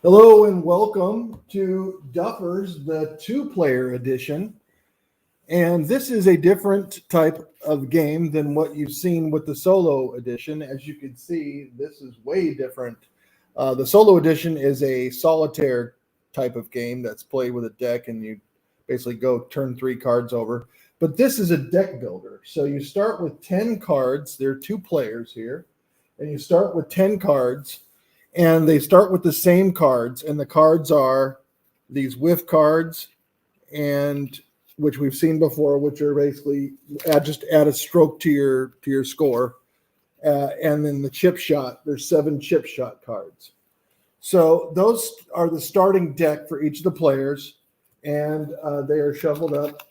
Hello and welcome to Duffers, the two-player edition. And this is a different type of game than what you've seen with the solo edition. As you can see, this is way different. The solo edition is a solitaire type of game that's played with a deck, and you basically go turn 3 cards over. But this is a deck builder. So you start with 10 cards. There are 2 players here. And you start with 10 cards. And they start with the same cards, and the cards are these whiff cards, and which we've seen before, which are basically just add a stroke to your score, and then the chip shot. There's 7 chip shot cards. So those are the starting deck for each of the players, and they are shuffled up.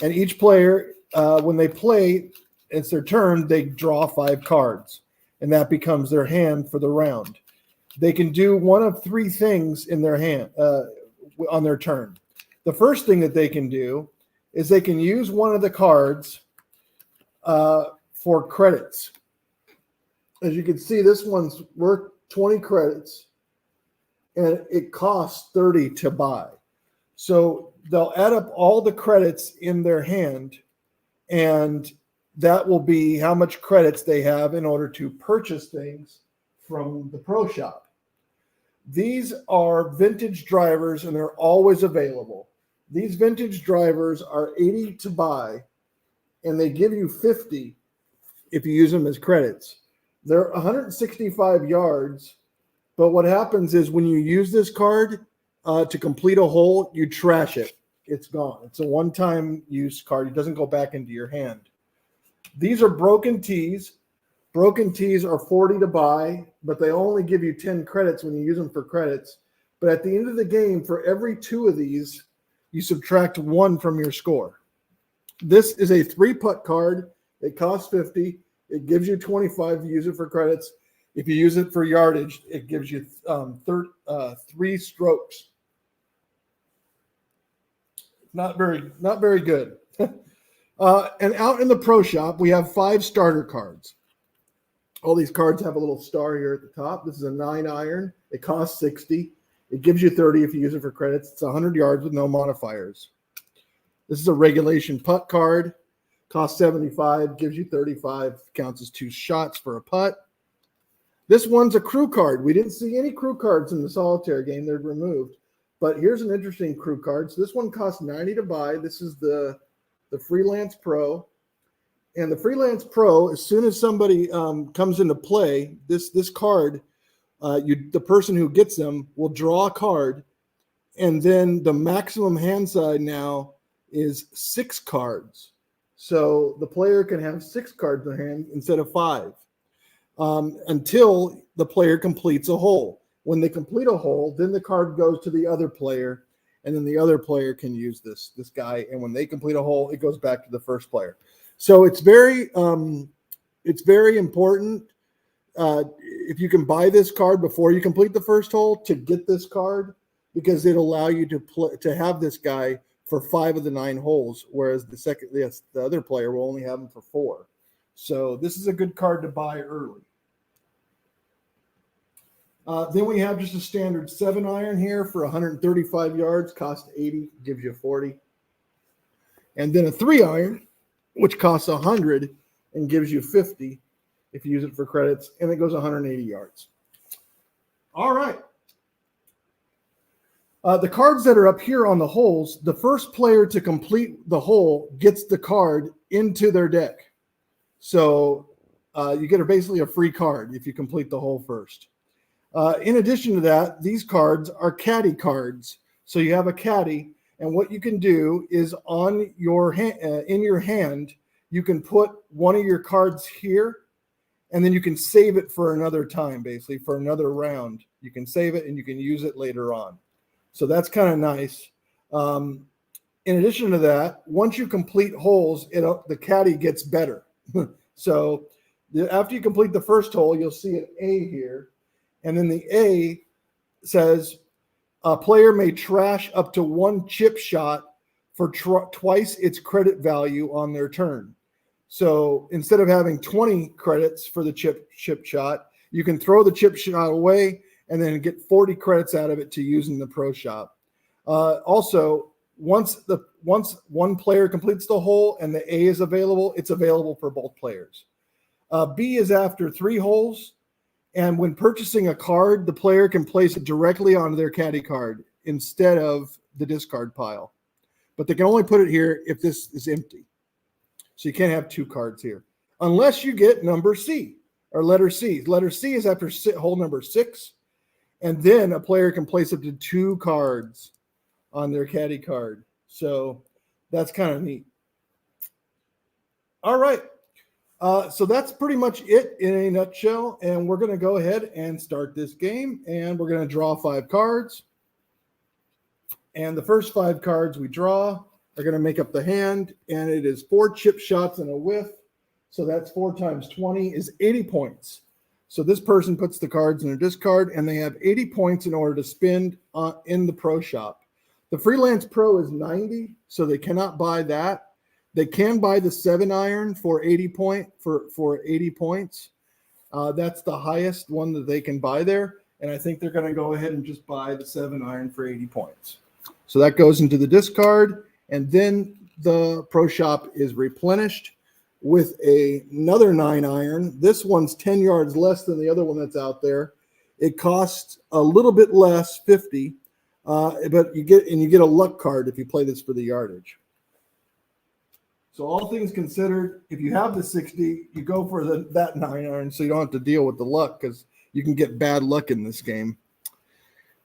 And each player, when they play, it's their turn. They draw 5 cards, and that becomes their hand for the round. They can do one of 3 things in their hand on their turn. The first thing that they can do is they can use one of the cards for credits. As you can see, this one's worth 20 credits, and it costs 30 to buy. So they'll add up all the credits in their hand, and that will be how much credits they have in order to purchase things from the pro shop. These are vintage drivers, and they're always available. These vintage drivers are 80 to buy, and they give you 50 if you use them as credits. They're 165 yards, but what happens is when you use this card to complete a hole, you trash it. It's gone. It's a one-time use card. It doesn't go back into your hand. These are broken tees. Broken tees are 40 to buy, but they only give you 10 credits when you use them for credits. But at the end of the game, for every 2 of these, you subtract 1 from your score. This is a 3-putt card. It costs 50. It gives you 25 if you use it for credits. If you use it for yardage, it gives you 3 strokes. Not very good. And out in the pro shop, we have 5 starter cards. All these cards have a little star here at the top. This is a 9-iron. It costs 60. It gives you 30 if you use it for credits. It's 100 yards with no modifiers. This is a regulation putt card. Costs 75. Gives you 35. Counts as 2 shots for a putt. This one's a crew card. We didn't see any crew cards in the solitaire game. They're removed. But here's an interesting crew card. So this one costs 90 to buy. This is the Freelance Pro. And the Freelance Pro, as soon as somebody comes into play, this card, the person who gets them will draw a card, and then the maximum hand side now is 6 cards. So the player can have 6 cards in their hand instead of 5 until the player completes a hole. When they complete a hole, then the card goes to the other player, and then the other player can use this guy. And when they complete a hole, it goes back to the first player. So it's very important if you can buy this card before you complete the first hole to get this card, because it'll allow you to have this guy for 5 of the 9 holes, whereas the other player will only have him for 4. So this is a good card to buy early. Then we have just a standard 7-iron here for 135 yards, cost 80, gives you 40. And then a 3-iron, which costs 100 and gives you 50 if you use it for credits, and it goes 180 yards. All right. The cards that are up here on the holes, the first player to complete the hole gets the card into their deck. So you get basically a free card if you complete the hole first. In addition to that, these cards are caddy cards. So you have a caddy, and what you can do is on your in your hand, you can put one of your cards here, and then you can save it for another time, basically for another round. You can save it and you can use it later on. So that's kind of nice. In addition to that, once you complete holes, the caddy gets better. So after you complete the first hole, you'll see an A here. And then the A says, a player may trash up to 1 chip shot for twice its credit value on their turn. So instead of having 20 credits for the chip shot, you can throw the chip shot away and then get 40 credits out of it to use in the pro shop. Also, once one player completes the hole and the A is available, it's available for both players. B is after 3 holes, and when purchasing a card, the player can place it directly onto their caddy card instead of the discard pile. But they can only put it here if this is empty. So you can't have 2 cards here unless you get number C or letter C. Letter C is after hole number 6, and then a player can place up to 2 cards on their caddy card. So that's kind of neat. All right. So that's pretty much it in a nutshell. And we're going to go ahead and start this game. And we're going to draw 5 cards. And the first 5 cards we draw are going to make up the hand. And it is 4 chip shots and a whiff. So that's 4 times 20 is 80 points. So this person puts the cards in their discard, and they have 80 points in order to spend in the pro shop. The Freelance Pro is 90, so they cannot buy that. They can buy the 7-iron for 80 points. That's the highest one that they can buy there, and I think they're going to go ahead and just buy the 7-iron for 80 points. So that goes into the discard, and then the pro shop is replenished with another 9-iron. This one's 10 yards less than the other one that's out there. It costs a little bit less, 50. But you get a luck card if you play this for the yardage. So all things considered, if you have the 60, you go for that 9-iron so you don't have to deal with the luck, because you can get bad luck in this game.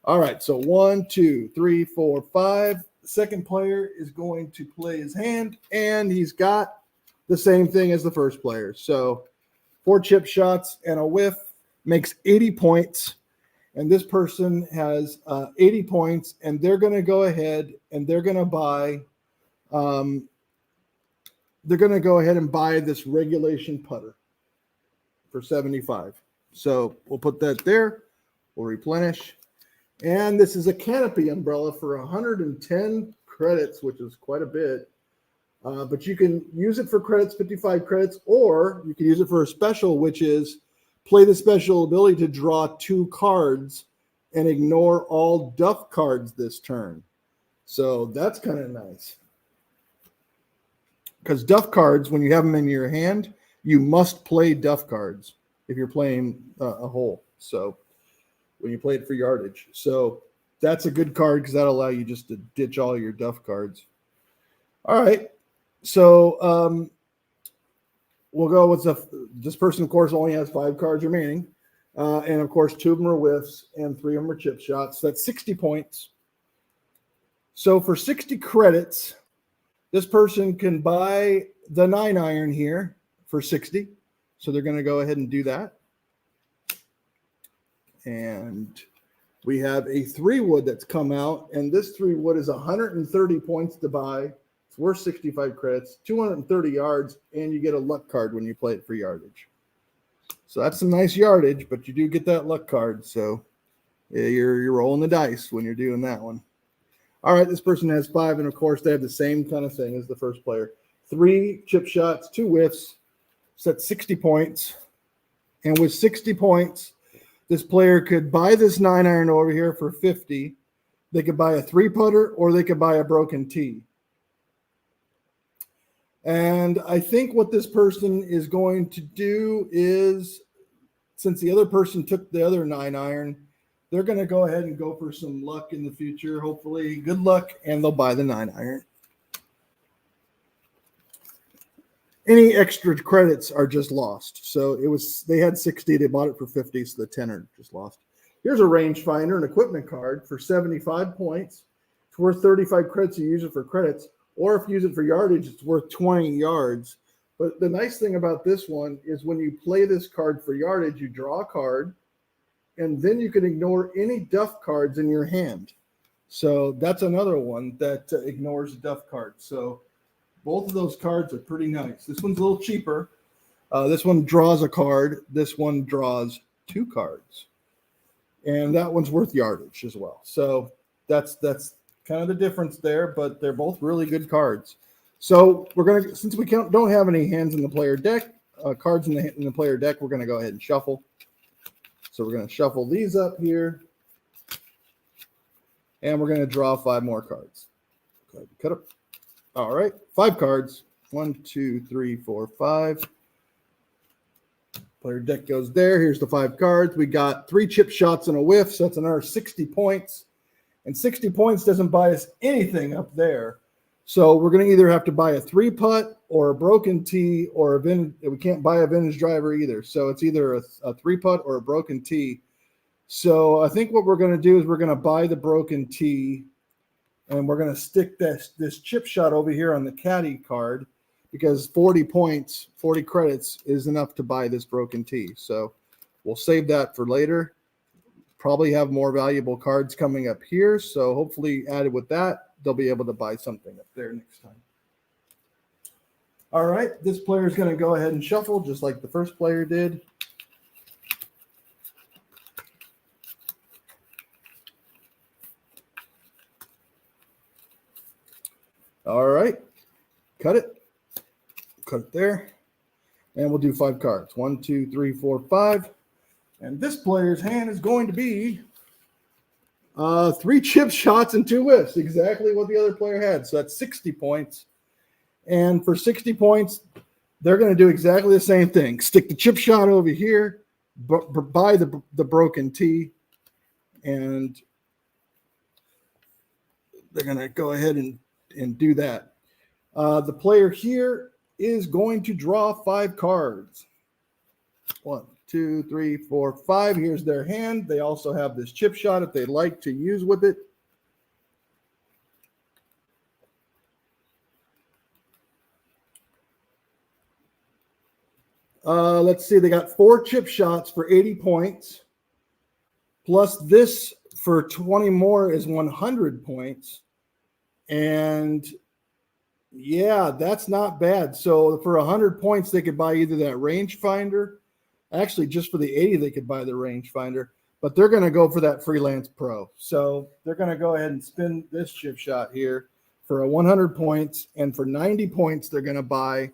All right, so 1, 2, 3, 4, 5. The second player is going to play his hand, and he's got the same thing as the first player. So 4 chip shots and a whiff makes 80 points. And this person has 80 points, and they're going to go ahead and they're going to buy this regulation putter for 75. So we'll put that there. We'll replenish. And this is a canopy umbrella for 110 credits, which is quite a bit. But you can use it for credits, 55 credits, or you can use it for a special, which is play the special ability to draw 2 cards and ignore all duff cards this turn. So that's kind of nice. Because duff cards, when you have them in your hand, you must play duff cards if you're playing a hole. So when you play it for yardage. So that's a good card because that'll allow you just to ditch all your duff cards. All right. So we'll go with this person, of course, only has 5 cards remaining. And, of course, 2 of them are whiffs and 3 of them are chip shots. So that's 60 points. So for 60 credits, this person can buy the 9-iron here for 60. So they're going to go ahead and do that. And we have a 3-wood that's come out. And this 3-wood is 130 points to buy. It's worth 65 credits, 230 yards, and you get a luck card when you play it for yardage. So that's some nice yardage, but you do get that luck card. So you're rolling the dice when you're doing that one. All right, this person has 5, and of course they have the same kind of thing as the first player. 3 chip shots, 2 whiffs, so that's 60 points. And with 60 points, this player could buy this 9-iron over here for 50. They could buy a 3-putter, or they could buy a broken tee. And I think what this person is going to do is, since the other person took the other 9-iron, they're going to go ahead and go for some luck in the future. Hopefully, good luck, and they'll buy the 9-iron. Any extra credits are just lost. So they had 60, they bought it for 50, so the 10 are just lost. Here's a rangefinder, an equipment card for 75 points. It's worth 35 credits. You use it for credits. Or if you use it for yardage, it's worth 20 yards. But the nice thing about this one is when you play this card for yardage, you draw a card, and then you can ignore any duff cards in your hand. So that's another one that ignores duff cards. So both of those cards are pretty nice. This one's a little cheaper. This one draws a card. This one draws 2 cards. And that one's worth yardage as well. So that's kind of the difference there, but they're both really good cards. So we're going to, since we don't have any hands in the player deck, cards in the player deck, we're going to go ahead and shuffle. So we're going to shuffle these up here. And we're going to draw 5 more cards. Go ahead and cut up. All right, 5 cards. 1, 2, 3, 4, 5. Player deck goes there. Here's the 5 cards. We got 3 chip shots and a whiff, so that's another 60 points. And 60 points doesn't buy us anything up there. So we're going to either have to buy a 3-putt or a broken tee, or a vintage. We can't buy a vintage driver either. So it's either a 3-putt or a broken tee. So I think what we're going to do is we're going to buy the broken tee, and we're going to stick this chip shot over here on the caddy card, because 40 points, 40 credits is enough to buy this broken tee. So we'll save that for later. Probably have more valuable cards coming up here. So hopefully added with that, they'll be able to buy something up there next time. All right, this player is going to go ahead and shuffle just like the first player did. All right, cut it there, and we'll do 5 cards. 1, 2, 3, 4, 5. And this player's hand is going to be 3 chip shots and 2 whiffs, exactly what the other player had. So that's 60 points. And for 60 points, they're going to do exactly the same thing. Stick the chip shot over here, buy the broken tee, and they're going to go ahead and do that. The player here is going to draw 5 cards. 1, 2, 3, 4, 5. Here's their hand. They also have this chip shot if they'd like to use with it. Let's see. They got 4 chip shots for 80 points. Plus this for 20 more is 100 points. And yeah, that's not bad. So for 100 points, they could buy either that rangefinder. Actually, just for the 80, they could buy the rangefinder. But they're going to go for that Freelance Pro. So they're going to go ahead and spin this chip shot here for 100 points. And for 90 points, they're going to buy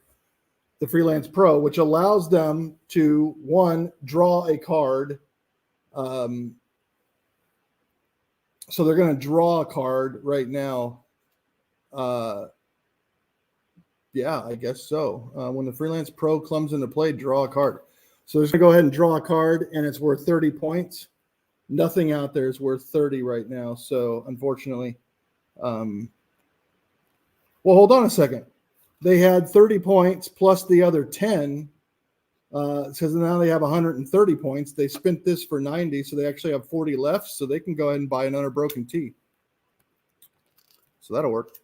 the Freelance Pro, which allows them to, 1, draw a card. So they're going to draw a card right now. Yeah, I guess so. When the Freelance Pro comes into play, draw a card. So they're going to go ahead and draw a card, and it's worth 30 points. Nothing out there is worth 30 right now. So unfortunately, well, hold on a second. They had 30 points plus the other 10. Because now they have 130 points. They spent this for 90, so they actually have 40 left. So they can go ahead and buy another broken tee. So that'll work.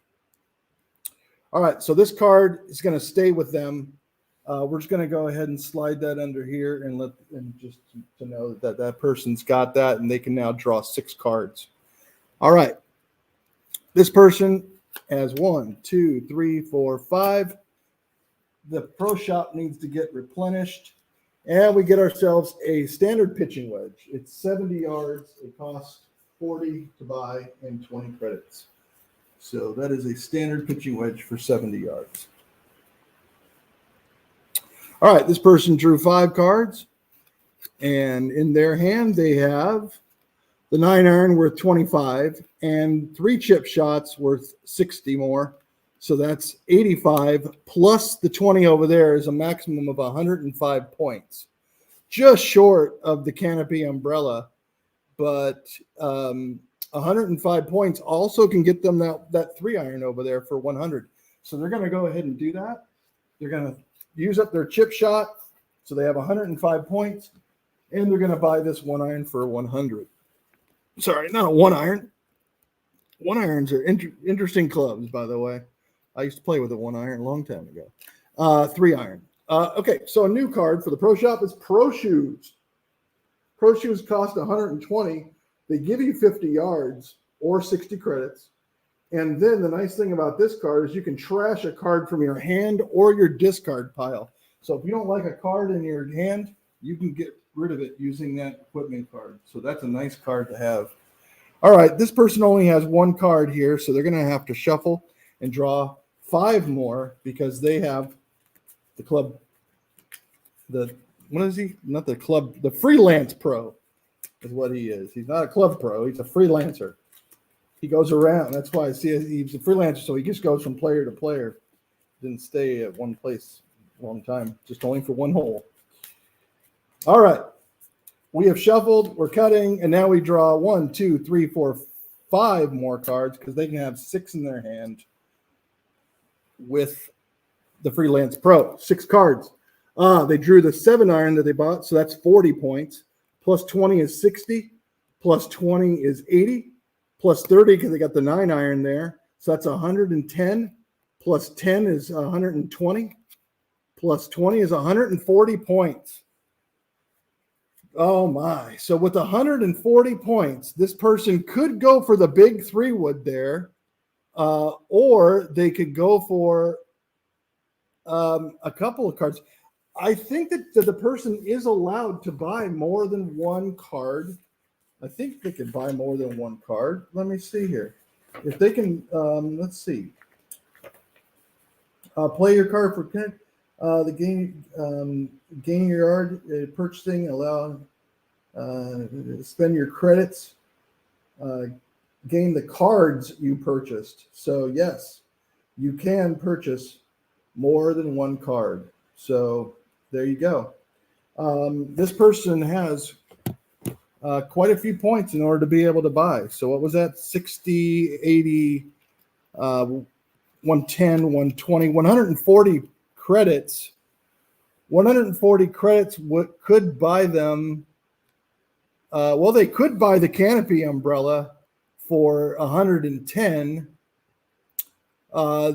All right, so this card is going to stay with them. We're just going to go ahead and slide that under here and just to know that that person's got that, and they can now draw 6 cards. All right, this person has 1, 2, 3, 4, 5. The pro shop needs to get replenished, and we get ourselves a standard pitching wedge. It's 70 yards. It costs 40 to buy and 20 credits. So that is a standard pitching wedge for 70 yards. All right, this person drew 5 cards, and in their hand they have the 9-iron worth 25 and 3 chip shots worth 60 more. So that's 85 plus the 20 over there is a maximum of 105 points. Just short of the canopy umbrella, but 105 points also can get them that 3-iron over there for 100. So they're going to go ahead and do that. They're going to use up their chip shot, so they have 105 points, and they're going to buy this 1-iron for 100. Sorry, not a 1-iron. 1-irons are interesting clubs, by the way. I used to play with a 1-iron a long time ago. 3-iron. Okay, so a new card for the pro shop is Pro Shoes. Pro Shoes cost 120. They give you 50 yards or 60 credits. And then the nice thing about this card is you can trash a card from your hand or your discard pile. So if you don't like a card in your hand, you can get rid of it using that equipment card. So that's a nice card to have. All right, this person only has 1 card here, so they're going to have to shuffle and draw 5 more because they have the club, what is he? Not the club, the Freelance Pro. is what he is. He's not a club pro. He's a freelancer. He goes around. That's why I see he's a freelancer, so he just goes from player to player. Didn't stay at one place a long time, just only for one hole. All right. We have shuffled, we're cutting, and now we draw 1, 2, 3, 4, 5 more cards because they can have 6 in their hand with the Freelance Pro. 6 cards. They drew the 7-iron that they bought, so that's 40 points. Plus 20 is 60. Plus 20 is 80. Plus 30 because they got the 9-iron there. So that's 110. Plus 10 is 120. Plus 20 is 140 points. Oh my. So with 140 points, this person could go for the big 3-wood there, or they could go for a couple of cards. I think that the person is allowed to buy more than one card. I think they can buy more than one card. Let me see here. If they can, let's see. Play your card for the game, gain your yard, purchasing, allow, spend your credits, gain the cards you purchased. So yes, you can purchase more than one card. So there you go. This person has quite a few points in order to be able to buy. So what was that? 60, 80, 110, 120, 140 credits. 140 credits could buy them. Well, they could buy the canopy umbrella for 110.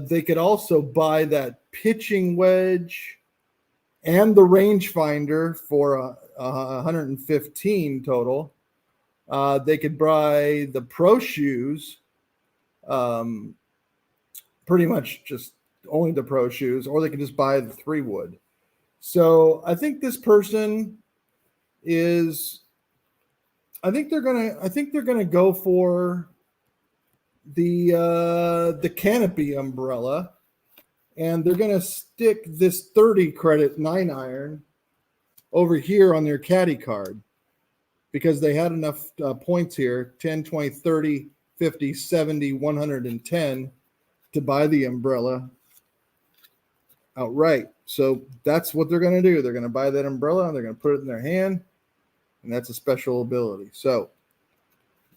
They could also buy that pitching wedge and the rangefinder for 115 total. They could buy the pro shoes, pretty much just only the pro shoes, or they could just buy the 3-wood. So I think this person is. I think they're gonna go for the canopy umbrella, and they're gonna stick this 30 credit 9-iron over here on their caddy card because they had enough points here 10, 20, 30, 50, 70, 110 to buy the umbrella outright. So that's what they're going to do. They're going to buy that umbrella and they're going to put it in their hand, and that's a special ability. So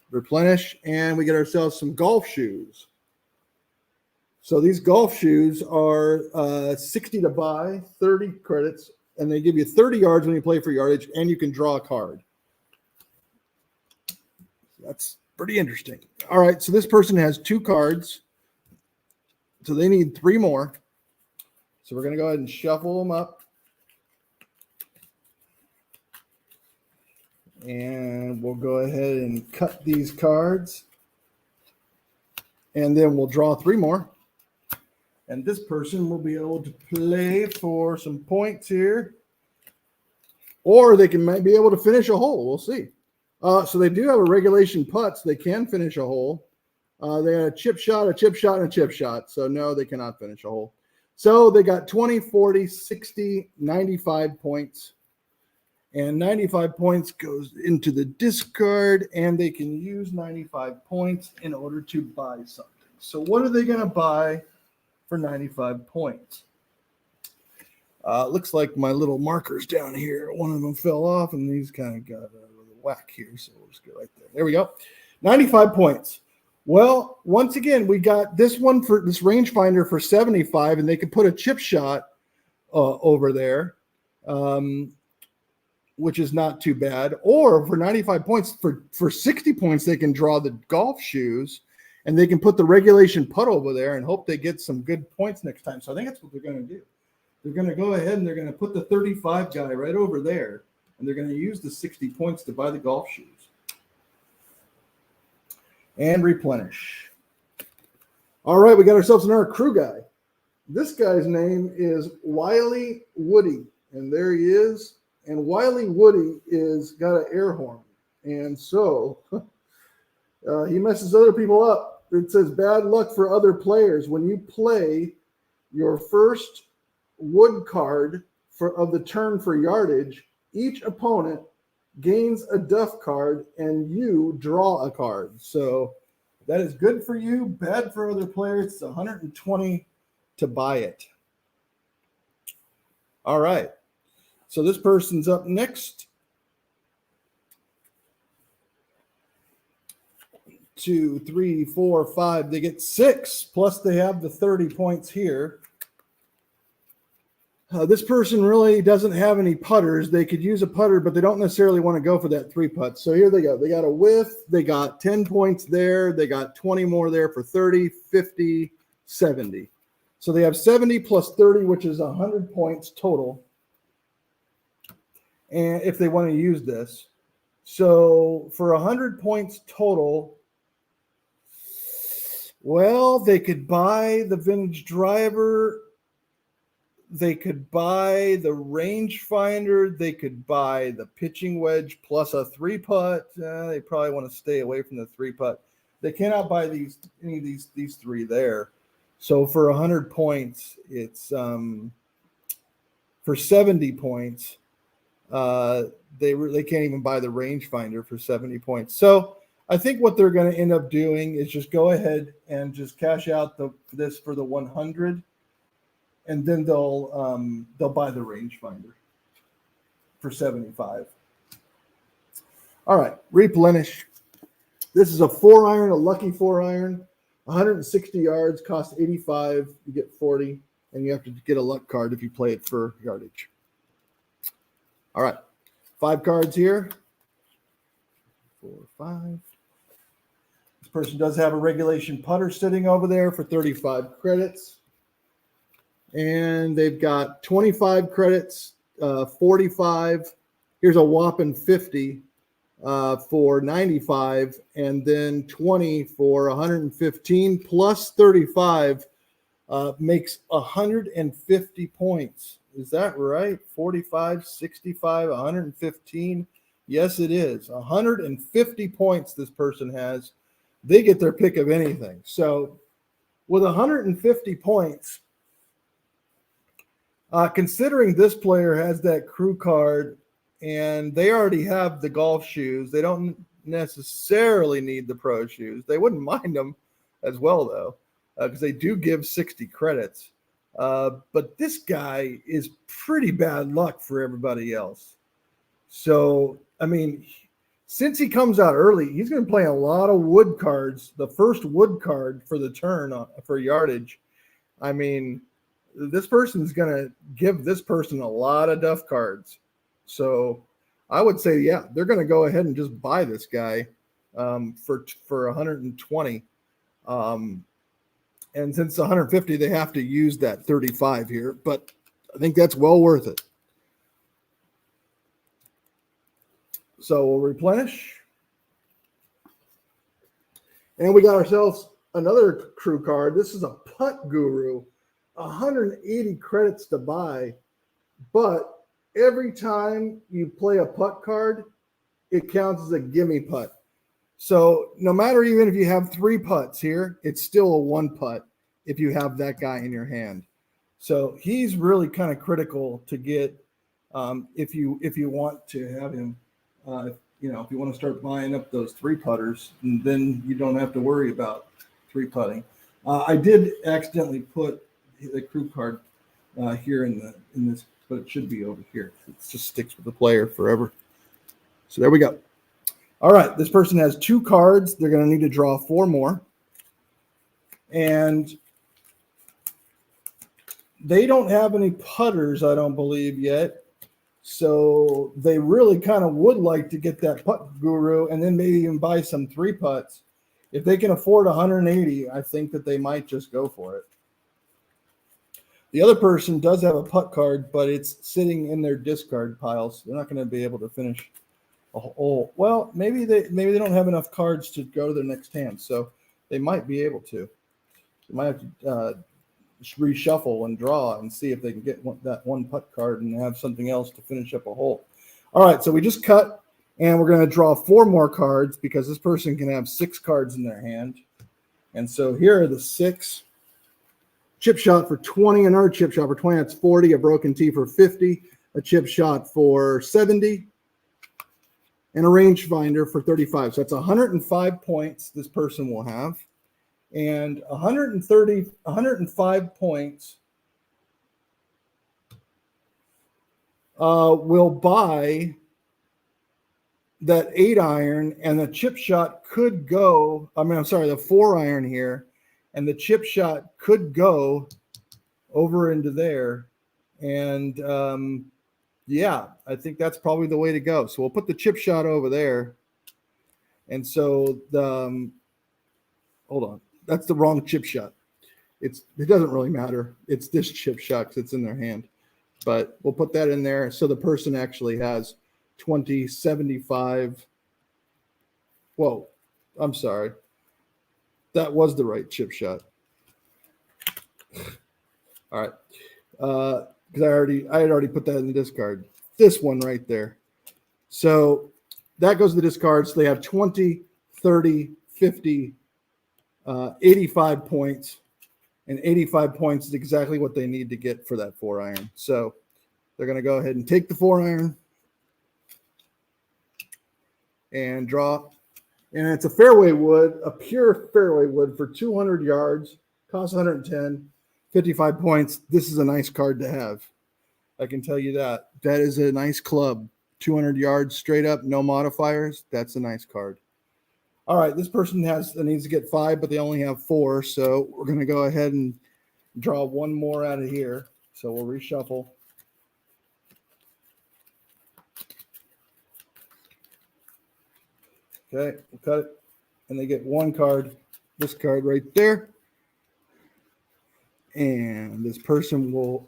replenish, and we get ourselves some golf shoes. So these golf shoes are 60 to buy, 30 credits, and they give you 30 yards when you play for yardage, and you can draw a card. That's pretty interesting. All right, so this person has 2 cards, so they need 3 more. So we're going to go ahead and shuffle them up. And we'll go ahead and cut these cards. And then we'll draw 3 more. And this person will be able to play for some points here. Or they might be able to finish a hole. We'll see. So they do have a regulation putts. They can finish a hole. They had a chip shot, and a chip shot. So no, they cannot finish a hole. So they got 20, 40, 60, 95 points. And 95 points goes into the discard, and they can use 95 points in order to buy something. So what are they going to buy for 95 points? Looks like my little markers down here, one of them fell off, and these kind of got a little whack here. So we'll just go right there. There we go. 95 points. Well, once again, we got this one for this rangefinder for 75, and they could put a chip shot over there, which is not too bad. Or for 95 points, for 60 points, they can draw the golf shoes, and they can put the regulation putt over there and hope they get some good points next time. So I think that's what they're going to do. They're going to go ahead and they're going to put the 35 guy right over there, and they're going to use the 60 points to buy the golf shoes. And replenish. All right, we got ourselves another crew guy. This guy's name is Wiley Woody, and there he is. And Wiley Woody is got an air horn, and so he messes other people up. It says bad luck for other players when you play your first wood card of the turn for yardage. Each opponent gains a Duff card, and you draw a card. So that is good for you, bad for other players. It's 120 to buy it. All right. So this person's up next. 2, 3, 4, 5. They get 6, plus they have the 30 points here. This person really doesn't have any putters. They could use a putter, but they don't necessarily want to go for that 3-putt. So here they go. They got a whiff. They got 10 points there. They got 20 more there for 30, 50, 70. So they have 70 plus 30, which is 100 points total. And if they want to use this. So for 100 points total, well, they could buy the vintage driver. They could buy the rangefinder. They could buy the pitching wedge plus a 3-putt. They probably want to stay away from the 3-putt. They cannot buy any of these 3 there. So for 100 points, it's for 70 points. They can't even buy the rangefinder for 70 points. So I think what they're going to end up doing is just go ahead and just cash out this for the 100. And then they'll buy the rangefinder for 75. All right, replenish. This is a 4-iron, a lucky 4-iron, 160 yards, costs 85. You get 40, and you have to get a luck card if you play it for yardage. All right, 5 cards here. 4, 5. This person does have a regulation putter sitting over there for 35 credits. And they've got 25 credits, 45. Here's a whopping 50 for 95, and then 20 for 115 plus 35 makes 150 points. Is that right? 45, 65, 115. Yes, it is. 150 points this person has. They get their pick of anything. So with 150 points, considering this player has that crew card and they already have the golf shoes, they don't necessarily need the pro shoes. They wouldn't mind them as well, though, because they do give 60 credits. But this guy is pretty bad luck for everybody else. So, I mean, since he comes out early, he's going to play a lot of wood cards, the first wood card for the turn for yardage. I mean, this person's going to give this person a lot of Duff cards. So I would say, yeah, they're going to go ahead and just buy this guy for 120. And since 150, they have to use that 35 here, but I think that's well worth it. So we'll replenish. And we got ourselves another crew card. This is a putt guru. 180 credits to buy, but every time you play a putt card, it counts as a gimme putt. So no matter even if you have 3 putts here, it's still a 1 putt if you have that guy in your hand. So he's really kind of critical to get if you want to have him. If you want to start buying up those 3 putters, then you don't have to worry about 3 putting. I did accidentally put the crew card here in this, but it should be over here. It just sticks with the player forever. So there we go. All right, this person has 2 cards. They're going to need to draw 4 more. And they don't have any putters, I don't believe, yet. So they really kind of would like to get that putt guru and then maybe even buy some 3 putts. If they can afford 180, I think that they might just go for it. The other person does have a putt card, but it's sitting in their discard piles. So they're not going to be able to finish a hole. Well, maybe they don't have enough cards to go to their next hand, so they might be able to. They might have to reshuffle and draw and see if they can get that 1 putt card and have something else to finish up a hole. All right, so we just cut, and we're going to draw 4 more cards because this person can have 6 cards in their hand. And so here are the 6. Chip shot for 20, another chip shot for 20, that's 40, a broken tee for 50, a chip shot for 70, and a rangefinder for 35. So that's 105 points this person will have. And 105 points will buy that 8 iron, and the chip shot could go, the 4 iron here, and the chip shot could go over into there. And yeah, I think that's probably the way to go. So we'll put the chip shot over there. And so the hold on, that's the wrong chip shot. It doesn't really matter. It's this chip shot because it's in their hand. But we'll put that in there so the person actually has 20, 75. Whoa, I'm sorry. That was the right chip shot. All right. Because I had already put that in the discard. This one right there. So that goes to the discard. So they have 20, 30, 50, 85 points. And 85 points is exactly what they need to get for that 4 iron. So they're going to go ahead and take the 4 iron and draw. And it's a fairway wood, a pure fairway wood for 200 yards, costs 110, 55 points. This is a nice card to have. I can tell you that. That is a nice club. 200 yards straight up, no modifiers. That's a nice card. All right, this person needs to get 5, but they only have 4. So we're going to go ahead and draw one more out of here. So we'll reshuffle. Okay, we'll cut it. And they get 1 card, this card right there. And this person will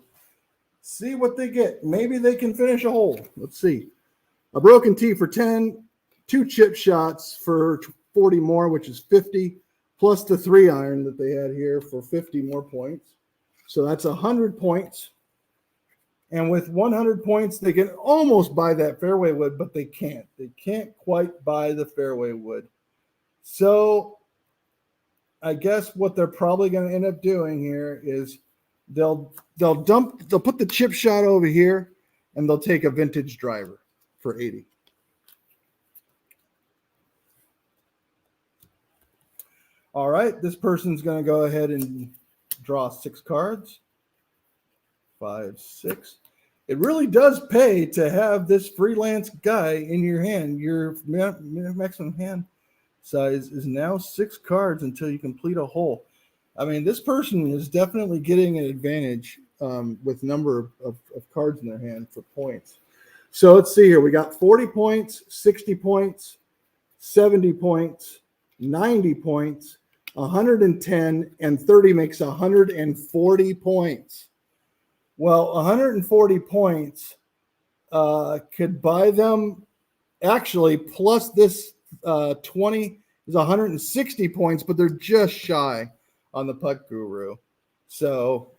see what they get. Maybe they can finish a hole. Let's see. A broken tee for 10, 2 chip shots for 40 more, which is 50, plus the 3 iron that they had here for 50 more points. So that's 100 points. And with 100 points, they can almost buy that fairway wood, but they can't. They can't quite buy the fairway wood. So I guess what they're probably going to end up doing here is they'll put the chip shot over here, and they'll take a vintage driver for 80. All right, this person's going to go ahead and draw 6 cards. 5, 6. It really does pay to have this freelance guy in your hand. Your maximum hand size is now 6 cards until you complete a hole. I mean, this person is definitely getting an advantage with number of cards in their hand for points. So let's see here. We got 40 points, 60 points, 70 points, 90 points, 110, and 30 makes 140 points. Well, 140 points could buy them, actually, plus this 20 is 160 points, but they're just shy on the Putt Guru. So,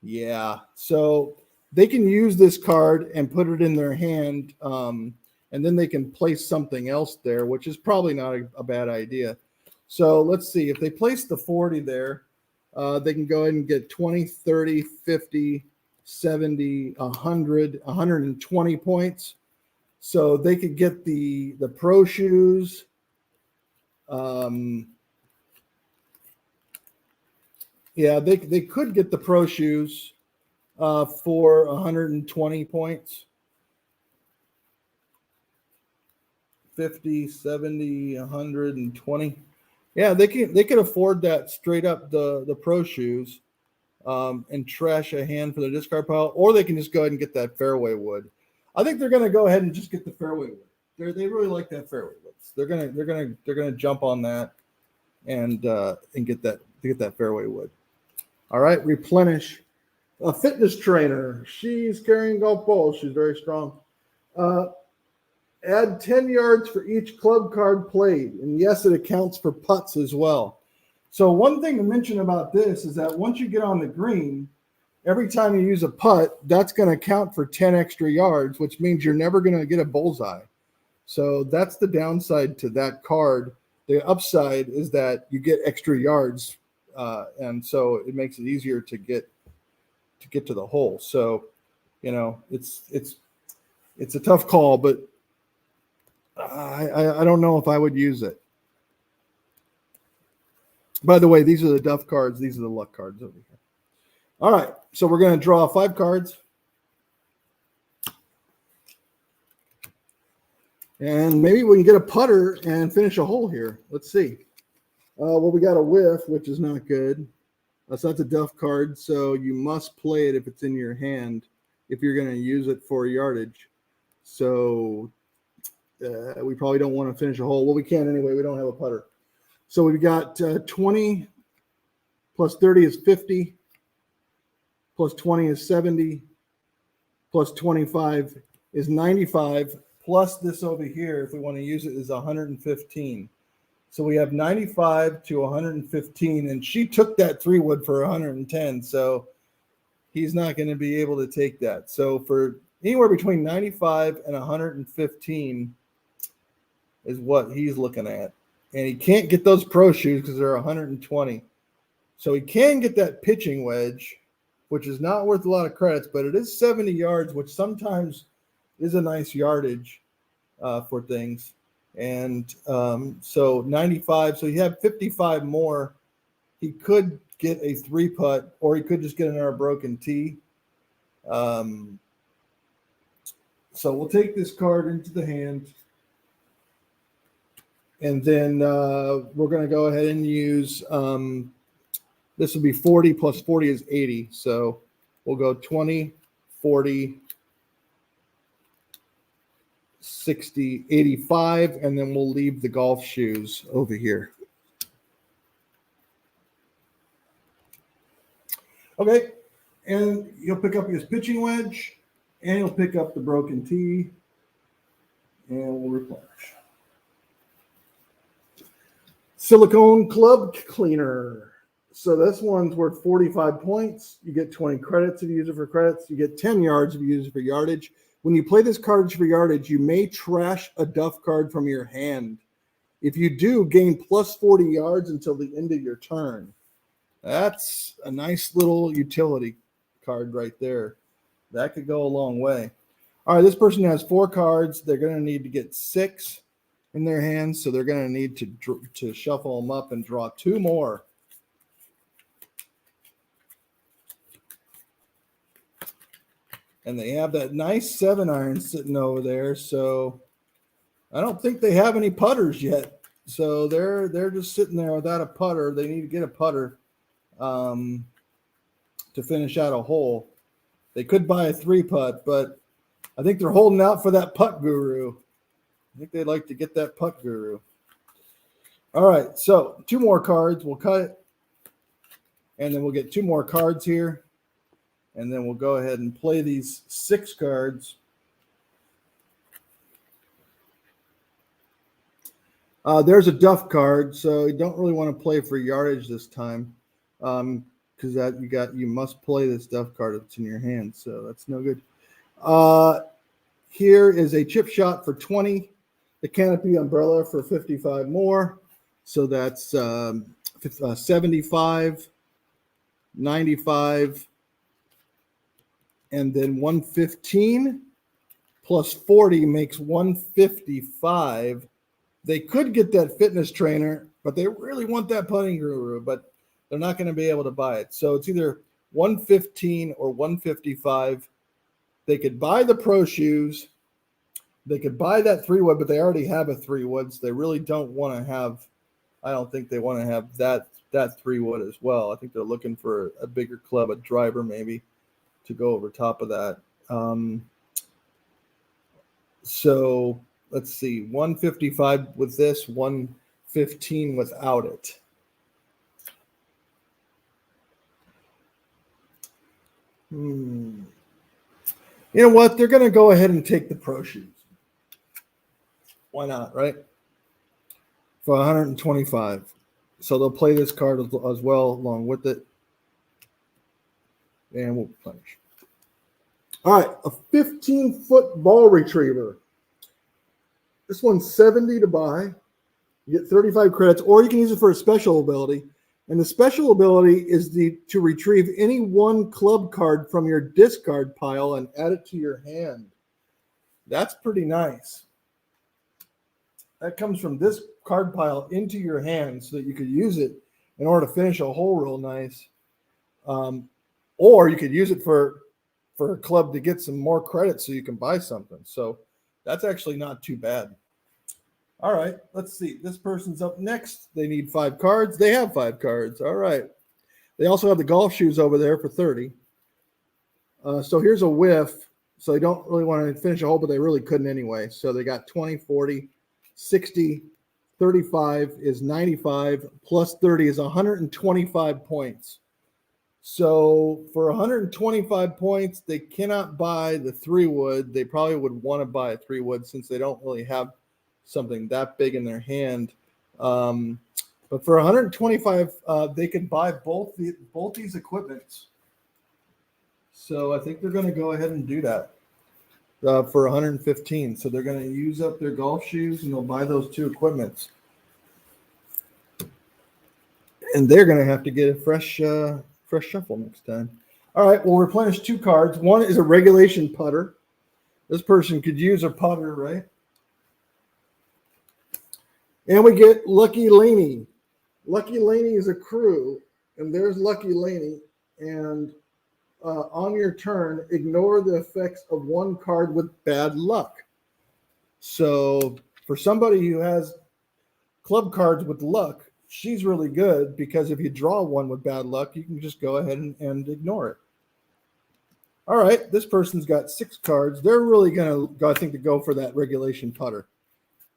yeah. So they can use this card and put it in their hand, and then they can place something else there, which is probably not a bad idea. So let's see. If they place the 40 there, they can go ahead and get 20, 30, 50, 70, 100, 120 points. So they could get the pro shoes. Yeah, they could get the pro shoes for 120 points. 50, 70, 120. Yeah, they could afford that straight up the pro shoes and trash a hand for the discard pile, or they can just go ahead and get that fairway wood. I think they're going to go ahead and just get the fairway wood. They really like that fairway wood. They're gonna jump on that and get that fairway wood. All right, replenish. A fitness trainer. She's carrying golf balls. She's very strong. Add 10 yards for each club card played. And yes, it accounts for putts as well. So one thing to mention about this is that once you get on the green, every time you use a putt, that's going to count for 10 extra yards, which means you're never going to get a bullseye. So that's the downside to that card. The upside is that you get extra yards, and so it makes it easier to get to the hole. So, you know, it's It's a tough call, but I don't know if I would use it. By the way, these are the Duff cards. These are the luck cards over here. All right, so we're going to draw 5 cards. And maybe we can get a putter and finish a hole here. Let's see. Well, we got a whiff, which is not good. So that's a Duff card, so you must play it if it's in your hand if you're going to use it for yardage. So we probably don't want to finish a hole. Well, we can anyway. We don't have a putter. So we've got 20 plus 30 is 50, plus 20 is 70, plus 25 is 95, plus this over here, if we want to use it, is 115. So we have 95 to 115, and she took that 3-wood for 110, so he's not going to be able to take that. So for anywhere between 95 and 115 is what he's looking at. And he can't get those pro shoes because they're 120. So he can get that pitching wedge, which is not worth a lot of credits, but it is 70 yards, which sometimes is a nice yardage for things. And so 95, so you have 55 more. He could get a 3-putt, or he could just get another broken tee. So we'll take this card into the hand. And then we're going to go ahead and use, this will be 40 plus 40 is 80. So we'll go 20, 40, 60, 85, and then we'll leave the golf shoes over here. Okay, and you'll pick up his pitching wedge, and you'll pick up the broken tee, and we'll replenish. Silicone club cleaner. So this one's worth 45 points. You get 20 credits if you use it for credits. You get 10 yards if you use it for yardage. When you play this card for yardage, you may trash a Duff card from your hand. If you do, gain plus 40 yards until the end of your turn. That's a nice little utility card right there. That could go a long way. All right, this person has 4 cards. They're going to need to get 6 in their hands, so they're going to need to shuffle them up and draw 2 more. And they have that nice 7-iron sitting over there, so I don't think they have any putters yet. So they're just sitting there without a putter. They need to get a putter to finish out a hole. They could buy a 3-putt, but I think they're holding out for that putt guru. I think they'd like to get that putt guru. All right, so 2 more cards. We'll cut it, and then we'll get 2 more cards here, and then we'll go ahead and play these 6 cards. There's a Duff card, so you don't really want to play for yardage this time, because you must play this Duff card that's in your hand, so that's no good. Here is a chip shot for 20, the canopy umbrella for 55 more, so that's 75, 95, and then 115 plus 40 makes 155. They could get that fitness trainer, but they really want that putting guru, but they're not going to be able to buy it. So it's either 115 or 155. They could buy the pro shoes. They could buy that 3-wood, but they already have a 3-wood. So they really don't want to have, I don't think they want to have that 3-wood as well. I think they're looking for a bigger club, a driver maybe, to go over top of that. So let's see, 155 with this, 115 without it. You know what? They're going to go ahead and take the pro shoes. Why not, right? For 125. So they'll play this card as well along with it. And we'll replenish. All right, a 15-foot ball retriever. This one's 70 to buy. You get 35 credits, or you can use it for a special ability. And the special ability is to retrieve any one club card from your discard pile and add it to your hand. That's pretty nice. That comes from this card pile into your hand so that you could use it in order to finish a hole real nice. Or you could use it for a club to get some more credit so you can buy something. So that's actually not too bad. All right, let's see. This person's up next. They need 5 cards. They have 5 cards. All right. They also have the golf shoes over there for 30. So here's a whiff. So they don't really want to finish a hole, but they really couldn't anyway. So they got 20, 40, 60, 35 is 95, plus 30 is 125 points. So for 125 points, they cannot buy the 3-wood. They probably would want to buy a 3-wood since they don't really have something that big in their hand. But for 125, they can buy both these equipments. So I think they're going to go ahead and do that for 115. So they're going to use up their golf shoes and they'll buy those 2 equipments. And they're going to have to get a fresh shuffle next time. All right, we'll replenish 2 cards. One is a regulation putter. This person could use a putter, right? And we get Lucky Laney. Lucky Laney is a crew, and there's Lucky Laney. And on your turn, ignore the effects of 1 card with bad luck. So for somebody who has club cards with luck, she's really good because if you draw one with bad luck, you can just go ahead and ignore it. All right, this person's got 6 cards. They're really going to, I think, to go for that regulation putter.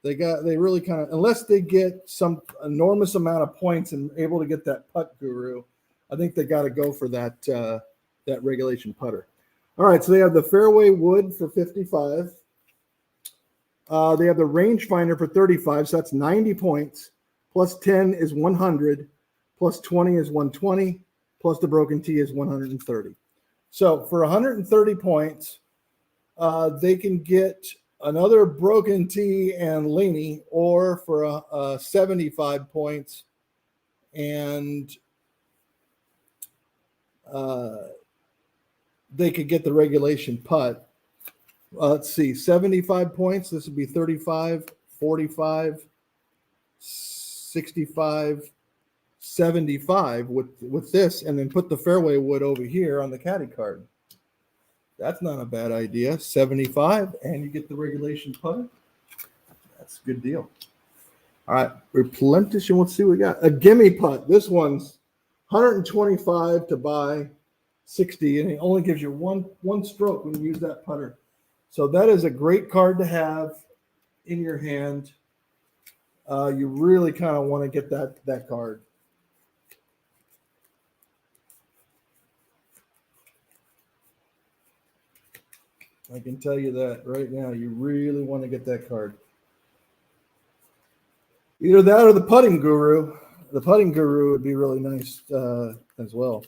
They really kind of, unless they get some enormous amount of points and able to get that putt guru, I think they got to go for that regulation putter. All right, so they have the fairway wood for 55. They have the rangefinder for 35, so that's 90 points. Plus 10 is 100. Plus 20 is 120. Plus the broken tee is 130. So for 130 points, they can get another broken tee and Laney, or for 75 points, and they could get the regulation putt. Let's see, 75 points. This would be 35, 45, 65, 75 with this, and then put the fairway wood over here on the caddy card. That's not a bad idea. 75, and you get the regulation putter. That's a good deal. All right, replenish, and let's see what we got. A gimme putt. This one's 125 to buy 60, and it only gives you one stroke when you use that putter. So that is a great card to have in your hand. You really kind of want to get that card. I can tell you that right now. You really want to get that card. Either that or the putting guru. The putting guru would be really nice as well.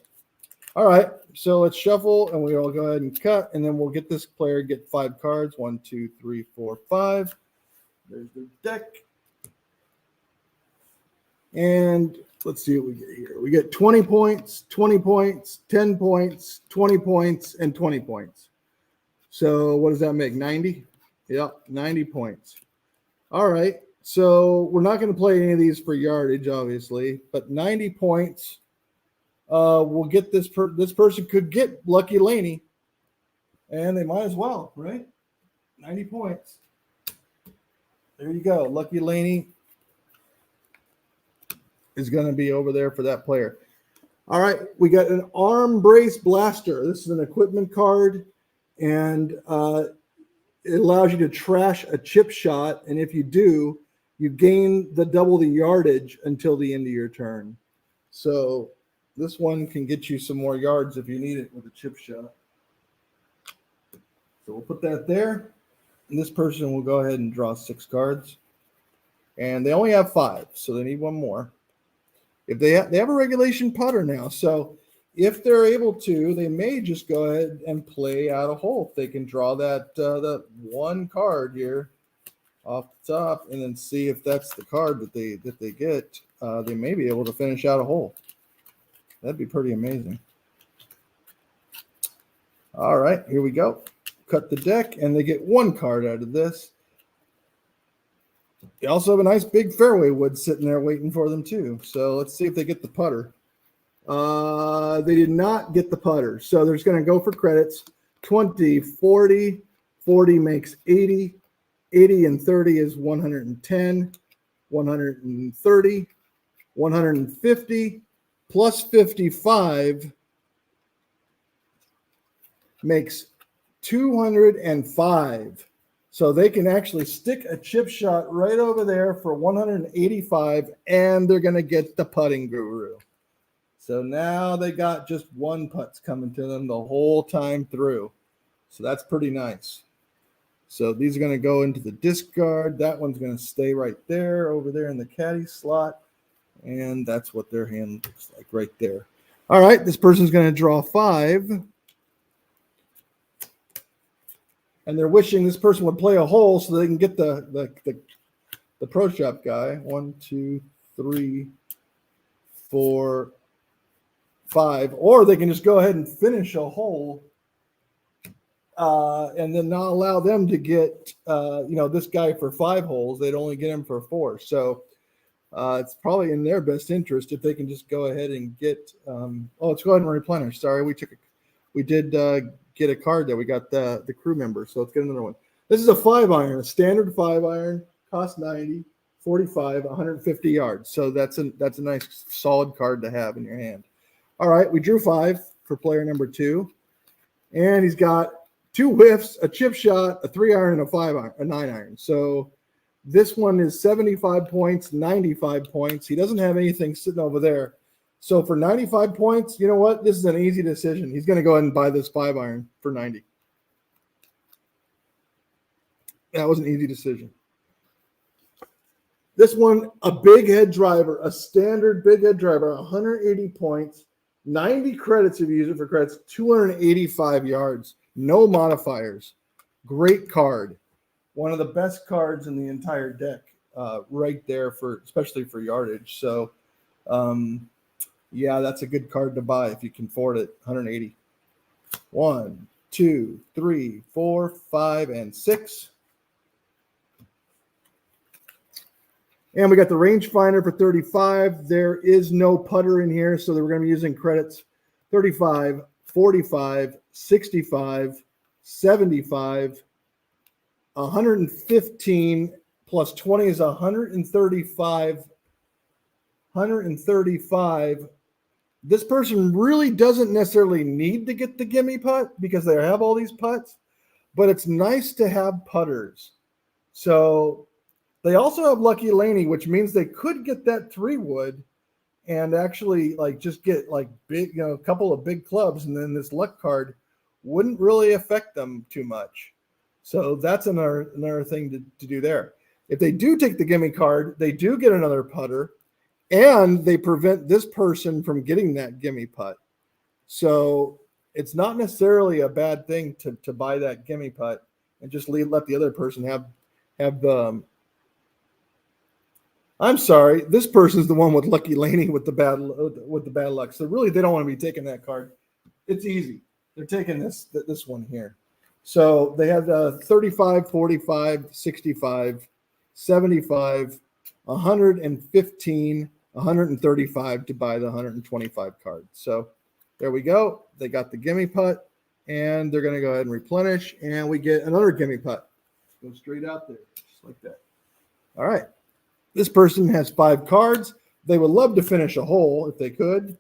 All right, so let's shuffle, and we'll go ahead and cut, and then we'll get this player get 5 cards. 1, 2, 3, 4, 5. There's the deck. And let's see what we get here. We get 20 points, 20 points, 10 points, 20 points, and 20 points. So what does that make? 90? Yep, 90 points. All right. So we're not going to play any of these for yardage, obviously, but 90 points. We'll get this person could get Lucky Laney, and they might as well, right? 90 points. There you go. Lucky Laney is going to be over there for that player. All right, we got an arm brace blaster. This is an equipment card, and it allows you to trash a chip shot, and if you do, you gain double the yardage until the end of your turn. So this one can get you some more yards if you need it with a chip shot. So we'll put that there, and this person will go ahead and draw 6 cards, and they only have 5, so they need one more. If they have a regulation putter now, so if they're able to, they may just go ahead and play out a hole. If they can draw that one card here off the top, and then see if that's the card that they get, they may be able to finish out a hole. That'd be pretty amazing. All right, here we go. cut the deck, and they get 1 card out of this. They also have a nice big fairway wood sitting there waiting for them too. So let's see if they get the putter. They did not get the putter. So they're going to go for credits. 20, 40. 40 makes 80. 80 and 30 is 110. 130. 150 plus 55 makes 205. So they can actually stick a chip shot right over there for 185, and they're going to get the putting guru. So now they got just 1 putts coming to them the whole time through. So that's pretty nice. So these are going to go into the discard. That one's going to stay right there, over there in the caddy slot. And that's what their hand looks like right there. All right, this person's going to draw 5. And they're wishing this person would play a hole so they can get the pro shop guy. 1, 2, 3, 4, 5. Or they can just go ahead and finish a hole, and then not allow them to get this guy for 5 holes. They'd only get him for 4. So it's probably in their best interest if they can just go ahead and get. Let's go ahead and replenish. Sorry, we did get a card there. We got the crew member. So let's get another one. This is a 5-iron, a standard 5-iron, cost 90, 45, 150 yards. So that's a nice solid card to have in your hand. All right, we drew 5 for player number 2, and he's got 2 whiffs, a chip shot, a 3-iron, and a 5-iron, a 9-iron. So this one is 75 points, 95 points. He doesn't have anything sitting over there. So for 95 points, you know what? This is an easy decision. He's going to go ahead and buy this 5-iron for 90. That was an easy decision. This one, a big head driver, a standard big head driver, 180 points, 90 credits if you use it for credits, 285 yards, no modifiers. Great card. One of the best cards in the entire deck right there, especially for yardage. So, yeah, that's a good card to buy if you can afford it. 180. 1, 2, 3, 4, 5, and 6. And we got the rangefinder for 35. There is no putter in here, so we're going to be using credits. 35, 45, 65, 75, 115 plus 20 is 135. 135. This person really doesn't necessarily need to get the gimme putt because they have all these putts, but it's nice to have putters. So they also have Lucky Laney, which means they could get that 3-wood and actually just get big, a couple of big clubs, and then this luck card wouldn't really affect them too much. So that's another thing to do there. If they do take the gimme card, they do get another putter, and they prevent this person from getting that gimme putt. So it's not necessarily a bad thing to buy that gimme putt and just let the other person have the. I'm sorry, this person's the one with Lucky Laney with the bad luck. So really, they don't want to be taking that card. It's easy. They're taking this one here. So they have 35, 45, 65, 75, 115, 135 to buy the 125 card. So there we go. They got the gimme putt, and they're going to go ahead and replenish, and we get another gimme putt. Go straight out there, just like that. All right. This person has 5 cards. They would love to finish a hole if they could,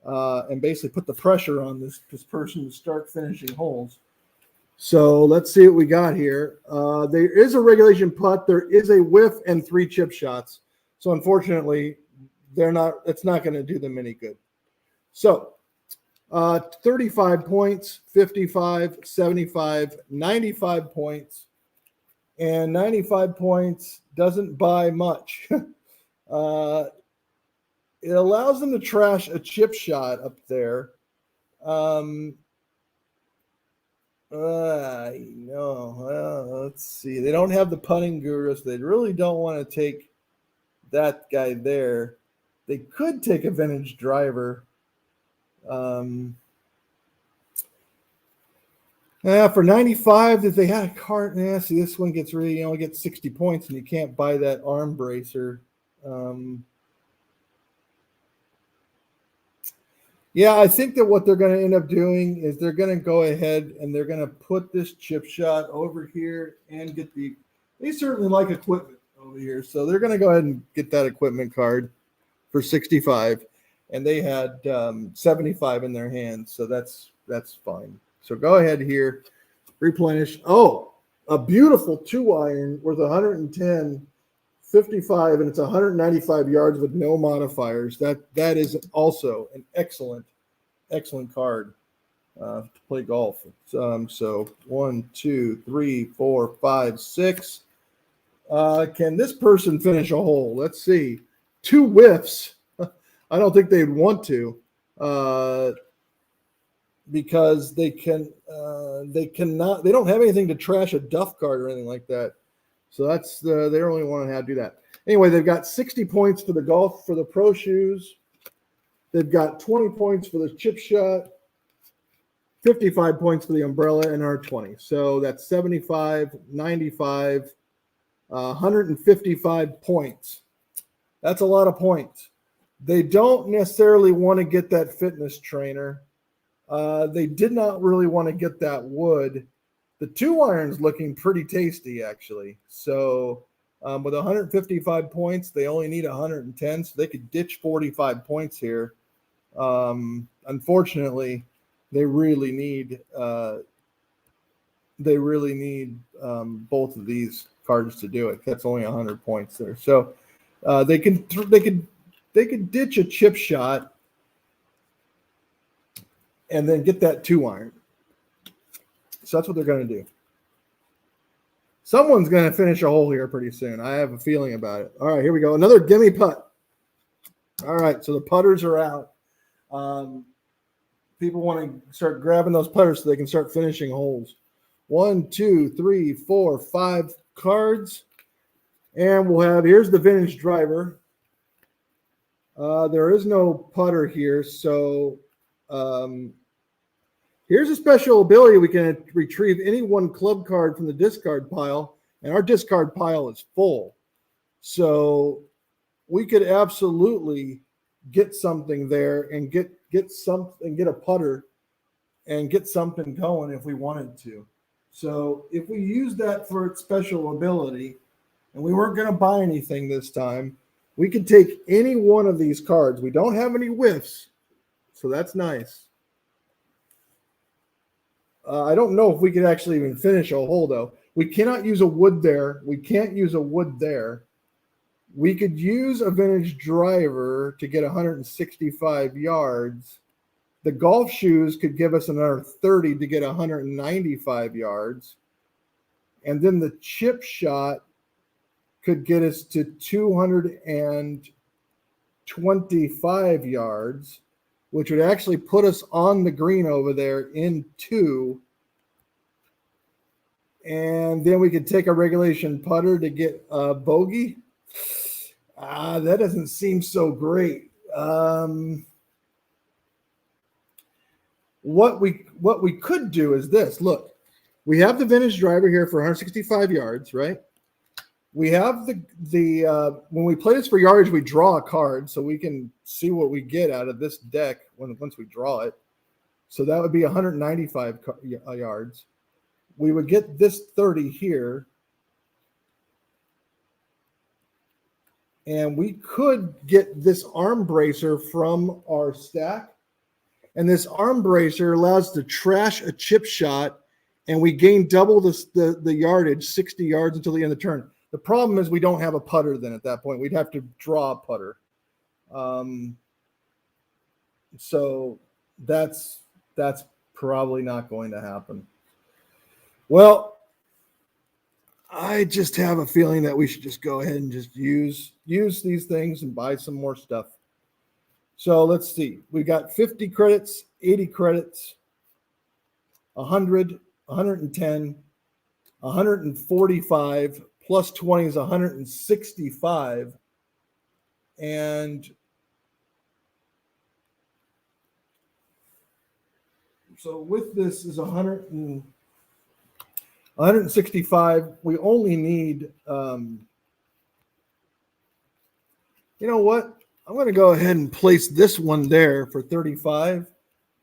and basically put the pressure on this person to start finishing holes. So let's see what we got here. There is a regulation putt. There is a whiff and 3 chip shots. So unfortunately, it's not going to do them any good. So 35 points, 55, 75, 95 points. And 95 points doesn't buy much. It allows them to trash a chip shot up there. Let's see. They don't have the putting guru, so they really don't want to take that guy there. They could take a vintage driver. For 95, that they had a card. Yeah, see, this one gets really, you only get 60 points, and you can't buy that arm bracer. Yeah, I think that what they're going to end up doing is they're going to go ahead and they're going to put this chip shot over here and get the. They certainly like equipment over here, so they're going to go ahead and get that equipment card for 65, and they had 75 in their hands, so that's fine. So go ahead here, replenish. Oh, a beautiful 2-iron worth 110, 55, and it's 195 yards with no modifiers. That is also an excellent card to play golf. So 1, 2, 3, 4, 5, 6. Can this person finish a hole? Let's see. 2 whiffs. I don't think they'd want to, because they cannot. They don't have anything to trash a duff card or anything like that. So that's they only want to have to do that. Anyway, they've got 60 points for the golf for the pro shoes. They've got 20 points for the chip shot, 55 points for the umbrella, and R20. So that's 75, 95, 155 points. That's a lot of points. They don't necessarily want to get that fitness trainer. They did not really want to get that wood. The 2-iron's looking pretty tasty, actually. So with 155 points, they only need 110, so they could ditch 45 points here. Unfortunately, they really need both of these cards to do it. That's only 100 points there. So they could ditch a chip shot and then get that 2-iron. So that's what they're going to do. Someone's going to finish a hole here pretty soon. I have a feeling about it. All right, here we go. Another gimme putt. All right, so the putters are out. People want to start grabbing those putters so they can start finishing holes. 1, 2, 3, 4, 5 cards. And we'll have, here's the vintage driver. There is no putter here, so here's a special ability. We can retrieve any one club card from the discard pile, and our discard pile is full. So we could absolutely get something there and get a putter and get something going if we wanted to. So if we use that for its special ability, and we weren't going to buy anything this time, we could take any one of these cards. We don't have any whiffs, so that's nice. I don't know if we could actually even finish a hole, though. We cannot use a wood there. We can't use a wood there. We could use a vintage driver to get 165 yards. The golf shoes could give us another 30 to get 195 yards. And then the chip shot could get us to 225 yards, which would actually put us on the green over there in 2. And then we could take a regulation putter to get a bogey. That doesn't seem so great. What we could do is this. Look, we have the vintage driver here for 165 yards, right? We have the when we play this for yardage, we draw a card so we can see what we get out of this deck once we draw it. So that would be 195 yards. We would get this 30 here. And we could get this arm bracer from our stack. And this arm bracer allows us to trash a chip shot, and we gain double the yardage, 60 yards until the end of the turn. The problem is we don't have a putter then at that point. We'd have to draw a putter. So that's probably not going to happen. Well, I just have a feeling that we should just go ahead and just use these things and buy some more stuff. So let's see. We got 50 credits, 80 credits, 100, 110, 145, plus 20 is 165. And so with this is 100 and 165. We only need, you know what? I'm going to go ahead and place this one there for 35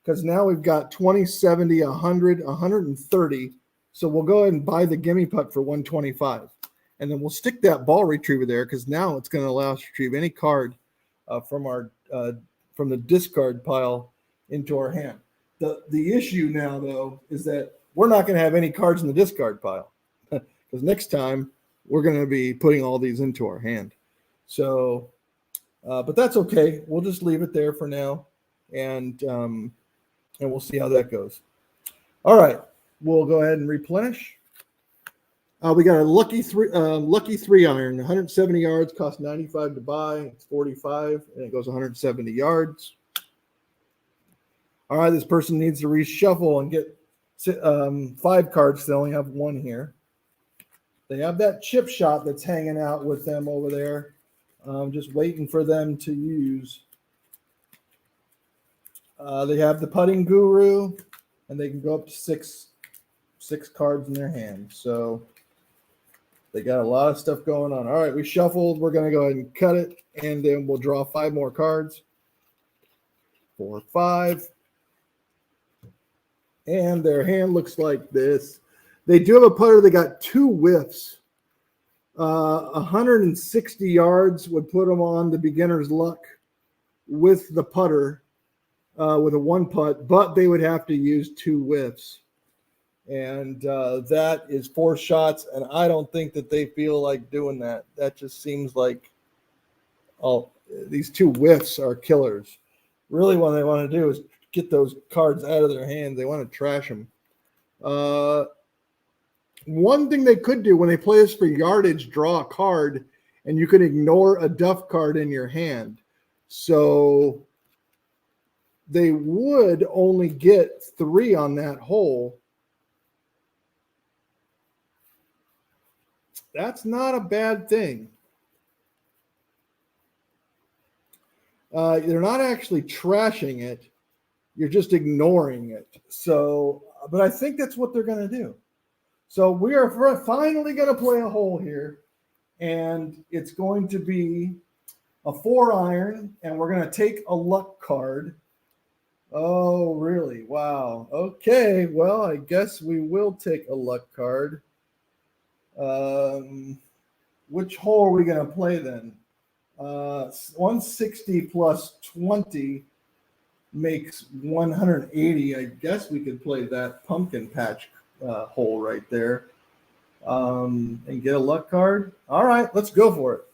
because now we've got 20, 70, 100, 130. So we'll go ahead and buy the gimme putt for 125. And then we'll stick that ball retriever there because now it's going to allow us to retrieve any card from the discard pile into our hand. The issue now, though, is that we're not going to have any cards in the discard pile because next time we're going to be putting all these into our hand. So, but that's okay. We'll just leave it there for now, and we'll see how that goes. All right, we'll go ahead and replenish. We got a lucky three iron, 170 yards, costs 95 to buy. It's 45, and it goes 170 yards. All right, this person needs to reshuffle and get 5 cards. They only have 1 here. They have that chip shot that's hanging out with them over there. Just waiting for them to use. They have the putting guru, and they can go up to six cards in their hand. So they got a lot of stuff going on. All right, we shuffled. We're going to go ahead and cut it, and then we'll draw 5 more cards. 4, 5. And their hand looks like this. They do have a putter. They got 2 whiffs. 160 yards would put them on the beginner's luck with the putter, with a 1 putt, but they would have to use 2 whiffs. And that is 4 shots, and I don't think that they feel like doing that. That just seems like, these 2 whiffs are killers. Really what they want to do is get those cards out of their hand. They want to trash them. One thing they could do when they play this for yardage, draw a card, and you can ignore a duff card in your hand. So they would only get 3 on that hole. That's not a bad thing. They're not actually trashing it. You're just ignoring it. So, but I think that's what they're going to do. So we are finally going to play a hole here, and it's going to be a 4 iron, and we're going to take a luck card. Oh, really? Wow. Okay. Well, I guess we will take a luck card. Which hole are we going to play then? 160 plus 20 makes 180. I guess we could play that pumpkin patch hole right there and get a luck card. All right, let's go for it.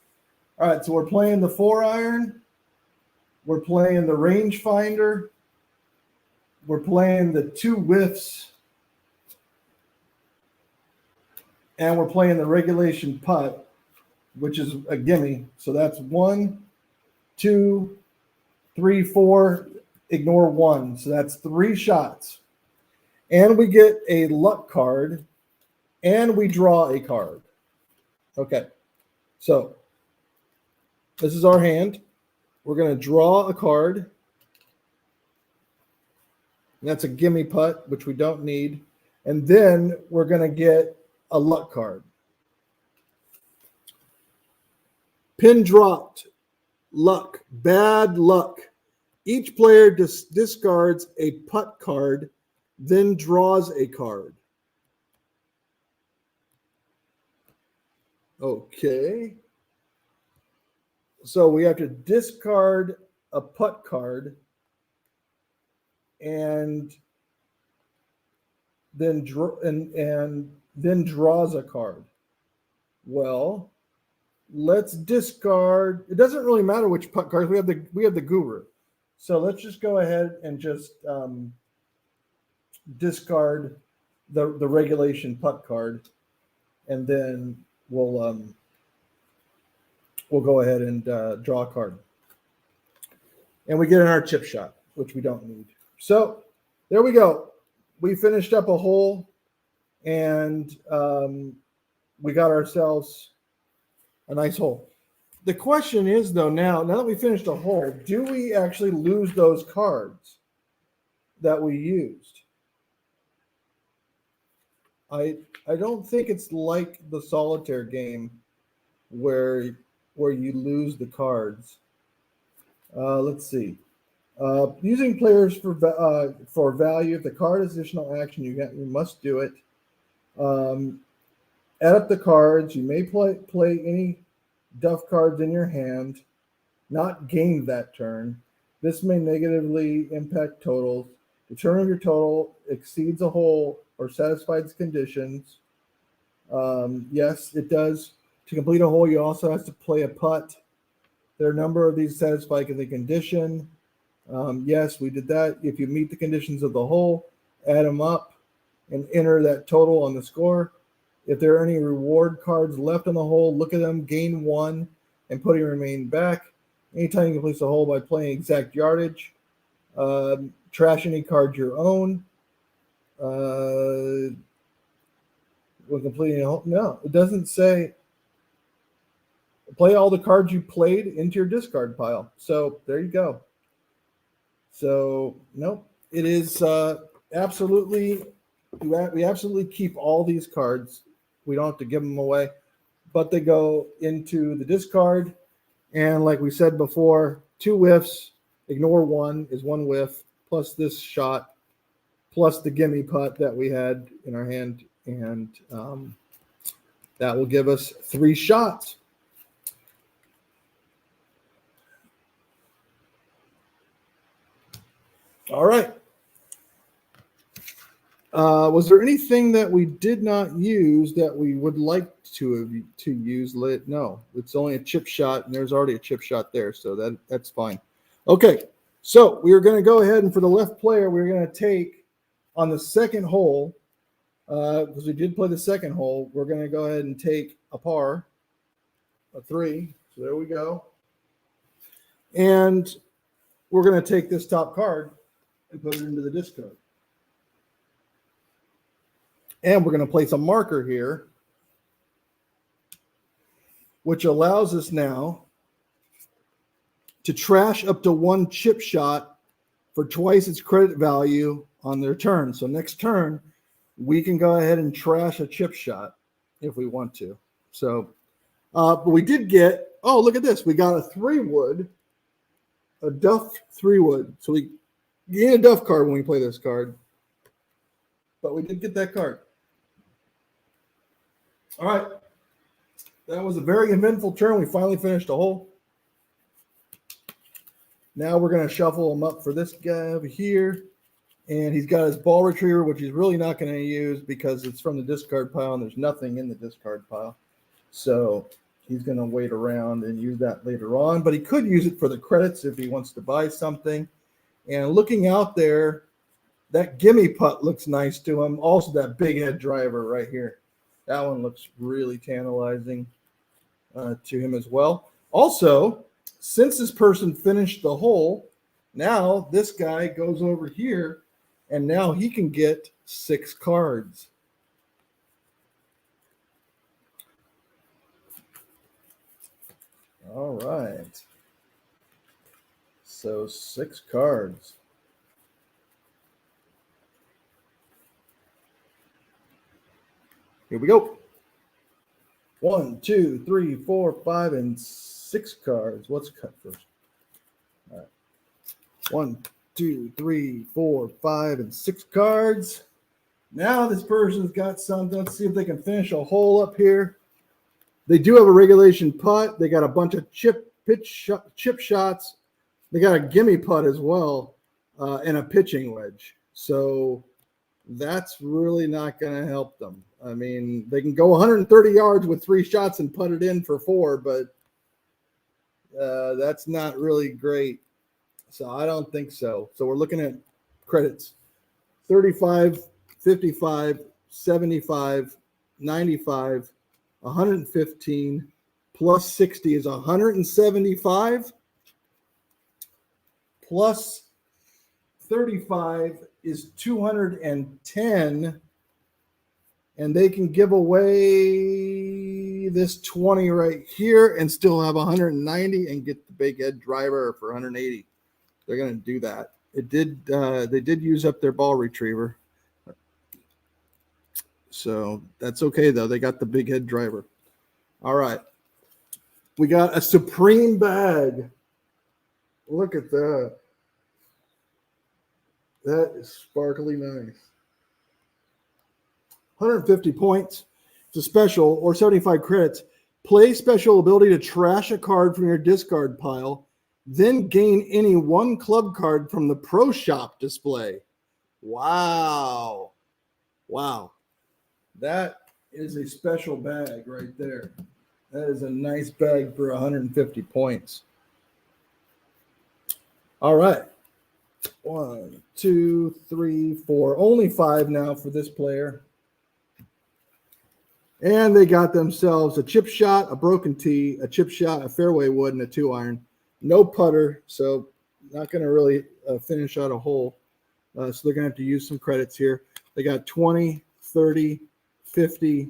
All right, so we're playing the 4 iron. We're playing the rangefinder. We're playing the 2 whiffs. And we're playing the regulation putt, which is a gimme. So that's 1, 2, 3, 4. Ignore 1. So that's 3 shots. And we get a luck card, and we draw a card. Okay. So this is our hand. We're going to draw a card. And that's a gimme putt, which we don't need. And then we're going to get a luck card. Pin dropped. Luck. Bad luck. Each player discards a putt card, then draws a card. Okay. So we have to discard a putt card and then then draws a card. Well, let's discard. It doesn't really matter which putt card. We have the guru. So let's just go ahead and just discard the regulation putt card, and then we'll go ahead and draw a card. And we get in our chip shot, which we don't need. So there we go. We finished up a hole, and we got ourselves a nice hole. The question is, though, now that we finished a hole, do we actually lose those cards that we used? I don't think it's like the solitaire game where you lose the cards. Let's see. Using players for value. If the card is additional action, you must do it. Um, Add up the cards. You may play any duff cards in your hand, not gain that turn. This may negatively impact totals. Determine if your total exceeds a hole or satisfies conditions. Yes, it does. To complete a hole, you also have to play a putt. There are a number of these satisfy the condition. Yes, we did that. If you meet the conditions of the hole, add them up and enter that total on the score. If there are any reward cards left on the hole, look at them, gain one, and put your remaining back. Anytime you complete the hole by playing exact yardage. Trash any card you own. When completing a hole, no, it doesn't say play all the cards you played into your discard pile. So there you go. So nope, it is absolutely, we absolutely keep all these cards. We don't have to give them away, but they go into the discard. And like we said before, 2 whiffs, ignore one is 1 whiff, plus this shot, plus the gimme putt that we had in our hand. And that will give us 3 shots. All right. Was there anything that we did not use that we would like to use? No, it's only a chip shot, and there's already a chip shot there, so that's fine. Okay, so we are going to go ahead, and for the left player, we're going to take on the second hole, because we did play the second hole, we're going to go ahead and take a par, a 3. So there we go. And we're going to take this top card and put it into the discard. And we're going to place a marker here, which allows us now to trash up to 1 chip shot for twice its credit value on their turn. So next turn, we can go ahead and trash a chip shot if we want to. So, but we did get, oh, look at this. We got a 3-wood, a Duff 3-wood. So we gain a Duff card when we play this card. But we did get that card. All right. That was a very eventful turn. We finally finished a hole. Now we're going to shuffle him up for this guy over here. And he's got his ball retriever, which he's really not going to use because it's from the discard pile and there's nothing in the discard pile. So he's going to wait around and use that later on. But he could use it for the credits if he wants to buy something. And looking out there, that gimme putt looks nice to him. Also, that big head driver right here. That one looks really tantalizing to him as well. Also, since this person finished the hole, now this guy goes over here, and now he can get 6 cards. All right. So 6 cards. Here we go. 1, 2, 3, 4, 5, and 6 cards. What's cut first? All right. 1, 2, 3, 4, 5, and 6 cards. Now this person's got something. Let's see if they can finish a hole up here. They do have a regulation putt. They got a bunch of chip shots. They got a gimme putt as well, and a pitching wedge. So that's really not going to help them. I mean, they can go 130 yards with 3 shots and put it in for 4, but that's not really great. So I don't think so. So we're looking at credits: 35, 55, 75, 95, 115, plus 60 is 175, plus 35 is 210, and they can give away this 20 right here and still have 190 and get the big head driver for 180. They're going to do that. They did use up their ball retriever. So that's okay, though. They got the big head driver. All right. We got a Supreme bag. Look at that. That is sparkly nice. 150 points. It's a special, or 75 credits. Play special ability to trash a card from your discard pile, then gain any one club card from the Pro Shop display. Wow. Wow. That is a special bag right there. That is a nice bag for 150 points. All right. 1, 2, 3, 4. Only 5 now for this player. And they got themselves a chip shot, a broken tee, a chip shot, a fairway wood, and a 2-iron. No putter, so not going to really finish out a hole. So they're going to have to use some credits here. They got 20, 30, 50,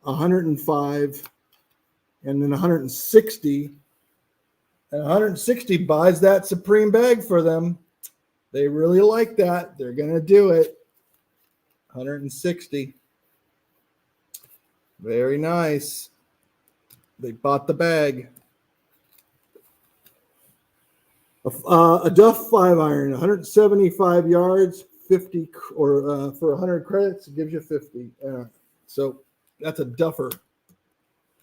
105, and then 160. And 160 buys that Supreme bag for them. They really like that. They're going to do it. 160. Very nice. They bought the bag. A Duff 5-iron, 175 yards, 50 or for 100 credits, it gives you 50. So that's a Duffer.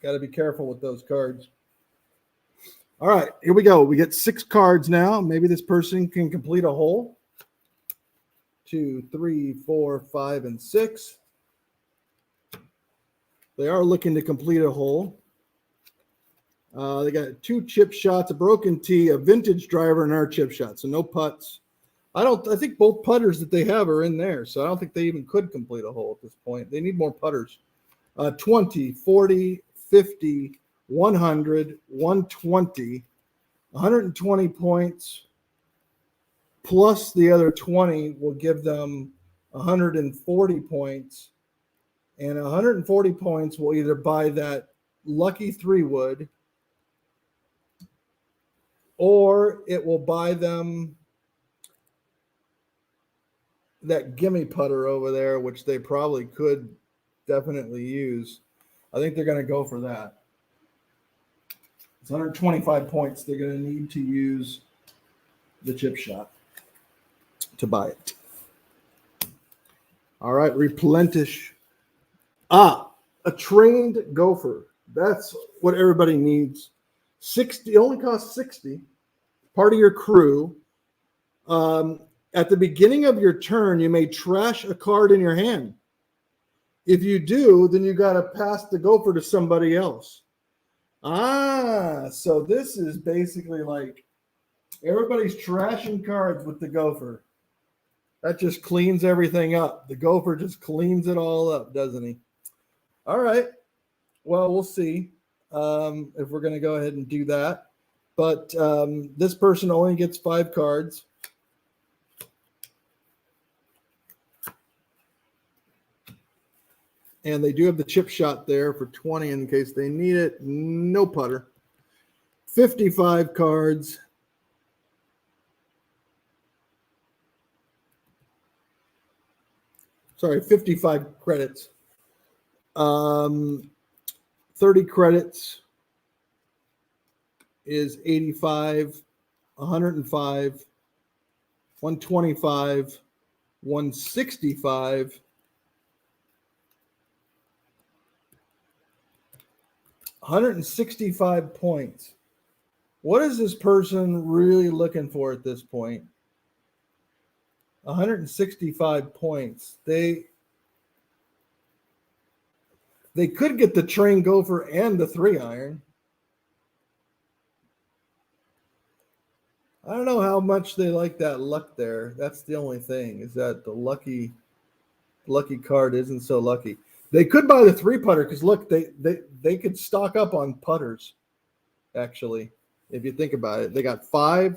Got to be careful with those cards. All right, here we go. We get 6 cards now. Maybe this person can complete a hole. 2, 3, 4, 5, and 6. They are looking to complete a hole. They got 2 chip shots, a broken tee, a vintage driver, and our chip shot. So no putts. I think both putters that they have are in there. So I don't think they even could complete a hole at this point. They need more putters. 20, 40, 50, 100, 120, 120 points plus the other 20 will give them 140 points. And 140 points will either buy that lucky 3-wood or it will buy them that gimme putter over there, which they probably could definitely use. I think they're going to go for that. It's 125 points. They're going to need to use the chip shot to buy it. All right, replenish. A trained gopher. That's what everybody needs. 60, it only costs 60. Part of your crew. At the beginning of your turn, you may trash a card in your hand. If you do, then you got to pass the gopher to somebody else. So this is basically like everybody's trashing cards with the gopher. That just cleans everything up. The gopher just cleans it all up, doesn't he? All right. Well, we'll see if we're going to go ahead and do that. But this person only gets 5 cards. And they do have the chip shot there for 20 in case they need it. No putter. 55 cards. Sorry, 55 credits. 30 credits is 85, 105, 125, 165, 165 points. What is this person really looking for at this point? 165 points. They could get the train gopher and the 3-iron. I don't know how much they like that luck there. That's the only thing, is that the lucky card isn't so lucky. They could buy the 3-putter because look, they could stock up on putters, actually, if you think about it. They got 5,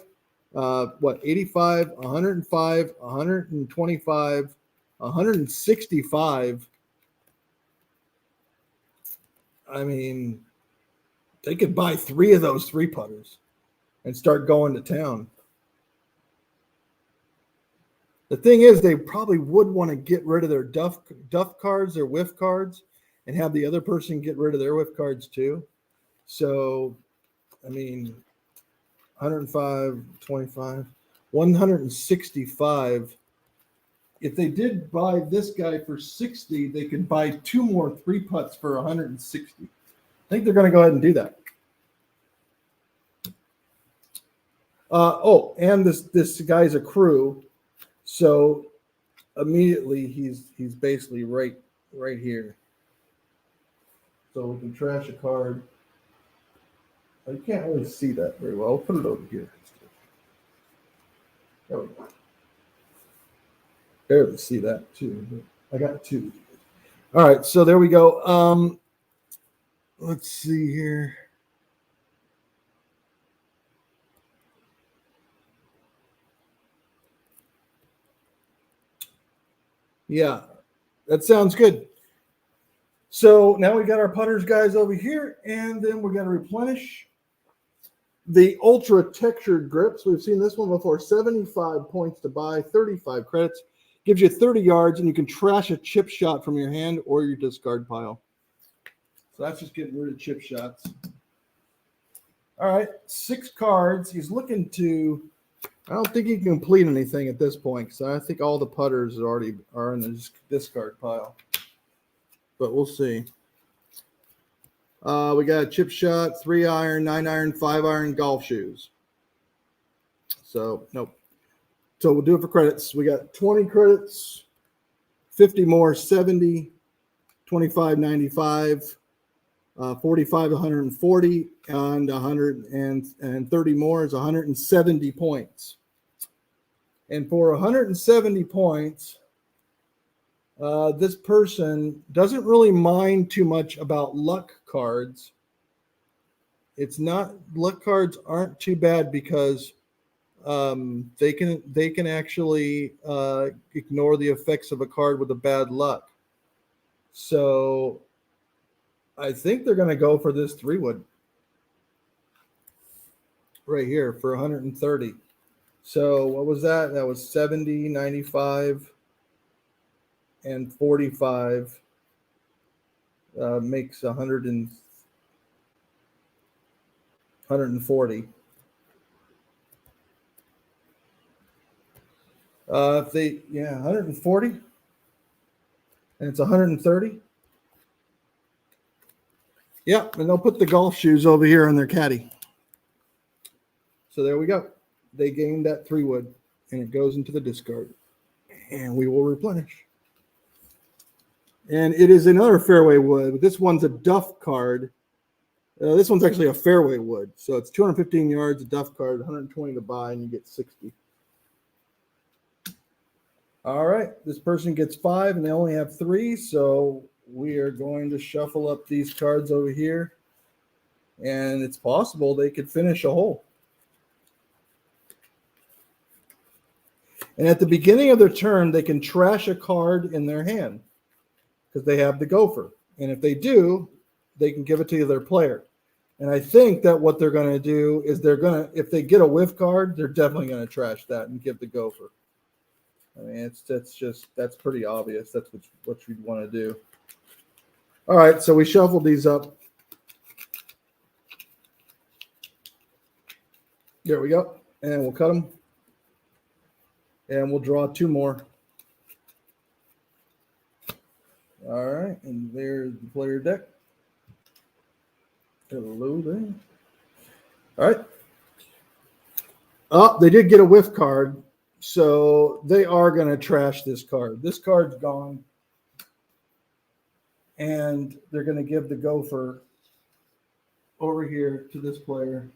85, 105, 125, 165. I mean, they could buy 3 of those 3-putters and start going to town. The thing is, they probably would want to get rid of their duff cards, their whiff cards, and have the other person get rid of their whiff cards too. So, I mean, 105, 25, 165. If they did buy this guy for 60, they could buy 2 more 3 putts for 160. I think they're going to go ahead and do that. And this guy's a crew, so immediately he's basically right here. So we can trash a card. You can't really see that very well. I'll put it over here. There we go. Barely see that too. But I got 2. All right, so there we go. Let's see here. Yeah, that sounds good. So now we got our putters guys over here, and then we're going to replenish the ultra textured grips. We've seen this one before. 75 points to buy, 35 credits. Gives you 30 yards, and you can trash a chip shot from your hand or your discard pile. So that's just getting rid of chip shots. All right, 6 cards. He's looking to... I don't think he can complete anything at this point, because I think all the putters already are in the discard pile. But we'll see. We got a chip shot, 3 iron, 9 iron, 5 iron, golf shoes. So, nope. So we'll do it for credits. We got 20 credits, 50 more, 70, 25, 95, 45, 140, and 130 more is 170 points. And for 170 points, this person doesn't really mind too much about luck cards. Luck cards aren't too bad because they can actually ignore the effects of a card with a bad luck. So I think they're going to go for this 3-wood right here for 130. So what was that? That was 70, 95, and 45. Makes 140. If they 140, and it's 130. Yeah, and they'll put the golf shoes over here on their caddy. So there we go. They gained that 3-wood, and it goes into the discard. And we will replenish. And it is another fairway wood, but this one's a Duff card. This one's actually a fairway wood. So it's 215 yards, a Duff card, 120 to buy, and you get 60. All right, this person gets 5, and they only have 3, so we are going to shuffle up these cards over here, and it's possible they could finish a hole. And at the beginning of their turn, they can trash a card in their hand because they have the gopher. And if they do, they can give it to their player. And I think that what they're going to do is if they get a whiff card, they're definitely going to trash that and give the gopher. I mean, that's pretty obvious. That's what you'd want to do. All right, so we shuffled these up. There we go. And we'll cut them. And we'll draw 2 more. All right, and there's the player deck. Hello there. All right. Oh, they did get a whiff card, so they are going to trash this card. This card's gone. And they're going to give the gopher over here to this player.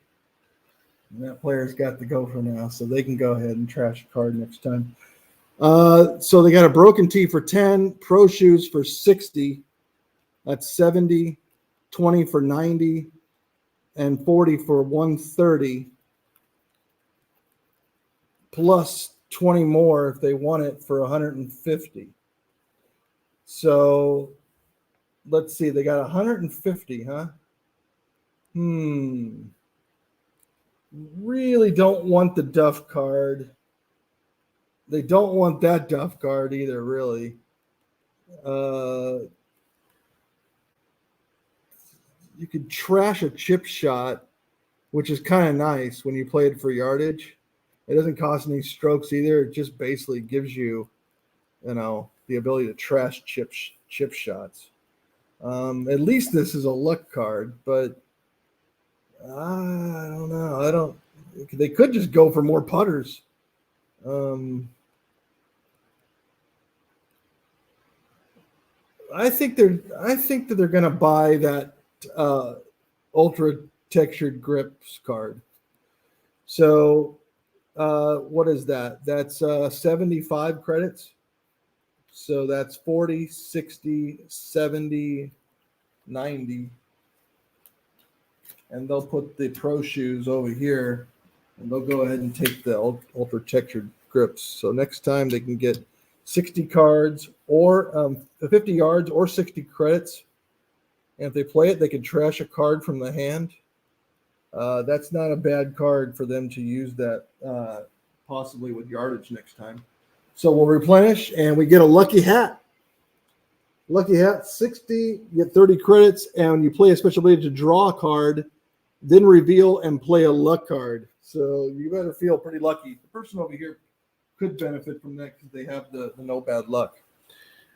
And that player's got the gopher now, so they can go ahead and trash a card next time. So they got a broken tee for 10, pro shoes for 60. That's 70, 20 for 90, and 40 for 130. Plus 20 more if they want it for 150. So let's see, they got 150, huh? Really don't want the Duff card. They don't want that Duff card either, really. You could trash a chip shot, which is kind of nice when you play it for yardage. It doesn't cost any strokes either. It just basically gives you, the ability to trash chip shots. At least this is a luck card, but I don't know. They could just go for more putters. I think that they're going to buy that ultra textured grips card. So what is that? That's 75 credits. So that's 40, 60, 70, 90. And they'll put the pro shoes over here, and they'll go ahead and take the ultra textured grips. So next time they can get 60 cards or 50 yards or 60 credits. And if they play it, they can trash a card from the hand. That's not a bad card for them to use that possibly with yardage next time. So we'll replenish, and we get a lucky hat. Lucky hat, 60, you get 30 credits, and you play a special ability to draw a card, then reveal and play a luck card. So you better feel pretty lucky. The person over here could benefit from that because they have the no bad luck.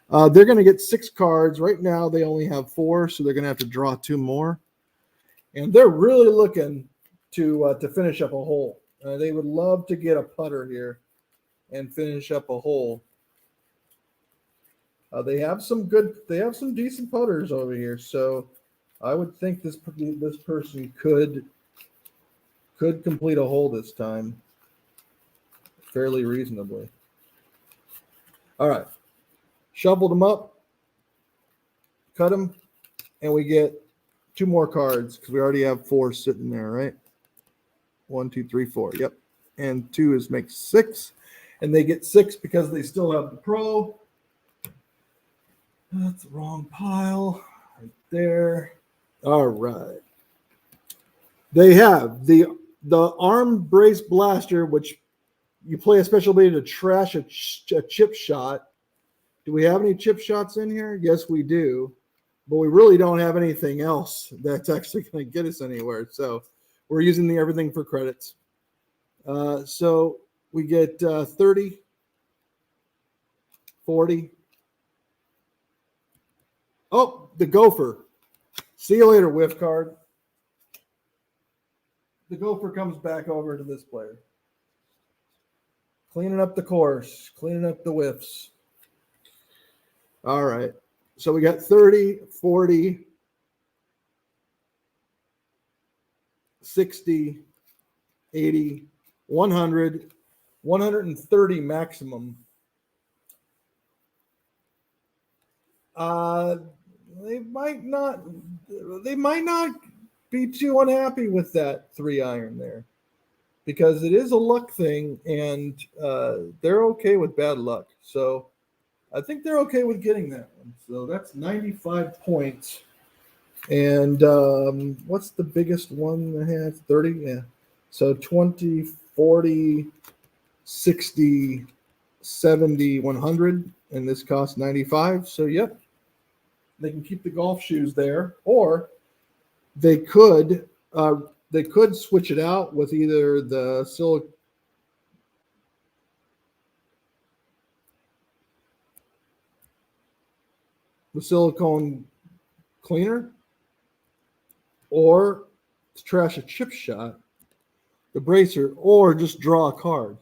They're going to get 6 cards. Right now they only have 4, so they're going to have to draw 2 more. And they're really looking to finish up a hole. They would love to get a putter here and finish up a hole. They have some decent putters over here, so I would think this person could complete a hole this time fairly reasonably. All right, shuffled them up, cut them, and we get 2 more cards because we already have 4 sitting there, right? 1, 2, 3, 4. Yep, and 2 makes 6, and they get 6 because they still have the pro. That's the wrong pile right there. All right. They have the arm brace blaster, which you play a special ability to trash a chip shot. Do we have any chip shots in here? Yes, we do. But we really don't have anything else that's actually going to get us anywhere. So we're using everything for credits. So we get 30, 40. Oh, the gopher. See you later, whiff card. The gopher comes back over to this player. Cleaning up the course, cleaning up the whiffs. All right. So we got 30, 40, 60, 80, 100, 130 maximum. They might not be too unhappy with that 3-iron there because it is a luck thing, and they're okay with bad luck. So I think they're okay with getting that one. So that's 95 points. And what's the biggest one that has 30? Yeah. So 20, 40, 60, 70, 100. And this costs 95. So, yep. They can keep the golf shoes there. Or they could switch it out with either the silicone cleaner, or to trash a chip shot, the bracer, or just draw a card.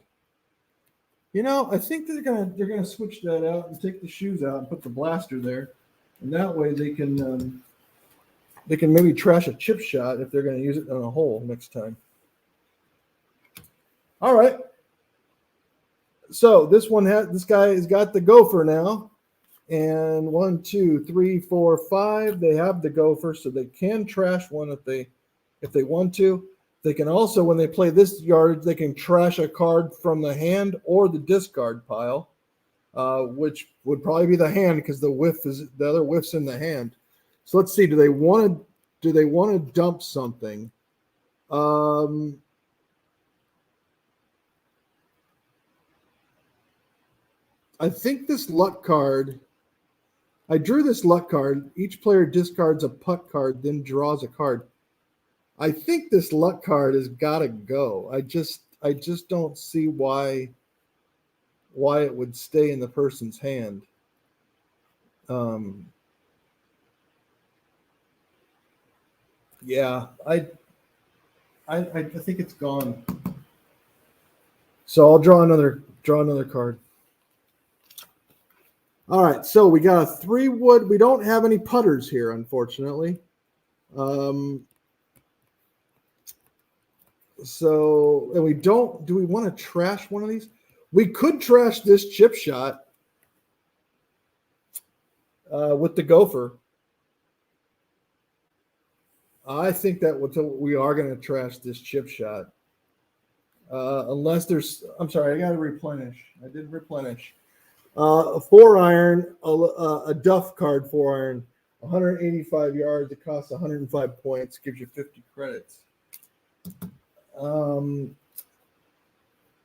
I think they're gonna switch that out and take the shoes out and put the blaster there, and that way they can maybe trash a chip shot if they're gonna use it on a hole next time. All right. So this guy has got the gopher now. And 1, 2, 3, 4, 5. They have the gopher, so they can trash one if they want to. They can also, when they play this yardage, they can trash a card from the hand or the discard pile, which would probably be the hand because the other whiff's in the hand. So let's see. Do they want to dump something? I think this luck card, I drew this luck card. Each player discards a putt card, then draws a card. I think this luck card has got to go. I just don't see why it would stay in the person's hand. Yeah, I think it's gone. So I'll draw another card. All right, so we got a 3-wood. We don't have any putters here, unfortunately. So, and we don't. Do we want to trash one of these? We could trash this chip shot with the gopher. I think that we are going to trash this chip shot. Unless there's, I'm sorry, I got to replenish. I didn't replenish. A 4-iron, a Duff card 4-iron, 185 yards. It costs 105 points. Gives you 50 credits. How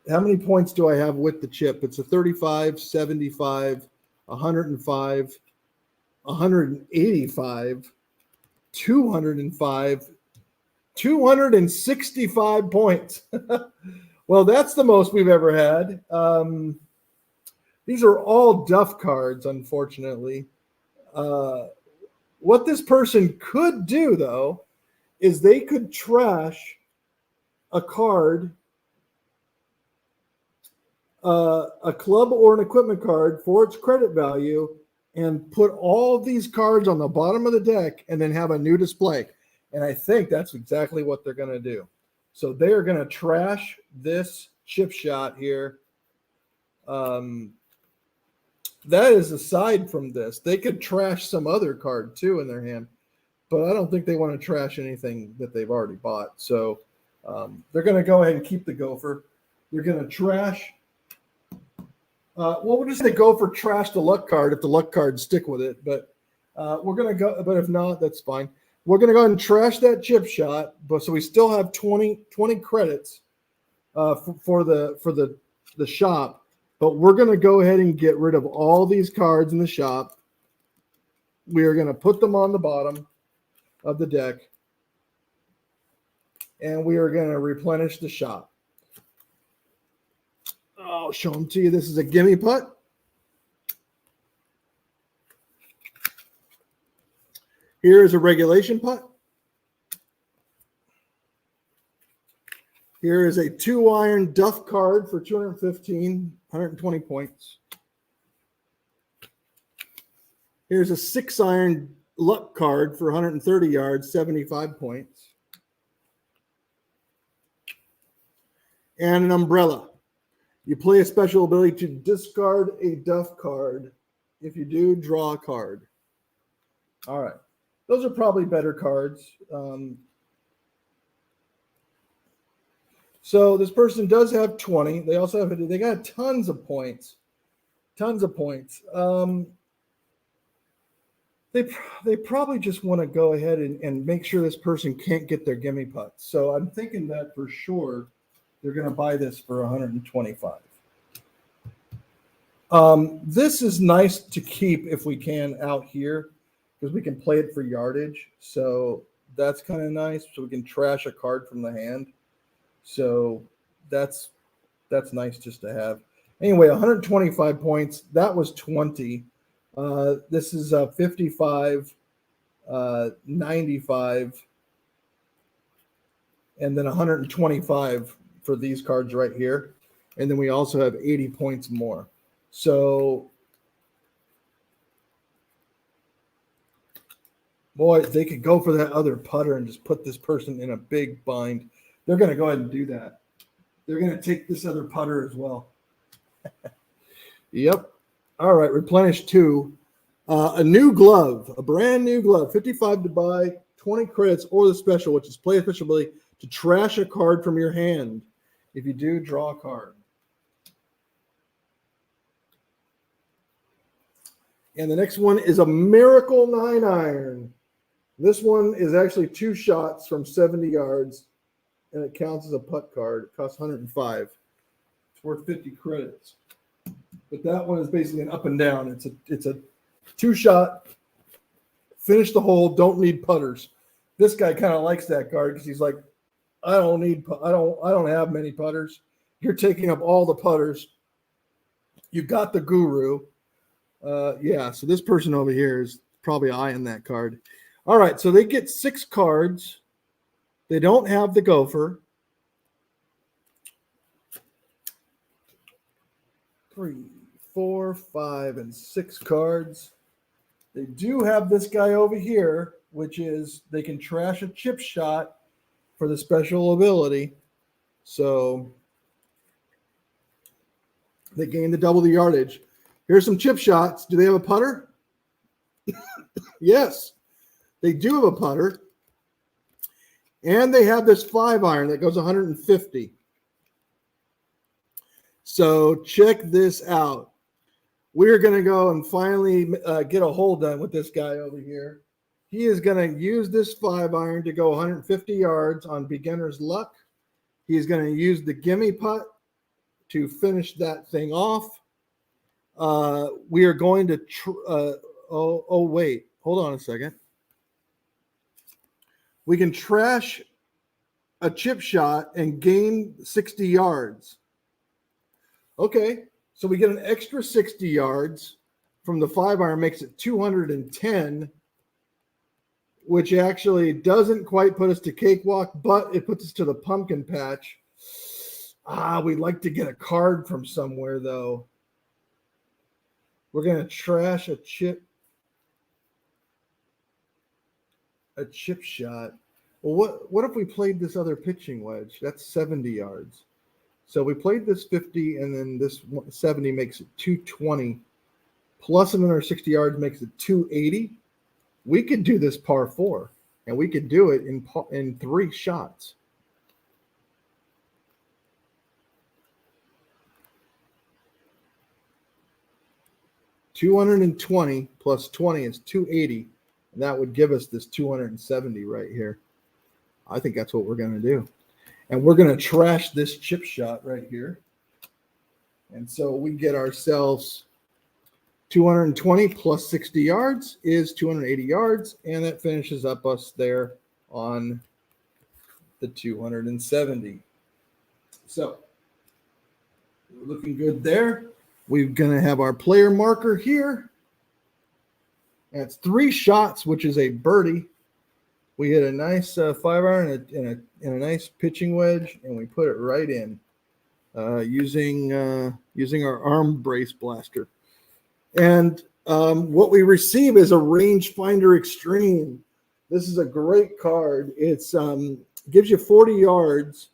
many points do I have with the chip? It's a 35, 75, 105, 185, 205, 265 points. Well, that's the most we've ever had. These are all Duff cards, unfortunately. What this person could do, though, is they could trash a card, a club or an equipment card for its credit value, and put all of these cards on the bottom of the deck and then have a new display. And I think that's exactly what they're going to do. So they are going to trash this chip shot here. That is aside from this. They could trash some other card too in their hand, but I don't think they want to trash anything that they've already bought. So they're going to go ahead and keep the gopher. They're going to trash. We'll just say gopher trash the luck card if the luck cards stick with it. But we're going to go. But if not, that's fine. We're going to go ahead and trash that chip shot. But so we still have 20 credits for the shop. But we're going to go ahead and get rid of all these cards in the shop. We are going to put them on the bottom of the deck. And we are going to replenish the shop. I'll show them to you. This is a gimme putt. Here is a regulation putt. Here is a 2-iron Duff card for 215, 120 points. Here's a 6-iron luck card for 130 yards, 75 points. And an umbrella. You play a special ability to discard a Duff card. If you do, draw a card. All right. Those are probably better cards. So this person does have 20. They also have, they got tons of points. Tons of points. They probably just want to go ahead and make sure this person can't get their gimme putts. So I'm thinking that for sure they're going to buy this for 125. This is nice to keep if we can out here because we can play it for yardage. So that's kind of nice. So we can trash a card from the hand. So that's nice just to have. Anyway, 125 points. That was 20. This is 55, 95, and then 125 for these cards right here. And then we also have 80 points more. So, boy, they could go for that other putter and just put this person in a big bind. They're going to go ahead and do that. They're going to take this other putter as well. Yep. All right, replenish 2. A new glove, a brand new glove, 55 to buy, 20 credits, or the special, which is play a special ability to trash a card from your hand. If you do, draw a card. And the next one is a Miracle 9-iron. This one is actually 2 shots from 70 yards, and it counts as a putt card. It costs 105. It's worth 50 credits. But that one is basically an up and down. It's a 2-shot, finish the hole, don't need putters. This guy kind of likes that card because he's like, I don't have many putters. You're taking up all the putters. You got the guru. Yeah, so this person over here is probably eyeing that card. All right, so they get 6 cards. They don't have the gopher. 3, 4, 5, and 6 cards. They do have this guy over here, which is they can trash a chip shot for the special ability. So they gain the double the yardage. Here's some chip shots. Do they have a putter? Yes, they do have a putter. And they have this 5-iron that goes 150. So check this out. We're going to go and finally get a hole done with this guy over here. He is going to use this 5-iron to go 150 yards on beginner's luck. He's going to use the gimme putt to finish that thing off. We are going to wait. Hold on a second. We can trash a chip shot and gain 60 yards. Okay, so we get an extra 60 yards from the 5-iron, makes it 210, which actually doesn't quite put us to cakewalk, but it puts us to the pumpkin patch. We'd like to get a card from somewhere, though. We're going to trash a chip shot. Well, what if we played this other pitching wedge? That's 70 yards. So we played this 50, and then this 70 makes it 220. Plus another 60 yards makes it 280. We could do this par 4, and we could do it in 3 shots. $220 plus 20 is 280, and that would give us this 270 right here. I think that's what we're going to do. And we're going to trash this chip shot right here. And so we get ourselves 220 plus 60 yards is 280 yards, and that finishes up us there on the 270. So we're looking good there. We're going to have our player marker here. That's 3 shots, which is a birdie. We hit a nice 5-iron and a nice pitching wedge, and we put it right in using our arm brace blaster. And what we receive is a rangefinder extreme. This is a great card. It's gives you 40 yards,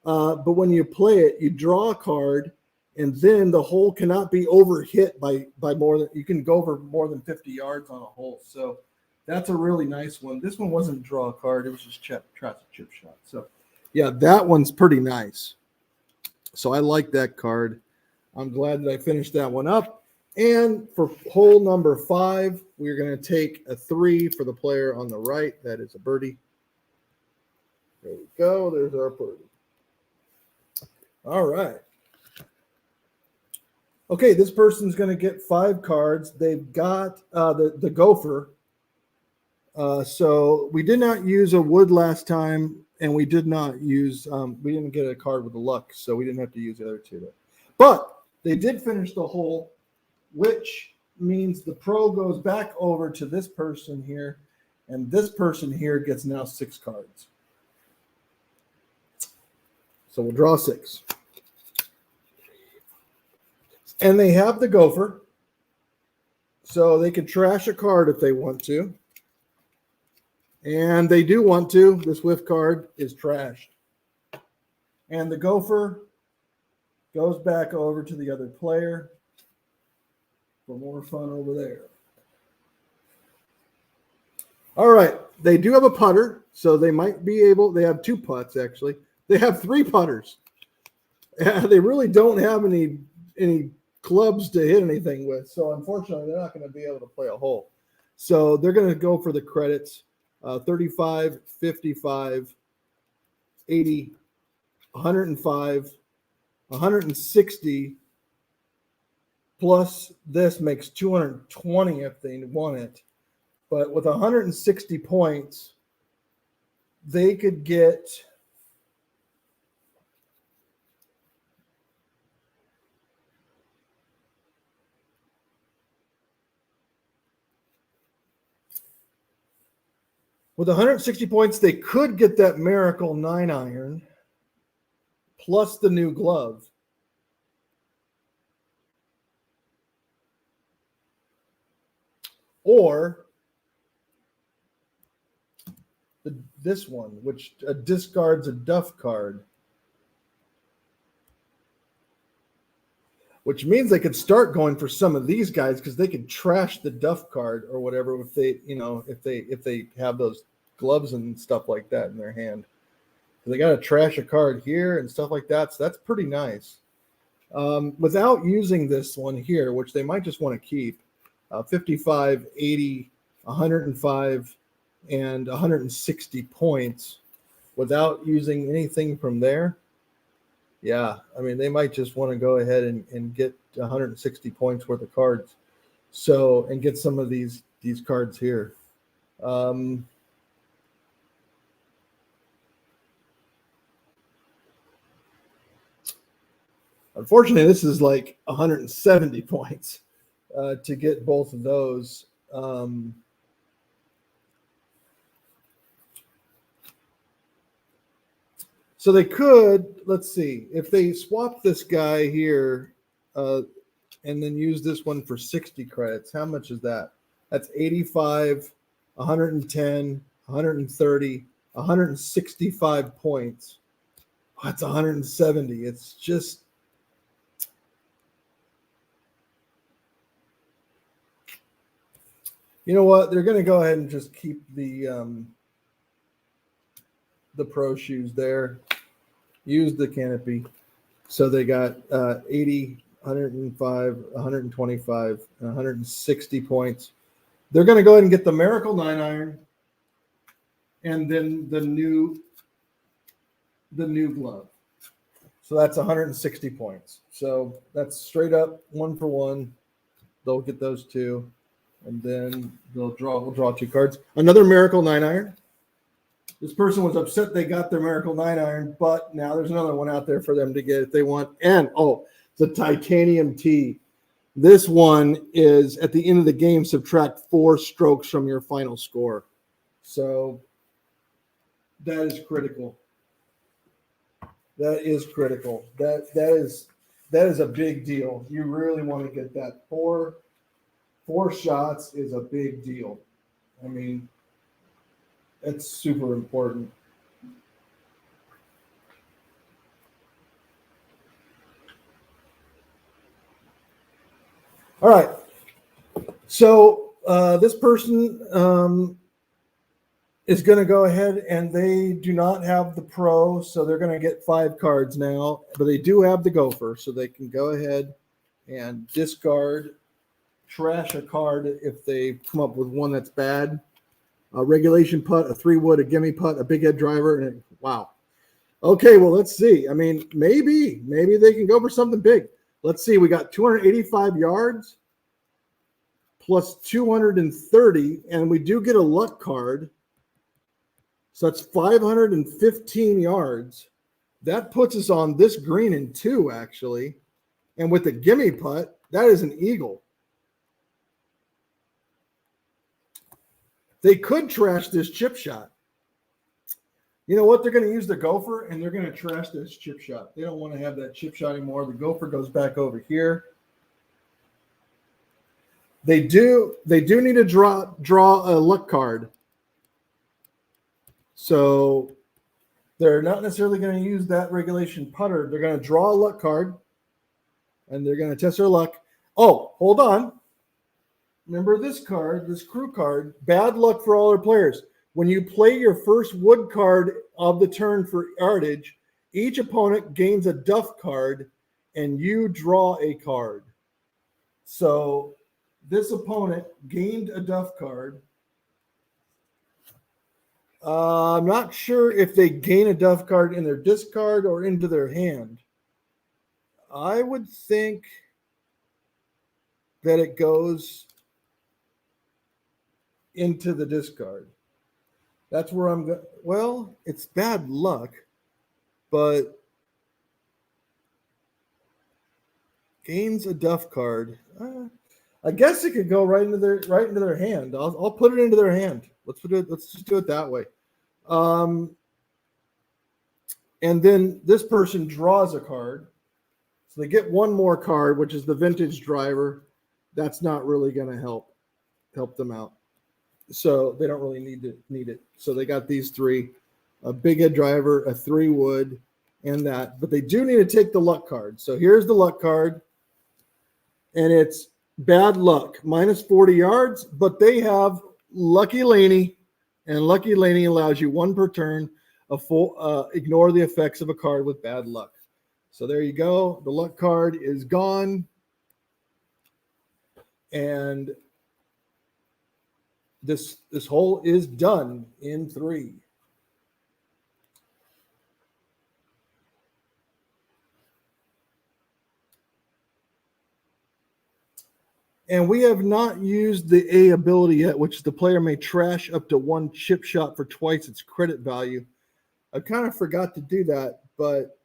but when you play it, you draw a card, and then the hole cannot be overhit by more than you can go over more than 50 yards on a hole. So that's a really nice one. This one wasn't draw a card. It was just chip shot. So, yeah, that one's pretty nice. So I like that card. I'm glad that I finished that one up. And for hole number 5, we're going to take a 3 for the player on the right. That is a birdie. There we go. There's our birdie. All right. Okay, this person's going to get 5 cards. They've got the gopher. So we did not use a wood last time, and we did not use we didn't get a card with the luck, so we didn't have to use the other 2. But they did finish the hole, which means the pro goes back over to this person here, and this person here gets now 6 cards. So we'll draw 6. And they have the gopher, so they can trash a card if they want to. And they do want to. This whiff card is trashed. And the gopher goes back over to the other player for more fun over there. All right. They do have a putter, so they might be able. They have 2 putts, actually. They have 3 putters. They really don't have any clubs to hit anything with. So, unfortunately, they're not going to be able to play a hole. So, they're going to go for the credits. 35, 55, 80, 105, 160, plus this makes 220 if they won it. But with 160 points, they could get with 160 points, they could get that Miracle 9-iron plus the new glove. Or this one, which discards a Duff card. Which means they could start going for some of these guys because they could trash the Duff card or whatever if they, if they have those gloves and stuff like that in their hand. They got to trash a card here and stuff like that. So that's pretty nice. Without using this one here, which they might just want to keep, 55, 80, 105, and 160 points without using anything from there. Yeah, I mean, they might just want to go ahead and get 160 points worth of cards. So, and get some of these cards here. Unfortunately, this is like 170 points to get both of those. So they could, let's see, if they swap this guy here and then use this one for 60 credits, how much is that? That's 85, 110, 130, 165 points. Oh, that's 170. It's just, you know what? They're going to go ahead and just keep the pro shoes there. Use the canopy. So they got 80, 105, 125, and 160 points. They're going to go ahead and get the Miracle 9-iron and then the new glove. So that's 160 points. So that's straight up 1-for-1. They'll get those two. And then we'll draw 2 cards. Another Miracle 9-iron. This person was upset they got their Miracle 9-iron, but now there's another one out there for them to get if they want. And, the Titanium T. This one is, at the end of the game, subtract 4 strokes from your final score. So that is critical. That is critical. That is a big deal. You really want to get that. 4 shots is a big deal. I mean, that's super important. All right. So this person is going to go ahead, and they do not have the pro, so they're going to get 5 cards now. But they do have the gopher, so they can go ahead and discard, trash a card if they come up with one that's bad. A regulation putt, a 3-wood, a gimme putt, a big head driver, and wow. Okay, well, let's see. I mean, maybe they can go for something big. Let's see. We got 285 yards plus 230, and we do get a luck card. So that's 515 yards. That puts us on this green in 2, actually. And with the gimme putt, that is an eagle. They could trash this chip shot. You know what? They're going to use the gopher, and they're going to trash this chip shot. They don't want to have that chip shot anymore. The gopher goes back over here. They do need to draw a luck card. So they're not necessarily going to use that regulation putter. They're going to draw a luck card, and they're going to test their luck. Oh, hold on. Remember this card, this crew card, bad luck for all our players. When you play your first wood card of the turn for yardage, each opponent gains a Duff card, and you draw a card. So this opponent gained a Duff card. I'm not sure if they gain a Duff card in their discard or into their hand. I would think that it goes into the discard. That's where I'm going. Well, it's bad luck, but gains a Duff card. I guess it could go right into their hand. I'll put it into their hand. Let's just do it that way. And then this person draws a card. So they get one more card, which is the vintage driver. That's not really going to help them out. So they don't really need it. So they got these three: a big head driver, a 3-wood, and that. But they do need to take the luck card. So here's the luck card, and it's bad luck, minus 40 yards. But they have Lucky Laney, and Lucky Laney allows you one per turn. Ignore the effects of a card with bad luck. So there you go. The luck card is gone. And this hole is done in 3. And we have not used the A ability yet, which the player may trash up to 1 chip shot for twice its credit value. I kind of forgot to do that, but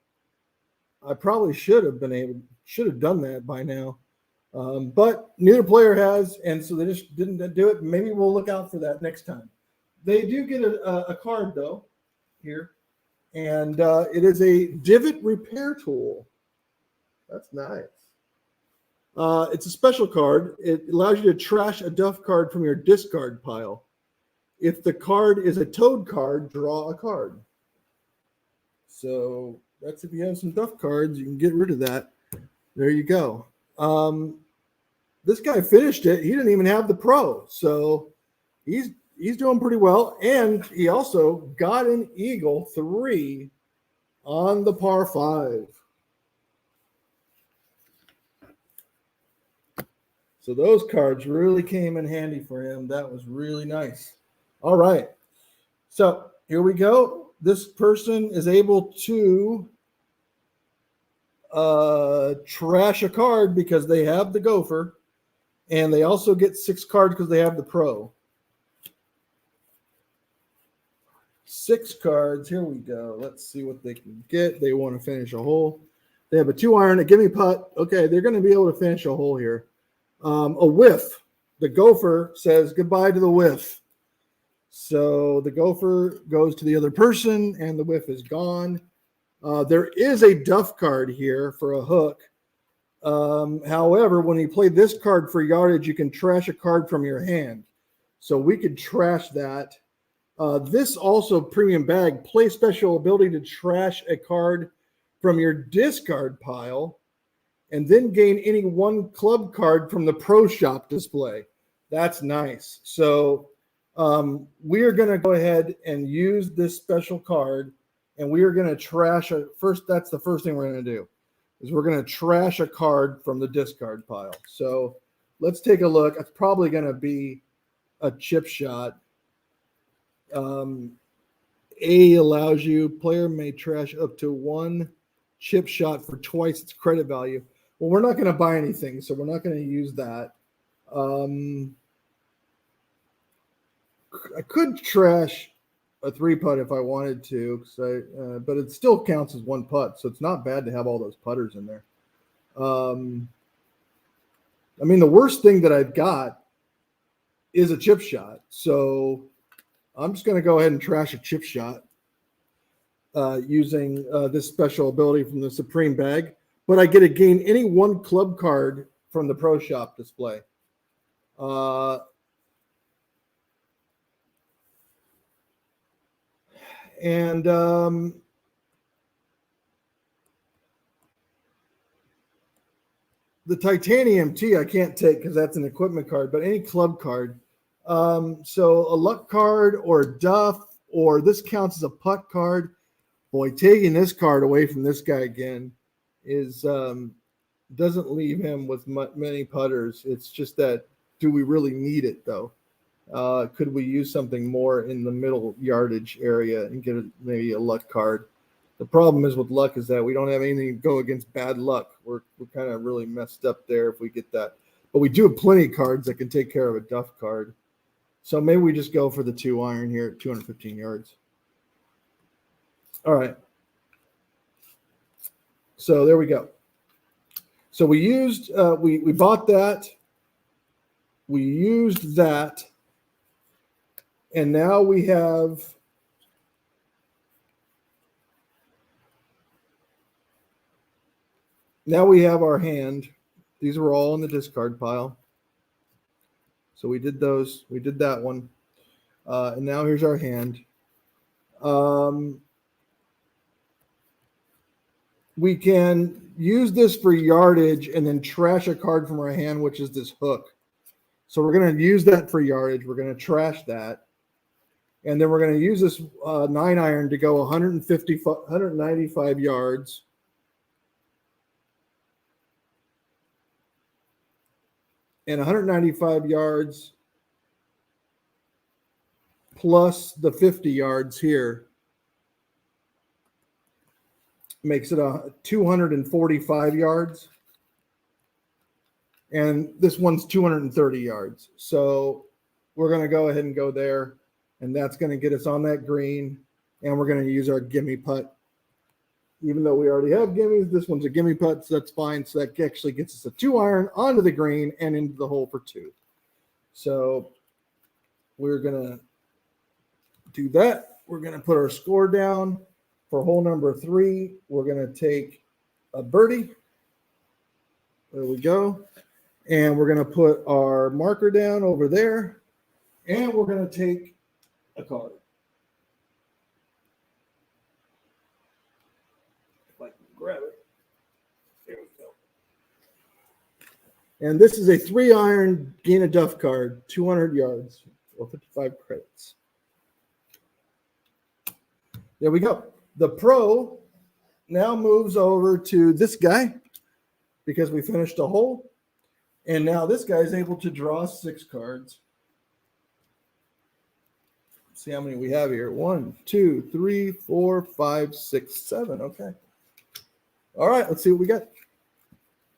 I probably should have done that by now. But neither player has, and so they just didn't do it. Maybe we'll look out for that next time. They do get a card, though, here, and it is a divot repair tool. That's nice. It's a special card. It allows you to trash a Duff card from your discard pile. If the card is a Toad card, draw a card. So that's if you have some Duff cards, you can get rid of that. There you go. This guy finished it. He didn't even have the pro, so he's doing pretty well. And he also got an eagle 3 on the par 5. So those cards really came in handy for him. That was really nice. All right. So here we go. This person is able to trash a card because they have the gopher, and they also get 6 cards because they have the pro. 6 cards. Here we go. Let's see what they can get. They want to finish a hole. They have a 2-iron, a gimme putt. Okay, they're going to be able to finish a hole here. A whiff. The gopher says goodbye to the whiff. So the gopher goes to the other person, and the whiff is gone. There is a Duff card here for a hook. However, when you play this card for yardage, you can trash a card from your hand. So we could trash that. This also premium bag, play special ability to trash a card from your discard pile and then gain any 1 club card from the pro shop display. That's nice. So we are going to go ahead and use this special card, and we are going to trash that's the first thing we're going to do, is we're going to trash a card from the discard pile. So let's take a look. It's probably going to be a chip shot. A allows you, player may trash up to 1 chip shot for twice its credit value. Well, we're not going to buy anything, so we're not going to use that. I could trash a 3-putt if I wanted to, but it still counts as 1 putt, so it's not bad to have all those putters in there. I mean, the worst thing that I've got is a chip shot, so I'm just going to go ahead and trash a chip shot using this special ability from the Supreme bag, but I get to gain any 1 club card from the pro shop display. And the titanium T I can't take because that's an equipment card, but any club card. So a luck card or a Duff, or this counts as a putt card. Boy, taking this card away from this guy again is doesn't leave him with many putters. It's just that, do we really need it though? Could we use something more in the middle yardage area and get maybe a luck card? The problem is with luck is that we don't have anything to go against bad luck. We're kind of really messed up there if we get that. But we do have plenty of cards that can take care of a duff card. So maybe we just go for the 2 iron here at 215 yards. All right. So there we go. So we used, we bought that. We used that. And now we have our hand. These were all in the discard pile. So we did those. We did that one. And now here's our hand. We can use this for yardage and then trash a card from our hand, which is this hook. So we're going to use that for yardage. We're going to trash that. And then we're going to use this 9 iron to go 195 yards. And 195 yards plus the 50 yards here makes it 245 yards. And this one's 230 yards. So we're going to go ahead and go there. And that's going to get us on that green. And we're going to use our gimme putt. Even though we already have gimmies, this one's a gimme putt, so that's fine. So that actually gets us a 2 iron onto the green and into the hole for 2. So we're going to do that. We're going to put our score down for hole number 3. We're going to take a birdie. There we go. And we're going to put our marker down over there. And we're going to take a card. If I can grab it. There we go. And this is a 3 iron gain a duff card, 200 yards or 55 credits. There we go. The pro now moves over to this guy because we finished a hole. And now this guy is able to draw 6 cards. Let's see how many we have here. 1, 2, 3, 4, 5, 6, 7. Okay. All right, let's see what we got.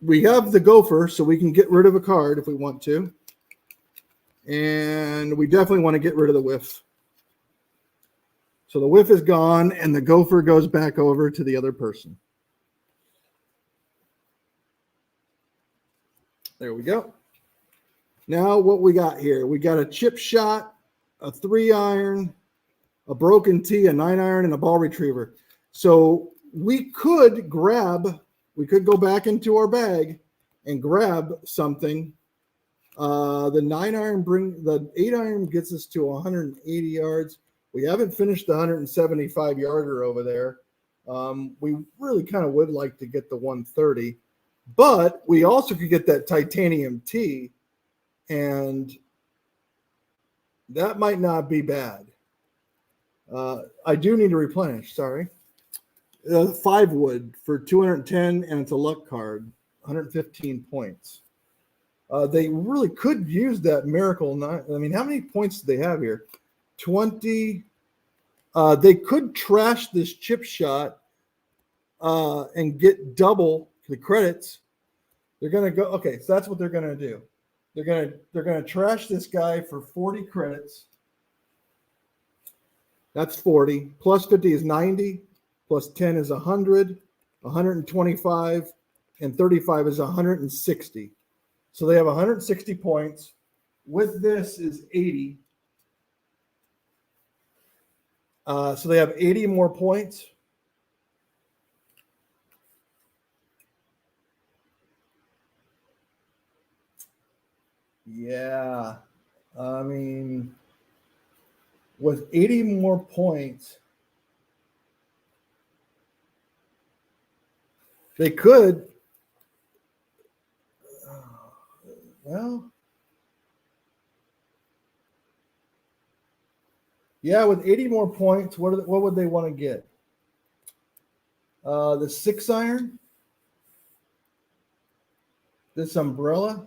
We have the gopher, so we can get rid of a card if we want to. And we definitely want to get rid of the whiff. So the whiff is gone, and the gopher goes back over to the other person. There we go. Now what we got here, we got a chip shot, a 3 iron, a broken tee, a 9 iron, and a ball retriever. So we could go back into our bag and grab something. The 9 iron the 8 iron gets us to 180 yards. We haven't finished the 175 yarder over there. We really kind of would like to get the 130. But we also could get that titanium tee, and that might not be bad. I do need to replenish, sorry. 5 wood for 210, and it's a luck card, 115 points. They really could use that miracle. I mean, how many points do they have here? 20. They could trash this chip shot and get double the credits. They're going to go. Okay, so that's what they're going to do. They're going to trash this guy for 40 credits. That's 40. Plus 50 is 90. Plus 10 is 100. 125 and 35 is 160. So they have 160 points. With this is 80. So they have 80 more points. Yeah, I mean, with 80 more points, they could, well, yeah, with 80 more points, what would they want to get? The 6 iron, this umbrella.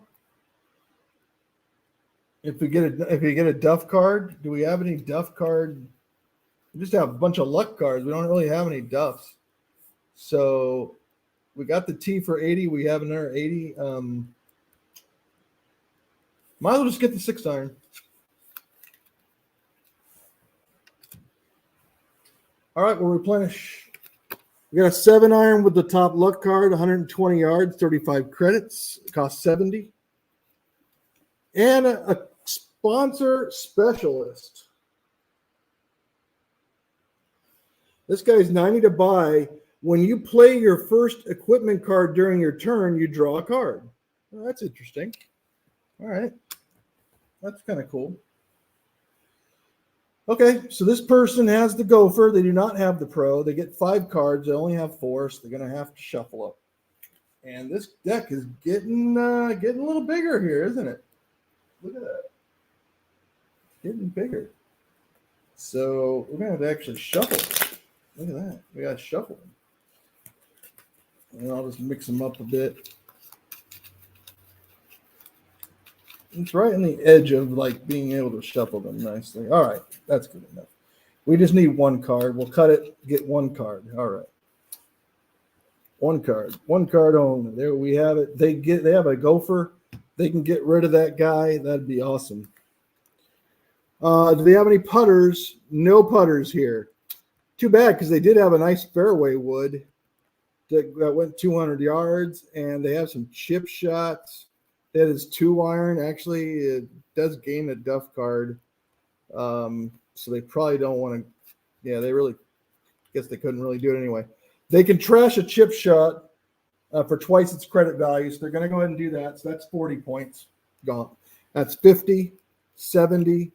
If you get a duff card, do we have any duff card? We just have a bunch of luck cards. We don't really have any duffs. So we got the T for 80. We have another 80. Might as well just get the 6-iron. All right, we'll replenish. We got a 7-iron with the top luck card, 120 yards, 35 credits. It costs 70. And a sponsor specialist. This guy's 90 to buy. When you play your first equipment card during your turn, you draw a card. Well, that's interesting. All right. That's kind of cool. Okay, so this person has the Gopher. They do not have the Pro. They get 5 cards. They only have 4, so they're going to have to shuffle up. And this deck is getting a little bigger here, isn't it? Look at that. Getting bigger. So we're going to have to actually shuffle. Look at that. We got to shuffle them. And I'll just mix them up a bit. It's right on the edge of like being able to shuffle them nicely. All right, that's good enough. We just need 1 card. We'll cut it, get 1 card. All right. 1 card only. There we have it. They have a Gopher. They can get rid of that guy. That'd be awesome. Do they have any putters? No putters here. Too bad, because they did have a nice fairway wood that went 200 yards, and they have some chip shots. That is 2-iron. Actually, it does gain a Duff card. So they probably don't want to. Yeah, they really guess they couldn't really do it anyway. They can trash a chip shot for twice its credit value. So they're going to go ahead and do that. So that's 40 points gone. That's 50, 70,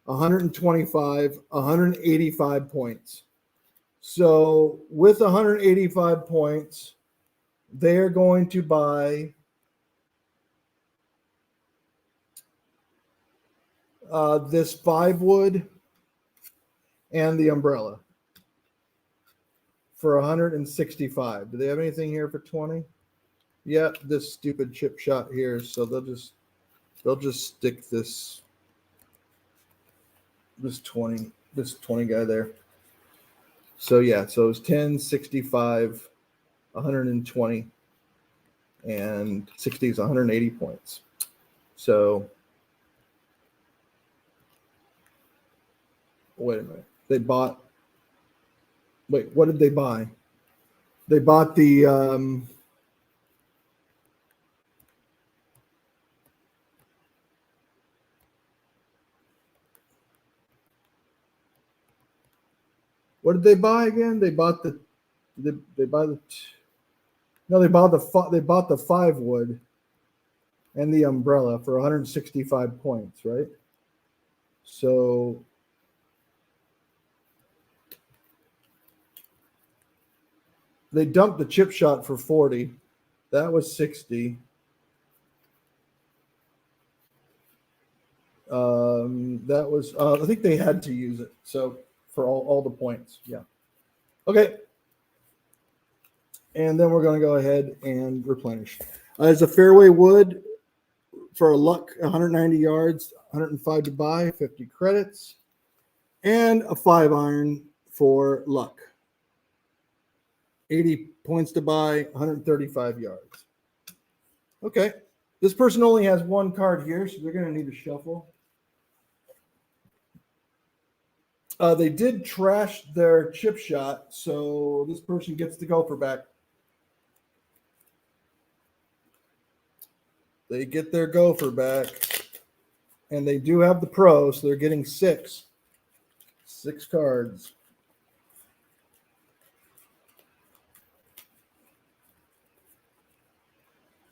125, 185 points. So with 185 points, they are going to buy this 5-wood and the umbrella for 165. Do they have anything here for 20? Yeah, this stupid chip shot here. So they'll just stick this 20 guy there. So yeah, so it's 10, 65, 120, and 60 is 180 points. So wait a minute. What did they buy? They bought the what did they buy again? They bought the 5-wood and the umbrella for 165 points, right? So they dumped the chip shot for 40. That was 60. That was I think they had to use it. So for all the points. Yeah. Okay. And then we're going to go ahead and replenish. There's a fairway wood for a luck, 190 yards, 105 to buy, 50 credits, and a 5-iron for luck. 80 points to buy, 135 yards. Okay. This person only has 1 card here, so they're going to need to shuffle. They did trash their chip shot, so this person gets the Gopher back. They get their Gopher back, and they do have the Pro, so they're getting 6 cards.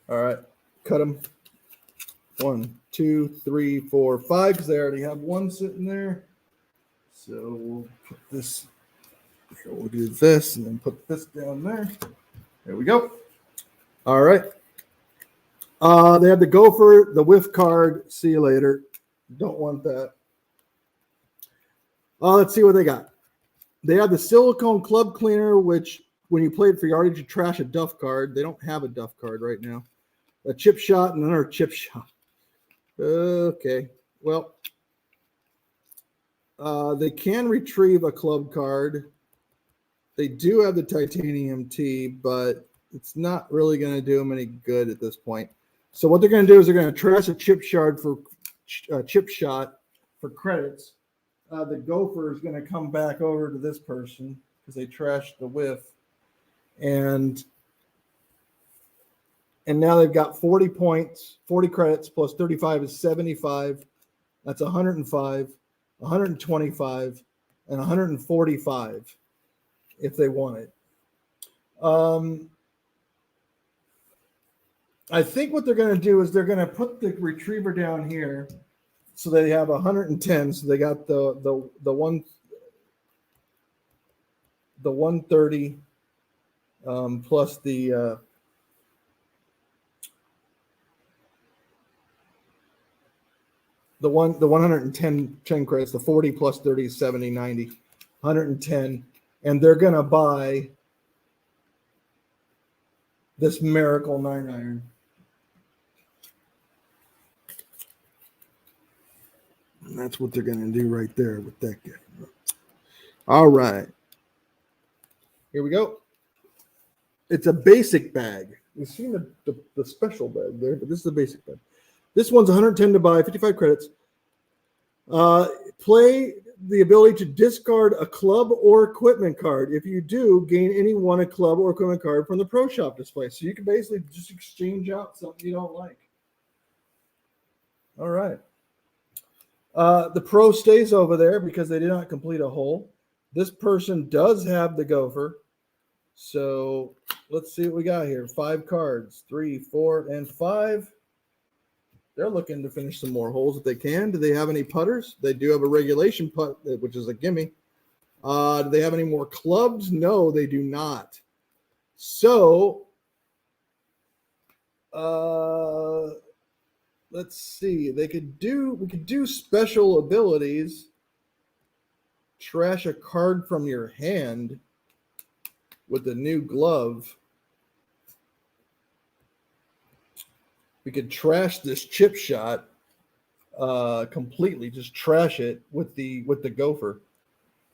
All right, cut them. 1, 2, 3, 4, 5, because they already have 1 sitting there. So we'll put this. We'll do this and then put this down there. There we go. All right. They have the Gopher, the whiff card. See you later. Don't want that. Let's see what they got. They have the silicone club cleaner, which when you play it for yardage, you trash a Duff card. They don't have a Duff card right now. A chip shot and another chip shot. Okay. Well, they can retrieve a club card. They do have the titanium T, but it's not really going to do them any good at this point. So what they're going to do is they're going to trash a chip shot for credits. The gopher is going to come back over to this person because they trashed the whiff, and now they've got 40 points, 40 credits plus 35 is 75. That's 105, 125, and 145 if they want it. I think what they're going to do is they're going to put the retriever down here so they have 110. So they got the 130 plus the 110 credits, the 40 plus 30 is 70, 90, 110, and they're going to buy this Miracle 9-iron. And that's what they're going to do right there with that guy. All right. Here we go. It's a basic bag. You've seen the special bag there, but this is a basic bag. This one's 110 to buy, 55 credits. Play the ability to discard a club or equipment card. If you do, gain any one a club or equipment card from the Pro Shop display. So you can basically just exchange out something you don't like. All right. The Pro stays over there because they did not complete a hole. This person does have the gopher. So let's see what we got here. 5 cards, 3, 4, and 5. They're looking to finish some more holes if they can. Do they have any putters? They do have a regulation putt, which is a gimme. Do they have any more clubs? No, they do not. So, let's see. We could do special abilities. Trash a card from your hand with the new glove. We could trash this chip shot completely. Just trash it with the gopher.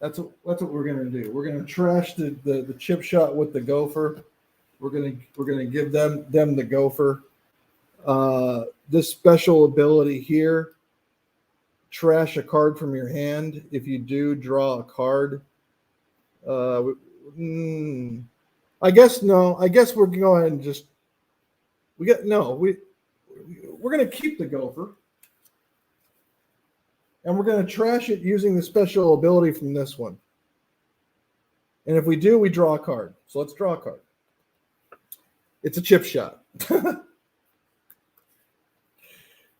That's what we're gonna do. We're gonna trash the chip shot with the gopher. We're gonna give them the gopher. This special ability here, trash a card from your hand. If you do, draw a card. I guess no. I guess we're going ahead and just we're going to keep the gopher, and we're going to trash it using the special ability from this one. And if we do, we draw a card. So let's draw a card. It's a chip shot.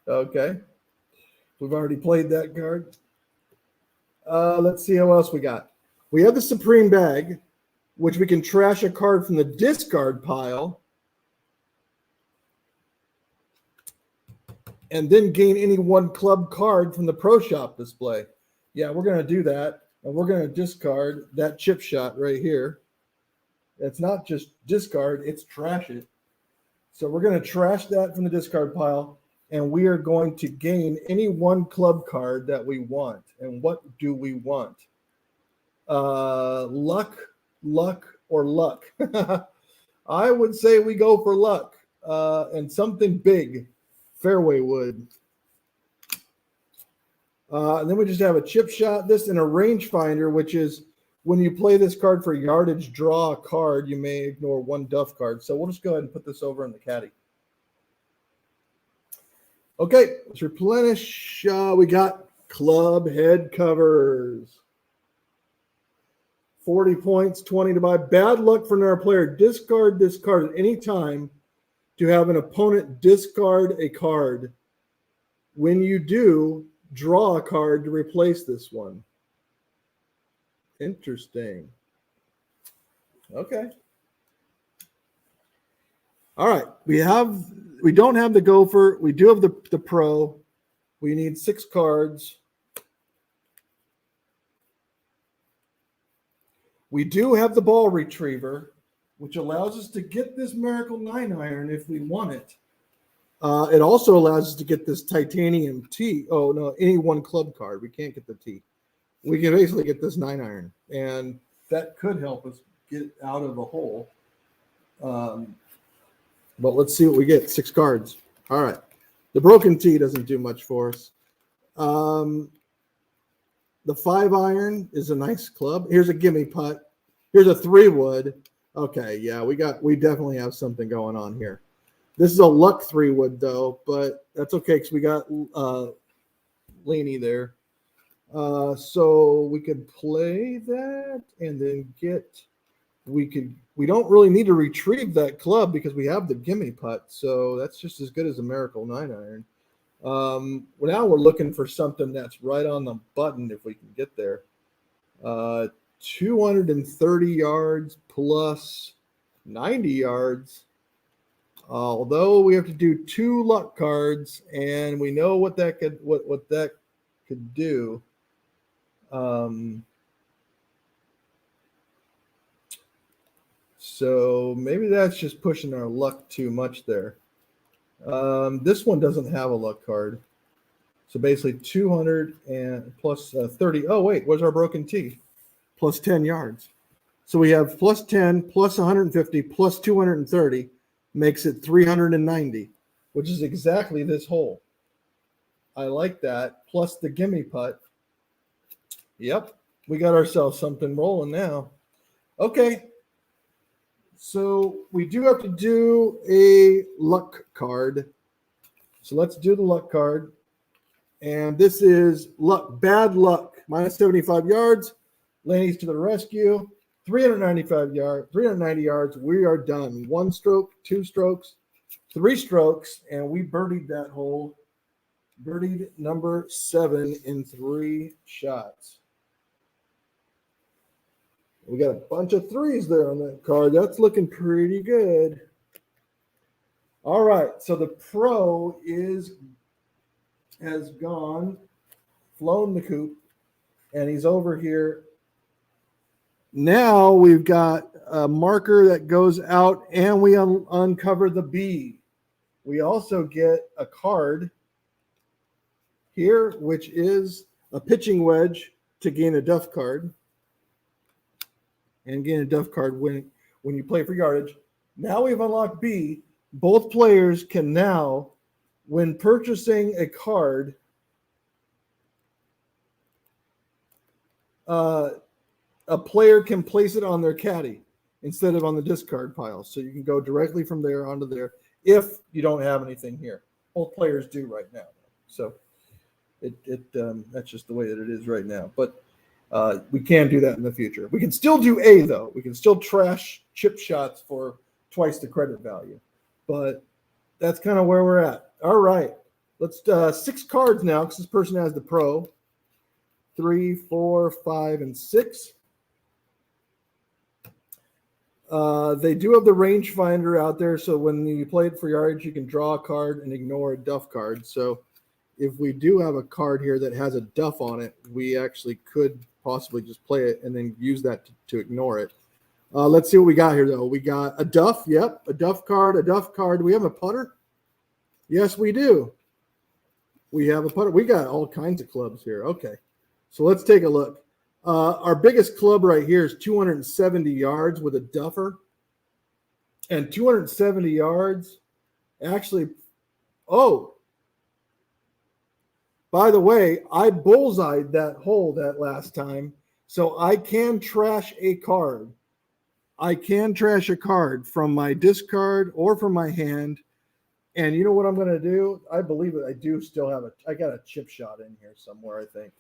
Okay. We've already played that card. Let's see how else we got. We have the Supreme Bag, which we can trash a card from the discard pile and then gain any one club card from the Pro Shop display. Yeah, we're going to do that. And we're going to discard that chip shot right here. It's not just discard, it's trash it. So we're going to trash that from the discard pile, and we are going to gain any one club card that we want. And what do we want? Luck, or luck. I would say we go for luck and something big. Fairway wood. And then we just have a chip shot, this and a rangefinder, which is when you play this card for yardage, draw a card, you may ignore one Duff card. So we'll just go ahead and put this over in the caddy. Okay, let's replenish. We got club head covers. 40 points, 20 to buy. Bad luck for another player. Discard this card at any time to have an opponent discard a card. When you do, draw a card to replace this one. Interesting. Okay. All right. We don't have the gopher. We do have the pro. We need 6 cards. We do have the ball retriever, which allows us to get this Miracle 9-iron if we want it. It also allows us to get this titanium T. Oh, no, any one club card. We can't get the T. We can basically get this 9-iron, and that could help us get out of a hole. But let's see what we get. 6 cards. All right. The broken tee doesn't do much for us. The 5-iron is a nice club. Here's a gimme putt. Here's a 3-wood. Okay, yeah, we definitely have something going on here. This is a luck 3-wood though, but that's okay because we got Laney there. So we could play that and then we don't really need to retrieve that club because we have the gimme putt. So that's just as good as a miracle 9-iron. Now we're looking for something that's right on the button if we can get there. 230 yards plus 90 yards. Although we have to do 2 luck cards, and we know what that could do. So maybe that's just pushing our luck too much there. This one doesn't have a luck card. So basically 200 and plus 30. Oh, wait, where's our broken tee? Plus 10 yards. So we have plus 10, plus 150, plus 230 makes it 390, which is exactly this hole. I like that. Plus the gimme putt. Yep, we got ourselves something rolling now. Okay. So we do have to do a luck card. So let's do the luck card. And this is luck, bad luck, minus 75 yards. Laney's to the rescue. 390 yards. We are done. 1 stroke, 2 strokes, 3 strokes, and we birdied that hole. Birdied number 7 in 3 shots. We got a bunch of 3s there on that card. That's looking pretty good. All right, so the pro has flown the coop, and he's over here. Now we've got a marker that goes out, and we uncover the B. We also get a card here, which is a pitching wedge to gain a Duff card. And gain a Duff card when you play for yardage. Now we've unlocked B. Both players can now, when purchasing a card, a player can place it on their caddy instead of on the discard pile. So you can go directly from there onto there if you don't have anything here. Both players do right now. So that's just the way that it is right now. But we can do that in the future. We can still do A, though. We can still trash chip shots for twice the credit value. But that's kind of where we're at. All right. Let's 6 cards now because this person has the pro. 3, 4, 5, and 6. They do have the rangefinder out there, so when you play it for yardage, you can draw a card and ignore a Duff card. So if we do have a card here that has a Duff on it, we actually could possibly just play it and then use that to ignore it. Let's see what we got here, though. We got a Duff. Yep, a Duff card, a Duff card. Do we have a putter? Yes, we do. We have a putter. We got all kinds of clubs here. Okay, so let's take a look. Our biggest club right here is 270 yards with a Duffer. And 270 yards actually, by the way, I bullseyed that hole that last time, so I can trash a card. I can trash a card from my discard or from my hand. And you know what I'm going to do? I believe it. I do still have I got a chip shot in here somewhere, I think.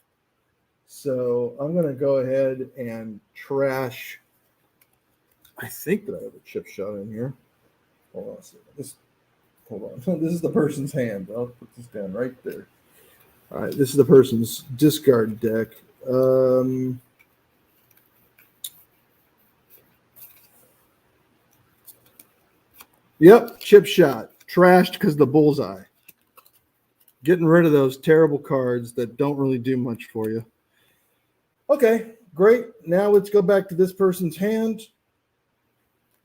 So I'm going to go ahead and trash. I think that I have a chip shot in here. Hold on a second. Hold on. This is the person's hand. I'll put this down right there. All right. This is the person's discard deck. Yep. Chip shot. Trashed because of the bullseye. Getting rid of those terrible cards that don't really do much for you. Okay, great. Now let's go back to this person's hand.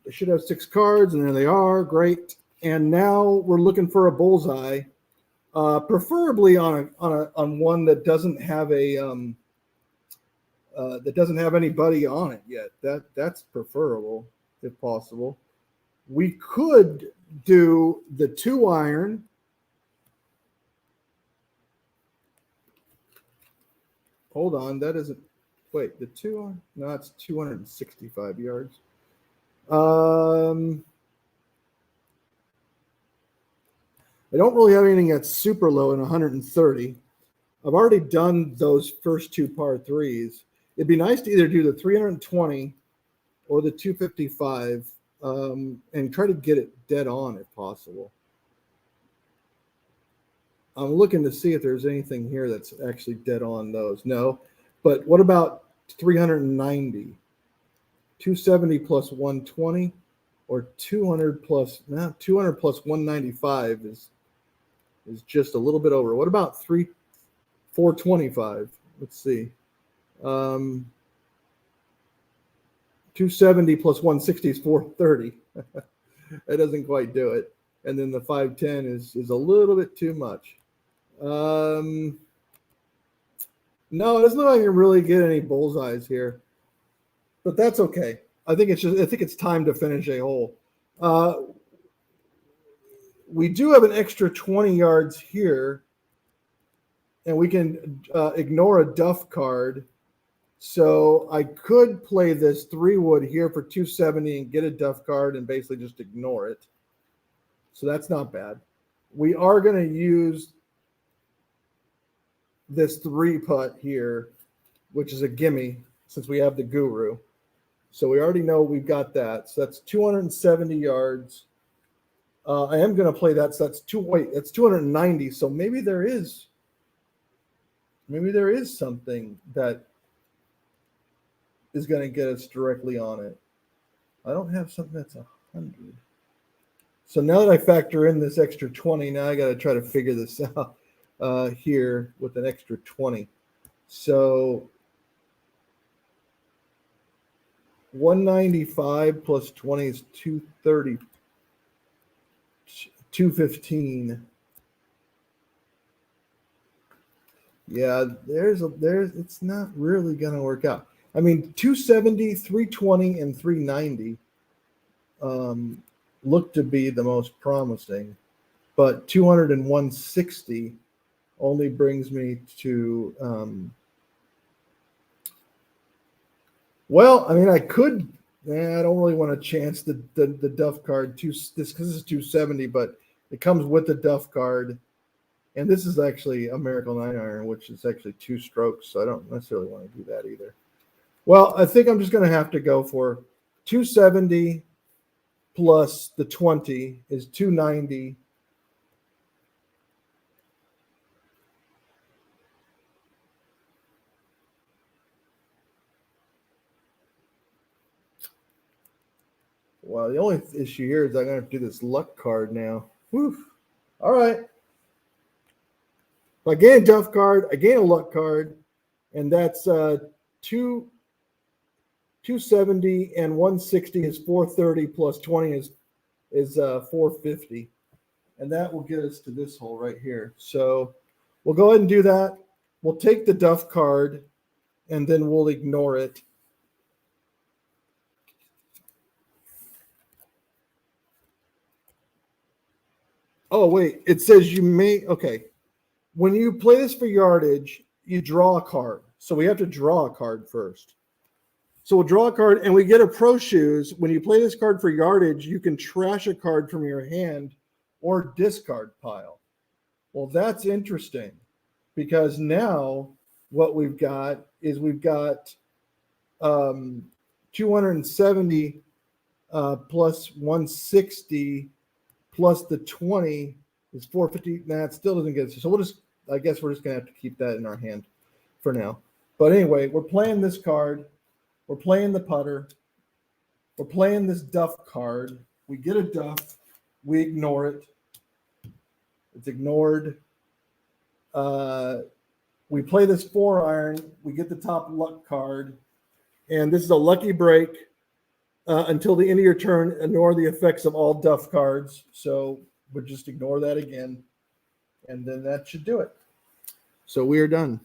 They should have 6 cards, and there they are. Great. And now we're looking for a bullseye, preferably on one that doesn't have anybody on it yet. That's preferable if possible. We could do the 2-iron Hold on, that isn't. Wait, the two? No, it's 265 yards. I don't really have anything that's super low in 130. I've already done those first two par threes. It'd be nice to either do the 320 or the 255 and try to get it dead on if possible. I'm looking to see if there's anything here that's actually dead on those. No. But what about 390? 270 plus 120 or 200 plus 195 is just a little bit over. What about 425? Let's see. 270 plus 160 is 430. That doesn't quite do it. And then the 510 is a little bit too much. No, it doesn't look like I can really get any bullseyes here, but that's okay. I think it's time to finish a hole. We do have an extra 20 yards here, and we can ignore a duff card. So I could play this 3-wood here for 270 and get a duff card and basically just ignore it. So that's not bad. We are going to use this 3-putt here, which is a gimme since we have the guru. So we already know we've got that. So that's 270 yards. I am going to play that. So that's 290. So maybe there is something that is going to get us directly on it. I don't have something that's 100. So now that I factor in this extra 20, now I got to try to figure this out here with an extra 20. So 195 plus 20 is 230, 215. Yeah, it's not really going to work out. I mean, 270, 320, and 390 look to be the most promising, but 200 and 160 only brings me to well, I mean, I could. I don't really want to chance the duff card because this is 270, but it comes with the duff card, and this is actually a Miracle 9-iron, which is actually 2 strokes, so I don't necessarily want to do that either. Well, I think I'm just going to have to go for 270 plus the 20 is 290. Well, the only issue here is I'm going to have to do this luck card now. Whew. All right. If I gain a duff card, I gain a luck card, and that's 270 and 160 is 430 plus 20 is 450, and that will get us to this hole right here. So we'll go ahead and do that. We'll take the duff card, and then we'll ignore it. Oh, wait. It says you may. Okay. When you play this for yardage, you draw a card. So we have to draw a card first. So we'll draw a card, and we get a pro shoes. When you play this card for yardage, you can trash a card from your hand or discard pile. Well, that's interesting because now what we've got is 270 plus 160 plus the 20 is 450. Nah, it still doesn't get us. So I guess we're just going to have to keep that in our hand for now. But anyway, we're playing this card. We're playing the putter. We're playing this duff card. We get a duff. We ignore it. It's ignored. We play this 4-iron. We get the top luck card. And this is a lucky break until the end of your turn. Ignore the effects of all duff cards. So we'll just ignore that again. And then that should do it. So we are done.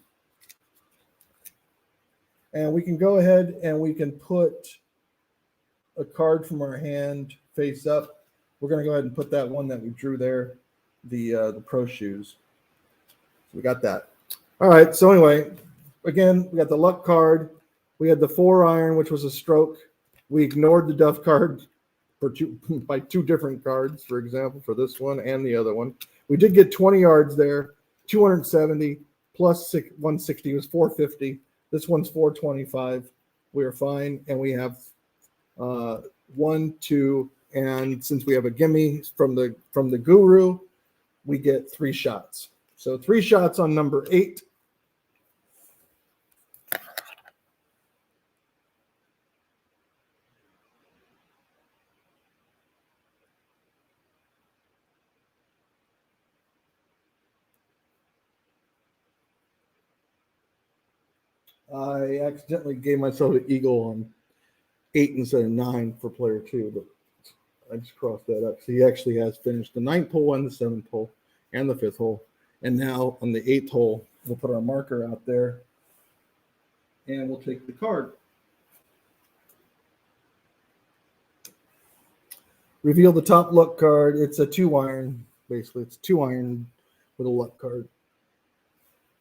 And we can go ahead and we can put a card from our hand face up. We're going to go ahead and put that one that we drew there, the pro shoes. So we got that. All right. So anyway, again, we got the luck card. We had the 4-iron, which was a stroke. We ignored the duff card by 2 different cards, for example, for this one and the other one. We did get 20 yards there, 270 plus 160 was 450. This one's 425. We are fine, and we have 1, 2, and since we have a gimme from the guru, we get 3 shots. So 3 shots on number 8. I accidentally gave myself an eagle on 8 instead of 9 for player 2, but I just crossed that up. So he actually has finished the 9th hole and the 7th hole and the 5th hole. And now on the 8th hole, we'll put our marker out there and we'll take the card. Reveal the top luck card. It's a 2-iron, basically. It's 2-iron with a luck card.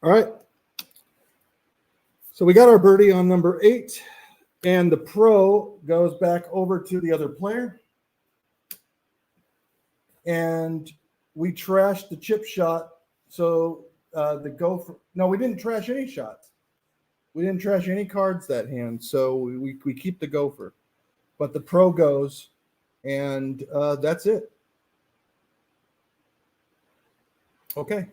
All right. So we got our birdie on number 8, and the pro goes back over to the other player. And we trashed the chip shot. So the gopher, no, we didn't trash any shots. We didn't trash any cards that hand. So we keep the gopher. But the pro goes, and that's it. Okay.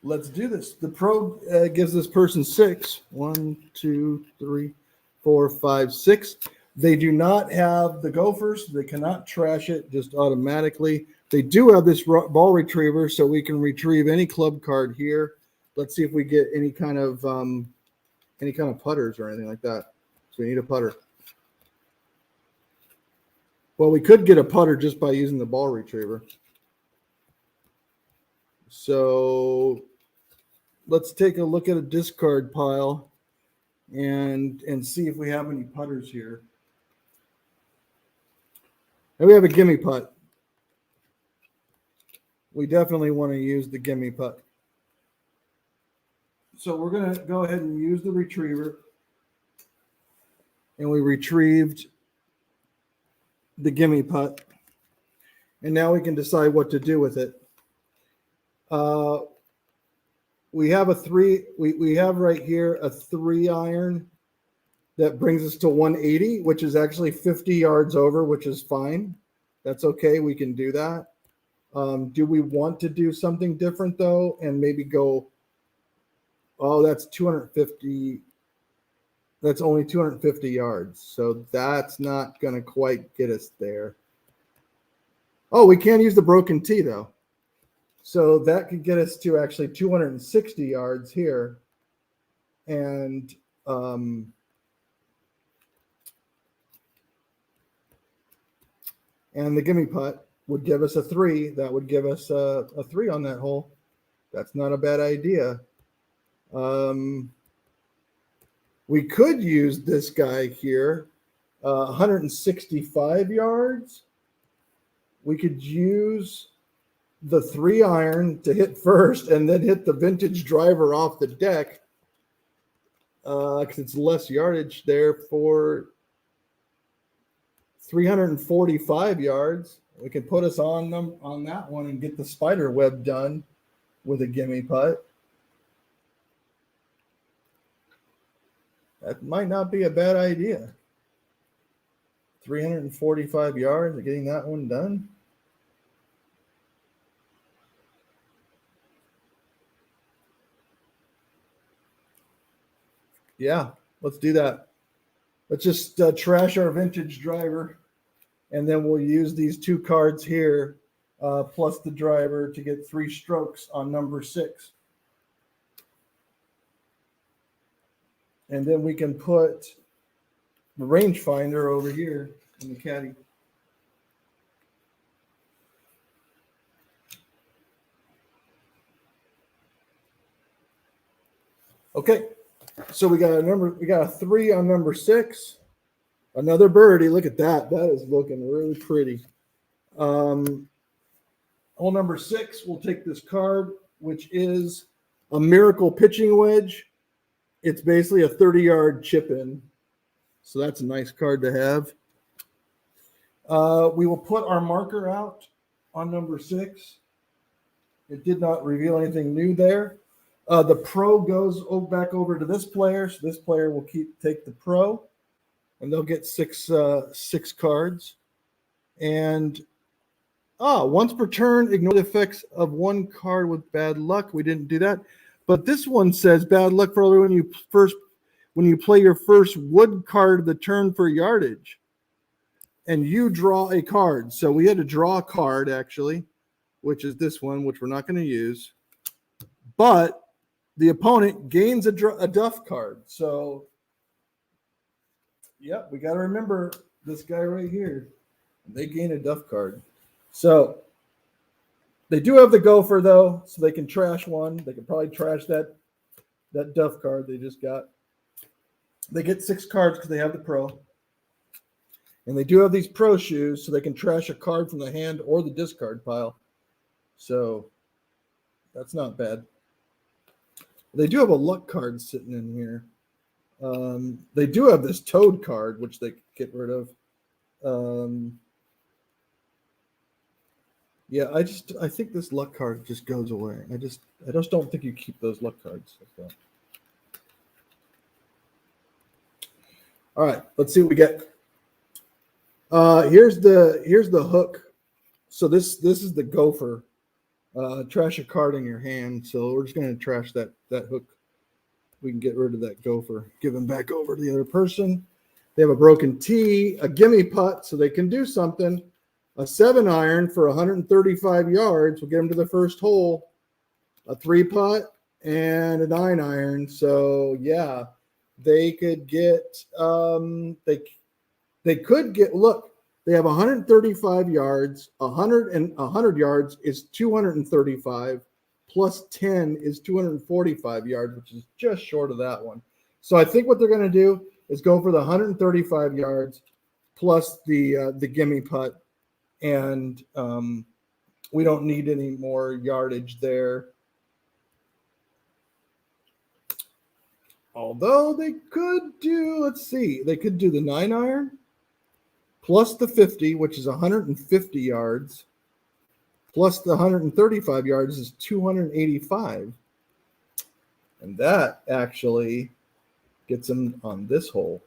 Let's do this. The pro gives this person 6. 1, 2, 3, 4, 5, 6. They do not have the gophers. They cannot trash it just automatically. They do have this ball retriever, so we can retrieve any club card here. Let's see if we get any kind of putters or anything like that. So we need a putter. Well, we could get a putter just by using the ball retriever. So let's take a look at a discard pile and see if we have any putters here. And we have a gimme putt. We definitely want to use the gimme putt. So we're going to go ahead and use the retriever. And we retrieved the gimme putt. And now we can decide what to do with it. We have a 3. We have right here a 3-iron that brings us to 180, which is actually 50 yards over, which is fine. That's okay. We can do that. Do we want to do something different though, and maybe go? Oh, that's 250. That's only 250 yards, so that's not going to quite get us there. Oh, we can't use the broken tee though. So that could get us to actually 260 yards here. And the gimme putt would give us a 3. That would give us a 3 on that hole. That's not a bad idea. We could use this guy here, 165 yards. We could use the 3-iron to hit first and then hit the vintage driver off the deck because it's less yardage there for 345 yards. We can put us on that one and get the spider web done with a gimme putt. That might not be a bad idea. 345 yards of getting that one done. Yeah, let's do that. Let's just trash our vintage driver, and then we'll use these 2 cards here plus the driver to get 3 strokes on number 6. And then we can put the rangefinder over here in the caddy. Okay. So we got a 3 on number 6. Another birdie. Look at that. That is looking really pretty. Hole number 6, we'll take this card which is a miracle pitching wedge. It's basically a 30-yard chip in. So that's a nice card to have. We will put our marker out on number 6. It did not reveal anything new there. The pro goes back over to this player. So this player will take the pro, and they'll get six cards. And once per turn, ignore the effects of one card with bad luck. We didn't do that. But this one says bad luck for when you play your first wood card of the turn for yardage. And you draw a card. So we had to draw a card, actually, which is this one, which we're not going to use. But the opponent gains a Duff card. So, yep, we got to remember this guy right here. They gain a Duff card. So, they do have the Gopher, though, so they can trash one. They can probably trash that Duff card they just got. They get 6 cards because they have the pro. And they do have these pro shoes, so they can trash a card from the hand or the discard pile. So that's not bad. They do have a luck card sitting in here. They do have this Toad card, which they get rid of. Yeah, I think this luck card just goes away. I just don't think you keep those luck cards. Okay. All right, let's see what we get. Here's the hook. So this is the Gopher. Trash a card in your hand. So we're just going to trash that hook. We can get rid of that Gopher. Give him back over to the other person. They have a broken tee, a gimme putt, so they can do something. A 7-iron for 135 yards will get them to the first hole. A 3-putt and a 9-iron. So yeah, they could get They could get, look, they have 135 yards, 100 yards is 235, plus 10 is 245 yards, which is just short of that one. So I think what they're going to do is go for the 135 yards plus the gimme putt, and we don't need any more yardage there. Although they could do, let's see, they could do the 9-iron. Plus the 50, which is 150 yards, plus the 135 yards is 285. And that actually gets them on this hole.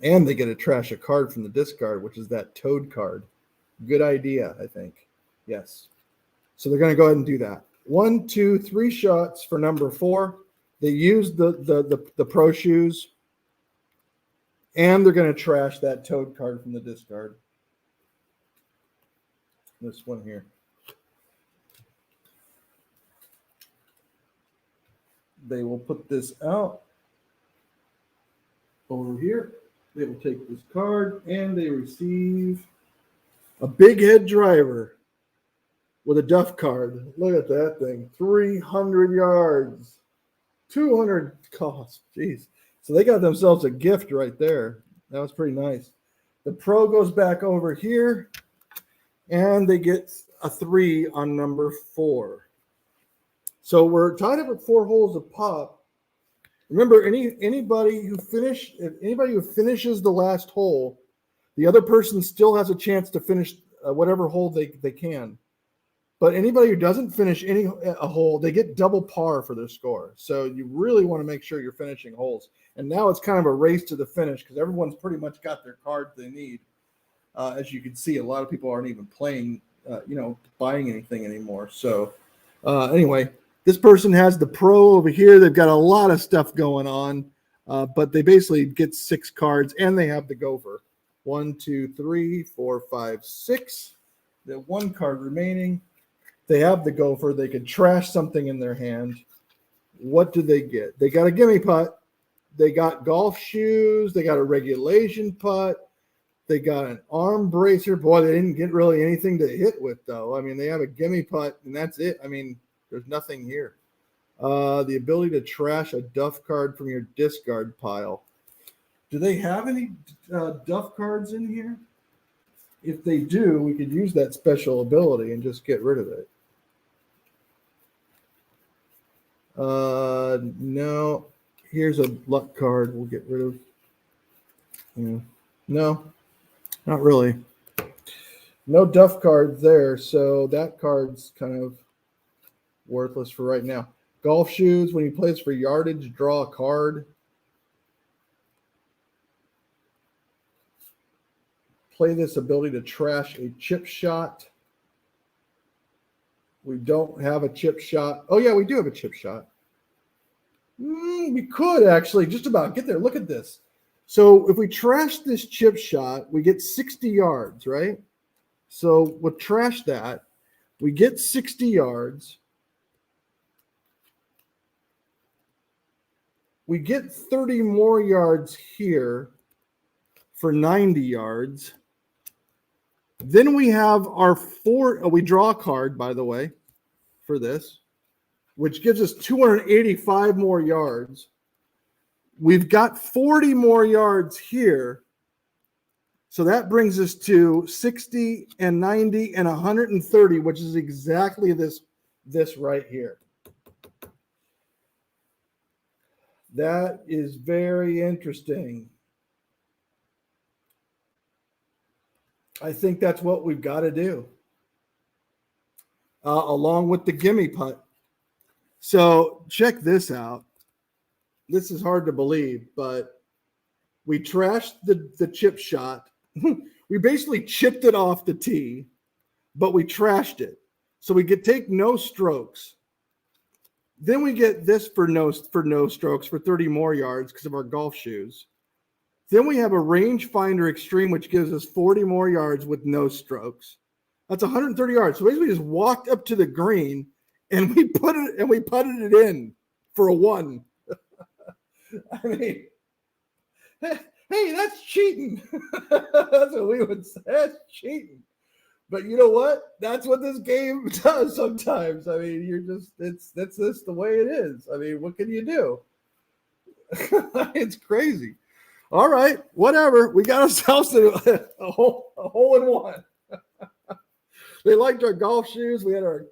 And they get to trash a card from the discard, which is that Toad card. Good idea, I think. Yes. So they're going to go ahead and do that. 1, 2, 3 shots for number 4. They used the pro shoes. And they're going to trash that Toad card from the discard. This one here. They will put this out over here. They will take this card and they receive a big head driver with a Duff card. Look at that thing. 300 yards. 200 cost. Jeez. So they got themselves a gift right there. That was pretty nice. The pro goes back over here, and they get a 3 on number 4. So we're tied up with 4 holes of pop. Remember, anybody who finishes the last hole, the other person still has a chance to finish whatever hole they can. But anybody who doesn't finish a hole, they get double par for their score. So you really want to make sure you're finishing holes. And now it's kind of a race to the finish because everyone's pretty much got their cards they need. As you can see, a lot of people aren't even playing, buying anything anymore. So anyway, this person has the pro over here. They've got a lot of stuff going on, but they basically get 6 cards and they have the Gopher. 1, 2, 3, 4, 5, 6. They have 1 card remaining. They have the Gopher. They could trash something in their hand. What do they get? They got a gimme putt. They got golf shoes. They got a regulation putt. They got an arm bracer. Boy, they didn't get really anything to hit with, though. I mean, they have a gimme putt, and that's it. I mean, there's nothing here. The ability to trash a Duff card from your discard pile. Do they have any Duff cards in here? If they do, we could use that special ability and just get rid of it. No. Here's a luck card we'll get rid of. Yeah. No, not really. No Duff cards there, so that card's kind of worthless for right now. Golf shoes, when he plays for yardage, draw a card. Play this ability to trash a chip shot. We don't have a chip shot. Oh, yeah, we do have a chip shot. We could actually just about get there. Look at this. So if we trash this chip shot, we get 60 yards, right? So we'll trash that. We get 60 yards. We get 30 more yards here for 90 yards. Then we have our we draw a card, by the way, for this, which gives us 285 more yards. We've got 40 more yards here. So that brings us to 60 and 90 and 130, which is exactly this right here. That is very interesting. I think that's what we've got to do, along with the gimme putt. So check this out. This is hard to believe, but we trashed the chip shot. We basically chipped it off the tee, but we trashed it. So we could take no strokes. Then we get this for no strokes for 30 more yards because of our golf shoes. Then we have a rangefinder extreme, which gives us 40 more yards with no strokes. That's 130 yards. So basically we just walked up to the green and we putted it in for a 1. I mean, hey, that's cheating. That's what we would say. That's cheating. But you know what? That's what this game does sometimes. I mean, that's just the way it is. I mean, what can you do? It's crazy. All right, whatever. We got ourselves a hole in one. They liked our golf shoes. We had our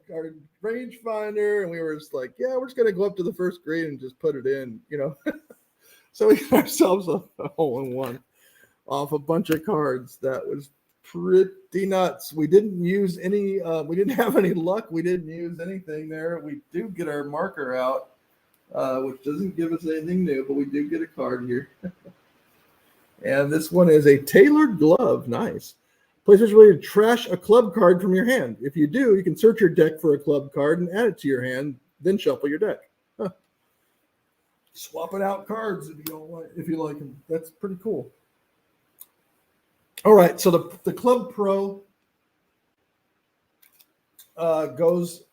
rangefinder, and we were just like, yeah, we're just going to go up to the first green and just put it in, you know. So we got ourselves a hole in one off a bunch of cards. That was pretty nuts. We didn't use any, we didn't have any luck. We didn't use anything there. We do get our marker out, which doesn't give us anything new, but we do get a card here. And this one is a tailored glove. Nice. Play special ability to trash a club card from your hand. If you do, you can search your deck for a club card and add it to your hand, then shuffle your deck. Huh. Swapping out cards if you like them. That's pretty cool. All right, so the Club Pro goes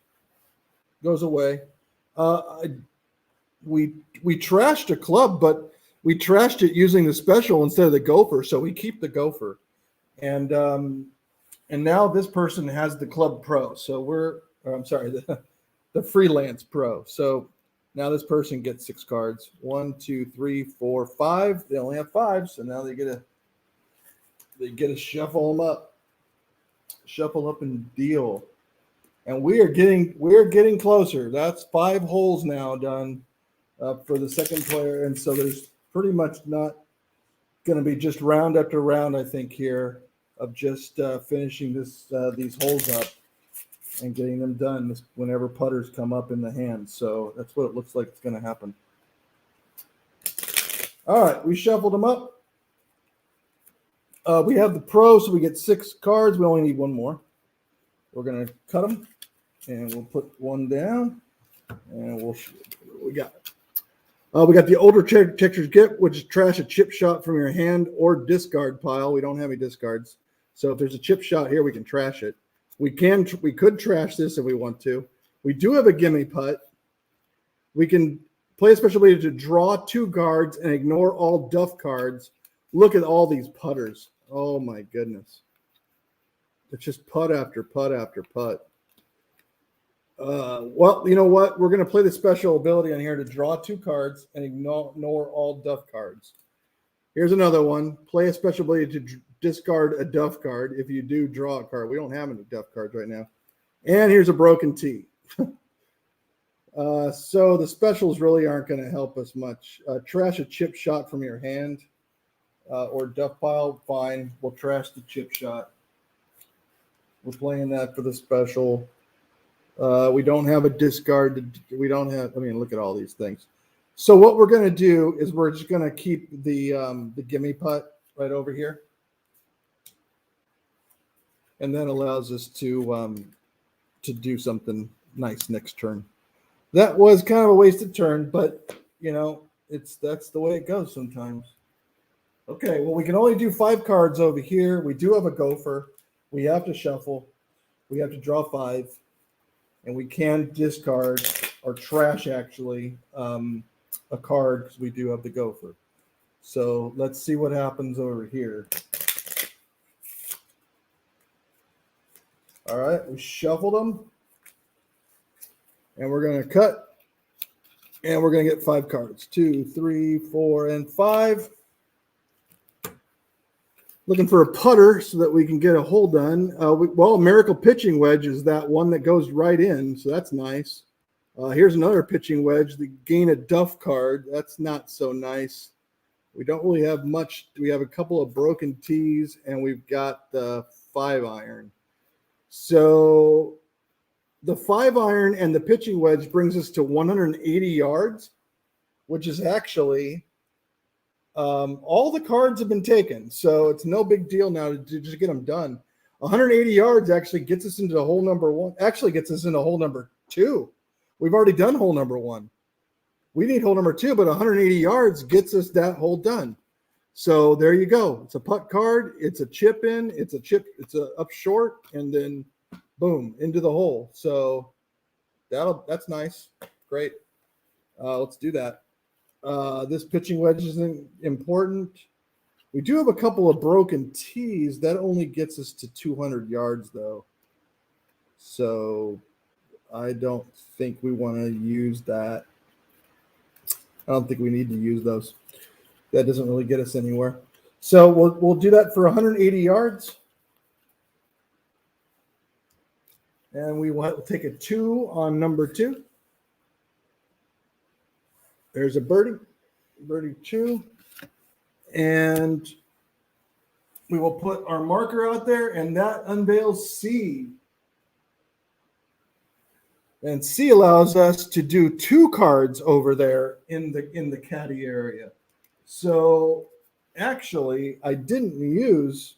away. We trashed a club, but we trashed it using the special instead of the gopher, so we keep the gopher. And now this person has the Club Pro. So the Freelance Pro. So now this person gets 6 cards. 1, 2, 3, 4, 5. They only have 5, so now they get to shuffle them up. Shuffle up and deal. And we are getting closer. That's 5 holes now done for the second player. And so there's pretty much not going to be just round after round, I think, here of just finishing these holes up and getting them done whenever putters come up in the hand. So that's what it looks like it's going to happen. All right, we shuffled them up. We have the Pro, so we get 6 cards. We only need 1 more. We're going to cut them, and we'll put 1 down, and we got it. We got the older textures get, which is trash a chip shot from your hand or discard pile. We don't have any discards. So if there's a chip shot here, we can trash it. We could trash this if we want to. We do have a gimme putt. We can play a special ability to draw 2 cards and ignore all Duff cards. Look at all these putters. Oh my goodness. It's just putt after putt after putt. Well, you know what? We're going to play the special ability on here to draw 2 cards and ignore all Duff cards. Here's another one. Play a special ability to discard a Duff card. If you do, draw a card. We don't have any Duff cards right now. And here's a broken tee. So the specials really aren't going to help us much. Trash a chip shot from your hand or duff pile, fine. We'll trash the chip shot. We're playing that for the special. We don't have a discard. We don't have, I mean, look at all these things. So what we're going to do is we're just going to keep the gimme putt right over here. And that allows us to do something nice next turn. That was kind of a wasted turn, but you know, that's the way it goes sometimes. Okay, well, we can only do 5 cards over here. We do have a gopher. We have to shuffle. We have to draw 5, and we can discard or trash actually a card because we do have the gopher. So let's see what happens over here. All right, we shuffled them. And we're going to cut. And we're going to get 5 cards. 2, 3, 4, and 5. Looking for a putter so that we can get a hole done. Well, Miracle Pitching Wedge is that one that goes right in, so that's nice. Here's another pitching wedge, the Gain a Duff card. That's not so nice. We don't really have much. We have a couple of broken tees, and we've got the 5-iron. So the 5-iron and the pitching wedge brings us to 180 yards, which is actually all the cards have been taken. So it's no big deal now to just get them done. 180 yards actually gets us into hole number 1. Actually gets us into hole number 2. We've already done hole number 1. We need hole number 2, but 180 yards gets us that hole done. So there you go. It's a putt card. It's a chip in. It's a up short, and then boom, into the hole. So that's nice. Great. Let's do that. This pitching wedge isn't important. We do have a couple of broken tees. That only gets us to 200 yards, though. So I don't think we want to use that. I don't think we need to use those. That doesn't really get us anywhere. So we'll do that for 180 yards. And we will take a 2 on number 2. There's a birdie 2. And we will put our marker out there, and that unveils C. And C allows us to do 2 cards over there in the caddy area. So actually, I didn't use.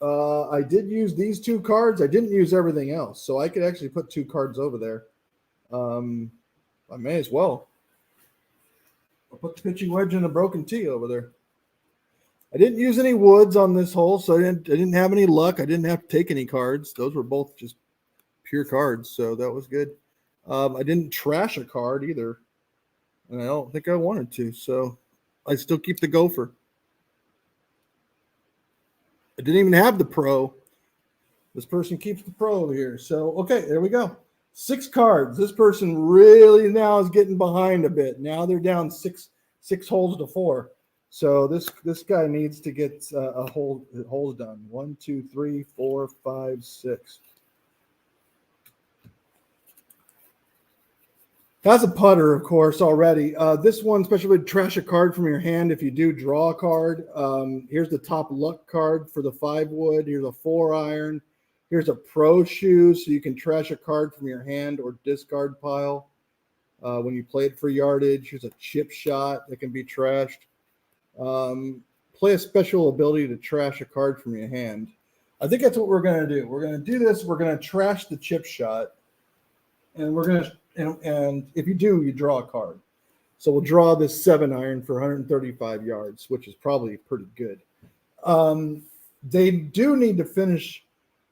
I did use these 2 cards. I didn't use everything else, so I could actually put 2 cards over there. I may as well. I'll put the pitching wedge and a broken tee over there. I didn't use any woods on this hole, so I didn't have any luck. I didn't have to take any cards. Those were both just pure cards, so that was good. I didn't trash a card either, and I don't think I wanted to, so I still keep the gopher. I didn't even have the pro. This person keeps the pro over here. So, okay, there we go. 6 cards. This person really now is getting behind a bit. Now they're down six holes to 4. So this guy needs to get a hole done. 1, 2, 3, 4, 5, 6. That's a putter, of course, already. This one, especially would trash a card from your hand if you do draw a card. Here's the top luck card for the 5 wood. Here's a 4-iron. Here's a pro shoe, so you can trash a card from your hand or discard pile when you play it for yardage. Here's a chip shot that can be trashed. Play a special ability to trash a card from your hand. I think that's what we're going to do. We're going to do this. We're going to trash the chip shot, and we're going to. And if you do, you draw a card. So we'll draw this 7-iron for 135 yards, which is probably pretty good. They do need to finish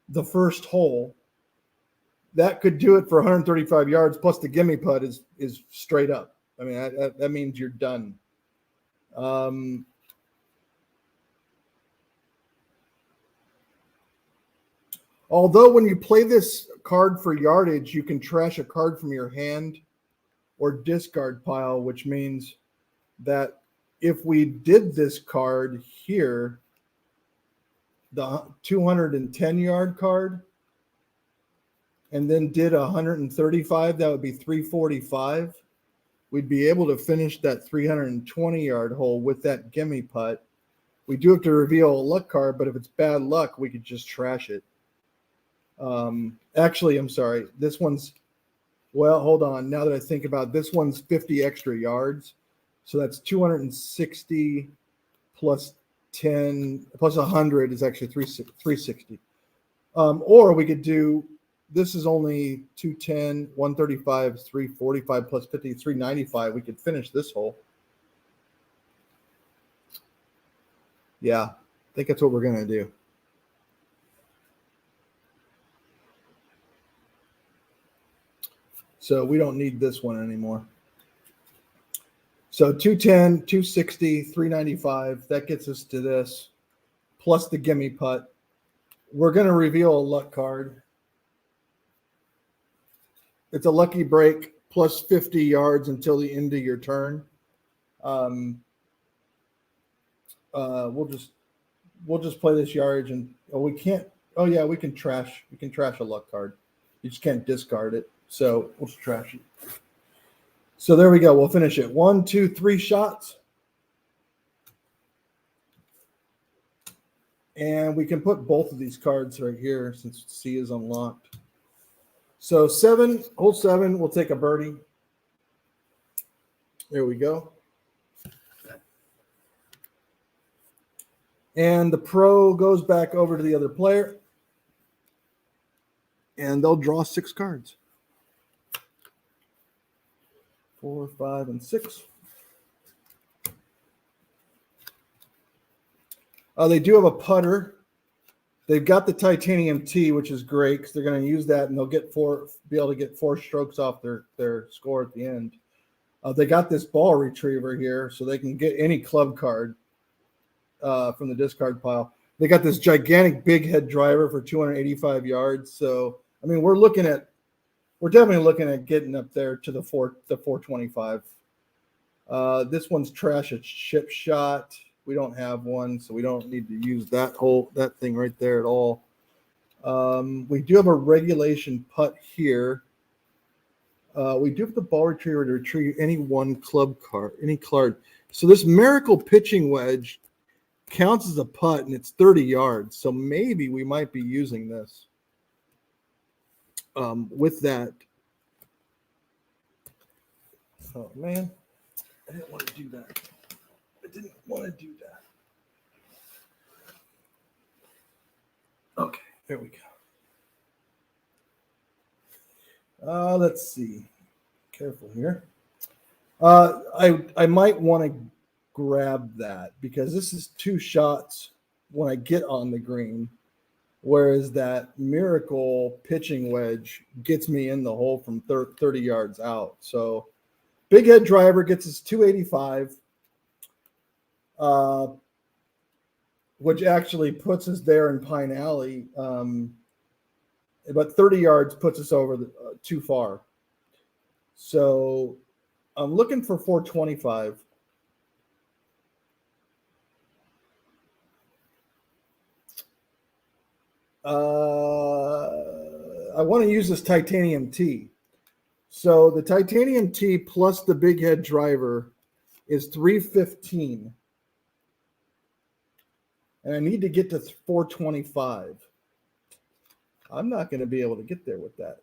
the first hole. That could do it for 135 yards, plus the gimme putt is straight up. I mean, that means you're done. Although when you play this card for yardage, you can trash a card from your hand or discard pile, which means that if we did this card here, the 210-yard card, and then did 135, that would be 345. We'd be able to finish that 320-yard hole with that gimme putt. We do have to reveal a luck card, but if it's bad luck, we could just trash it. Actually, I'm sorry. This one's, well, hold on. Now that I think about it, this one's 50 extra yards. So that's 260 plus 10 plus 100 is actually 360. Or we could do, this is only 210, 135, 345 plus 50, 395. We could finish this hole. Yeah, I think that's what we're going to do. So we don't need this one anymore. So 210, 260, 395. That gets us to this, plus the gimme putt. We're going to reveal a luck card. It's a lucky break plus 50 yards until the end of your turn. We'll just play this yardage, and we can't. Oh yeah, we can trash a luck card. You just can't discard it. So we'll just trash it. So there we go. We'll finish it. 1, 2, 3 shots. And we can put both of these cards right here since C is unlocked. So 7, hole 7, we'll take a birdie. There we go. And the pro goes back over to the other player. And they'll draw 6 cards. 4, 5, and 6. They do have a putter. They've got the titanium T, which is great because they're going to use that, and they'll be able to get 4 strokes off their score at the end. They got this ball retriever here, so they can get any club card from the discard pile. They got this gigantic big head driver for 285 yards. So I mean, we're definitely looking at getting up there to the 425. This one's trash a chip shot. We don't have one, so we don't need to use that thing right there at all. We do have a regulation putt here. We do have the ball retriever to retrieve any one club card, any card. So this miracle pitching wedge counts as a putt, and it's 30 yards. So maybe we might be using this. With that. Oh, man. I didn't want to do that. Okay, there we go. Let's see. Careful here. I might want to grab that because this is 2 shots when I get on the green. Whereas that miracle pitching wedge gets me in the hole from 30 yards out. So big head driver gets us 285, which actually puts us there in Pine Alley. But 30 yards puts us over too far. So I'm looking for 425. I want to use this titanium T. So the titanium T plus the big head driver is 315. And I need to get to 425. I'm not going to be able to get there with that.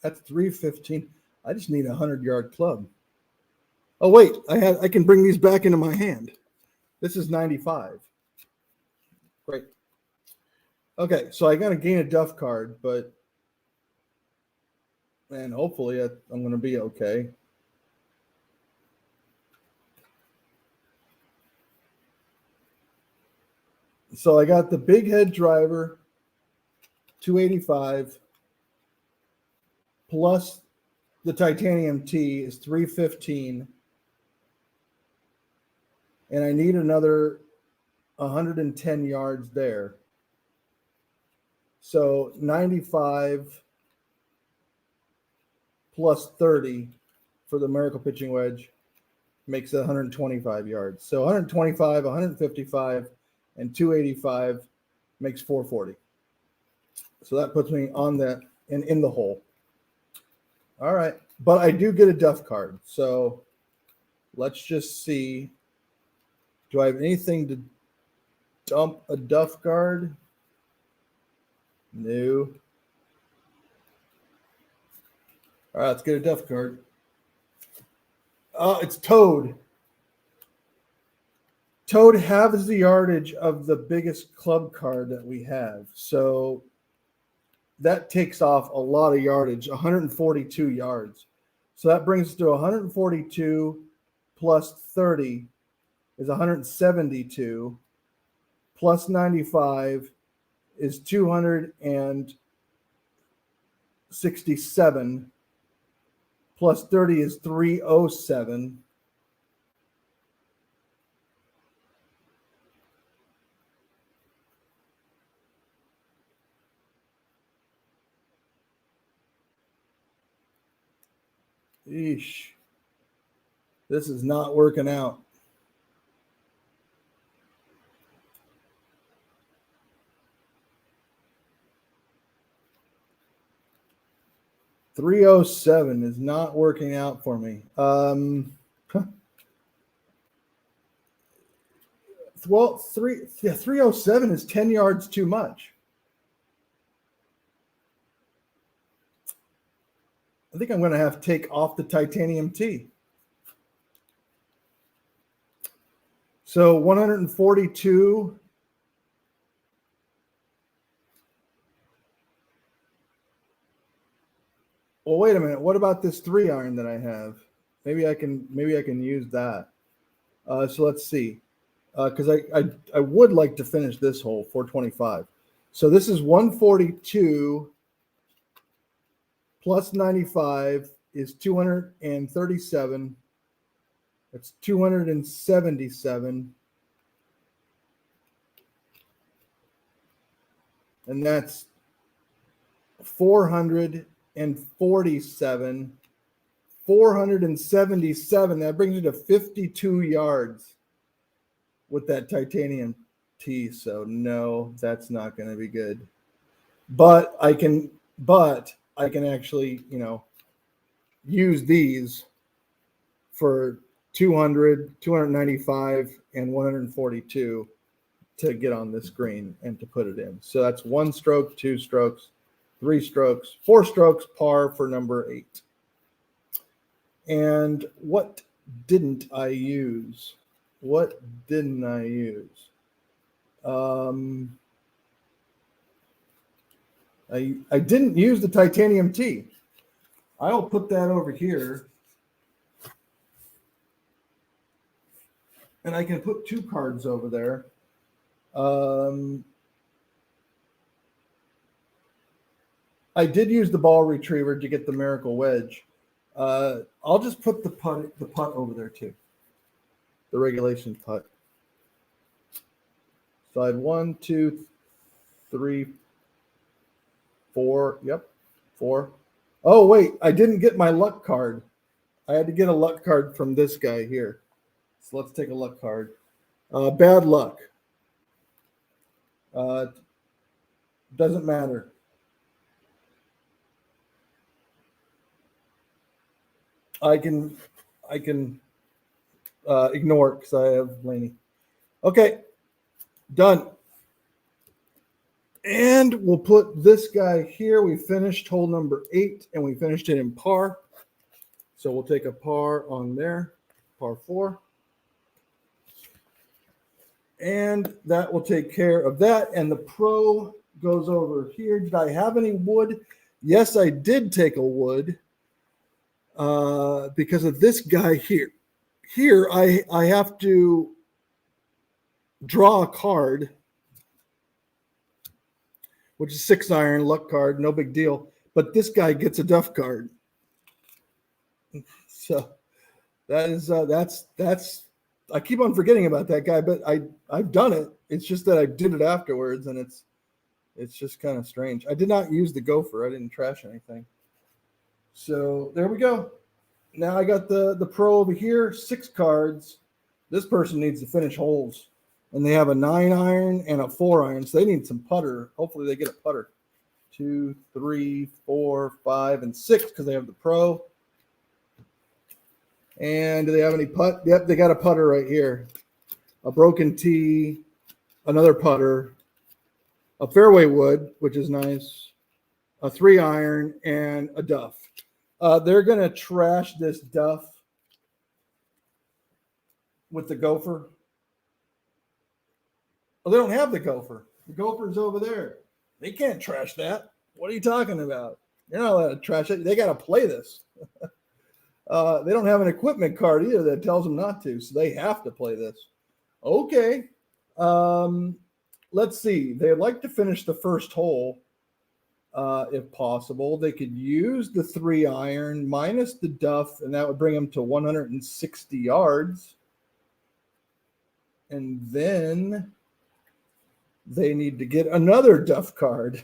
That's 315. I just need a 100-yard club. Oh, wait, I can bring these back into my hand. This is 95. Great. Okay, so I got to gain a Duff card, but man, hopefully I'm going to be okay. So I got the big head driver, 285, plus the titanium T is 315. And I need another 110 yards there. So 95 plus 30 for the miracle pitching wedge makes it 125 yards. So 125, 155, and 285 makes 440. So that puts me on that in the hole. All right. But I do get a duff card. So let's just see. Do I have anything to dump a duff card? No. All right, let's get a duff card. It's Toad. Toad halves the yardage of the biggest club card that we have. So that takes off a lot of yardage, 142 yards. So that brings us to 142 plus 30 is 172, plus 95 is 267, plus 30 is 307. Eesh. This is not working out. $307 is not working out for me. Well, 307 is 10 yards too much. I think I'm going to have to take off the titanium T. So 142. Well, wait a minute. What about this 3-iron that I have? Maybe I can use that. So let's see. Because I would like to finish this hole 425. So this is 142 plus 95 is 237. That's 277. And that's 447. 477. That brings you to 52 yards with that titanium T. So no, that's not going to be good. But I can actually, use these for 200, 295, and 142 to get on this green and to put it in. So that's 1 stroke, 2 strokes, 3 strokes, 4 strokes, par for number 8. And what didn't I use? What didn't I use? I didn't use the titanium T. I'll put that over here. And I can put 2 cards over there. I did use the ball retriever to get the miracle wedge. I'll just put the putt over there too. The regulation putt. So I had 1, 2, 3, 4. Yep, 4. Oh wait, I didn't get my luck card. I had to get a luck card from this guy here. So let's take a luck card. Bad luck. Doesn't matter. I can ignore it because I have Laney. Okay, done. And we'll put this guy here. We finished hole number 8, and we finished it in par. So we'll take a par on there, par 4. And that will take care of that. And the pro goes over here. Did I have any wood? Yes, I did take a wood because of this guy here. Here, I have to draw a card, which is 6-iron, luck card, no big deal. But this guy gets a duff card. So that is that's I keep on forgetting about that guy, but I've done it. It's just that I did it afterwards, and it's just kind of strange. I did not use the gopher. I didn't trash anything. So there we go. Now I got the pro over here, 6 cards. This person needs to finish holes. And they have a 9 iron and a 4 iron. So they need some putter. Hopefully they get a putter. 2, 3, 4, 5, and 6 because they have the pro. And do they have any putt? Yep, they got a putter right here. A broken tee, another putter, a fairway wood, which is nice, a 3 iron, and a duff. They're going to trash this duff with the gopher. Well, they don't have the gopher. The gopher's over there. They can't trash that. What are you talking about? You're not allowed to trash it. They got to play this. They don't have an equipment card either that tells them not to, so they have to play this. Okay. Let's see. They'd like to finish the first hole, if possible. They could use the 3 iron minus the duff, and that would bring them to 160 yards. And then they need to get another duff card.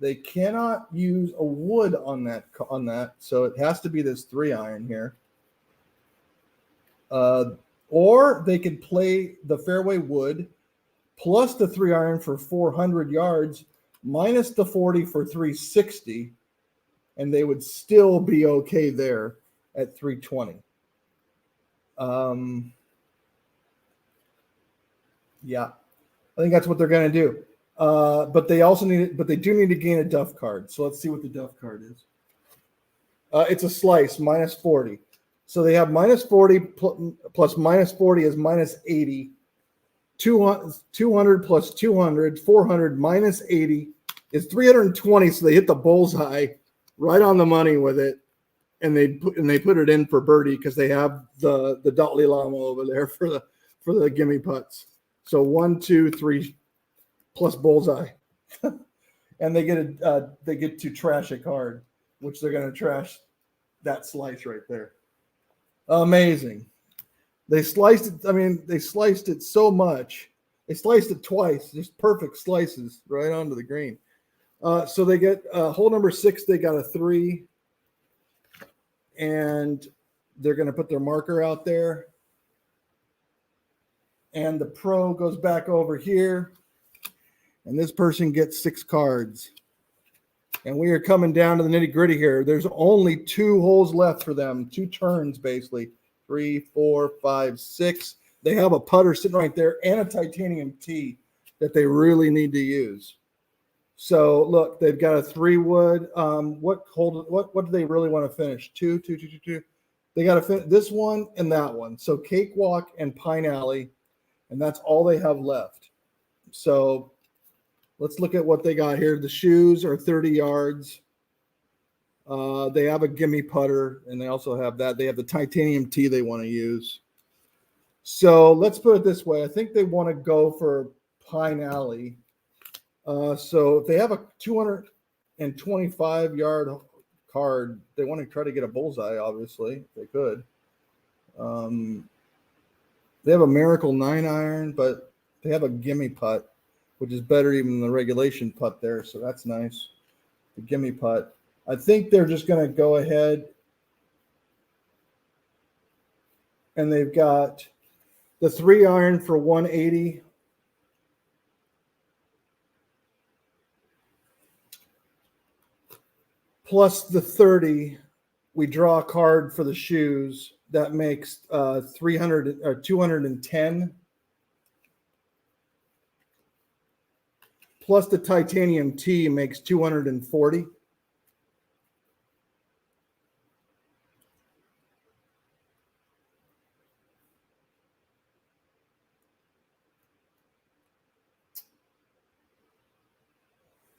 They cannot use a wood on that, so it has to be this 3 iron here. Or they could play the fairway wood plus the 3 iron for 400 yards minus the 40 for 360, and they would still be okay there at 320. Yeah, I think that's what they're going to do. But they do need to gain a duff card. So let's see what the duff card is. It's a slice, minus 40. So they have minus 40 plus minus 40 is minus 80. 200 plus 200, 400 minus 80 is 320. So they hit the bullseye right on the money with it. And they put it in for birdie because they have the Dalai Lama over there for the gimme putts. So 1, 2, 3 plus bullseye, and they get to trash a card, which they're going to trash that slice right there. Amazing. They sliced it. I mean, they sliced it so much. They sliced it twice, just perfect slices right onto the green. So they get hole number 6. They got a 3. And they're going to put their marker out there. And the pro goes back over here. And this person gets 6 cards. And we are coming down to the nitty gritty here. There's only 2 holes left for them. 2 turns, basically. 3, 4, 5, 6. They have a putter sitting right there and a titanium tee that they really need to use. So look, they've got a 3 wood. What do they really want to finish? 2. They got to finish this one and that one. So Cakewalk and Pine Alley, and that's all they have left. So let's look at what they got here. The shoes are 30 yards. They have a gimme putter, and they also have that. They have the titanium tee they want to use. So let's put it this way. I think they want to go for Pine Alley. So if they have a 225-yard card, they want to try to get a bullseye, obviously, if they could. They have a Miracle 9 iron, but they have a gimme putt, which is better even than the regulation putt there, so that's nice. The gimme putt. I think they're just going to go ahead, and they've got the 3 iron for 180. Plus the 30, we draw a card for the shoes. That makes 300 or 210. Plus the titanium tee makes 240.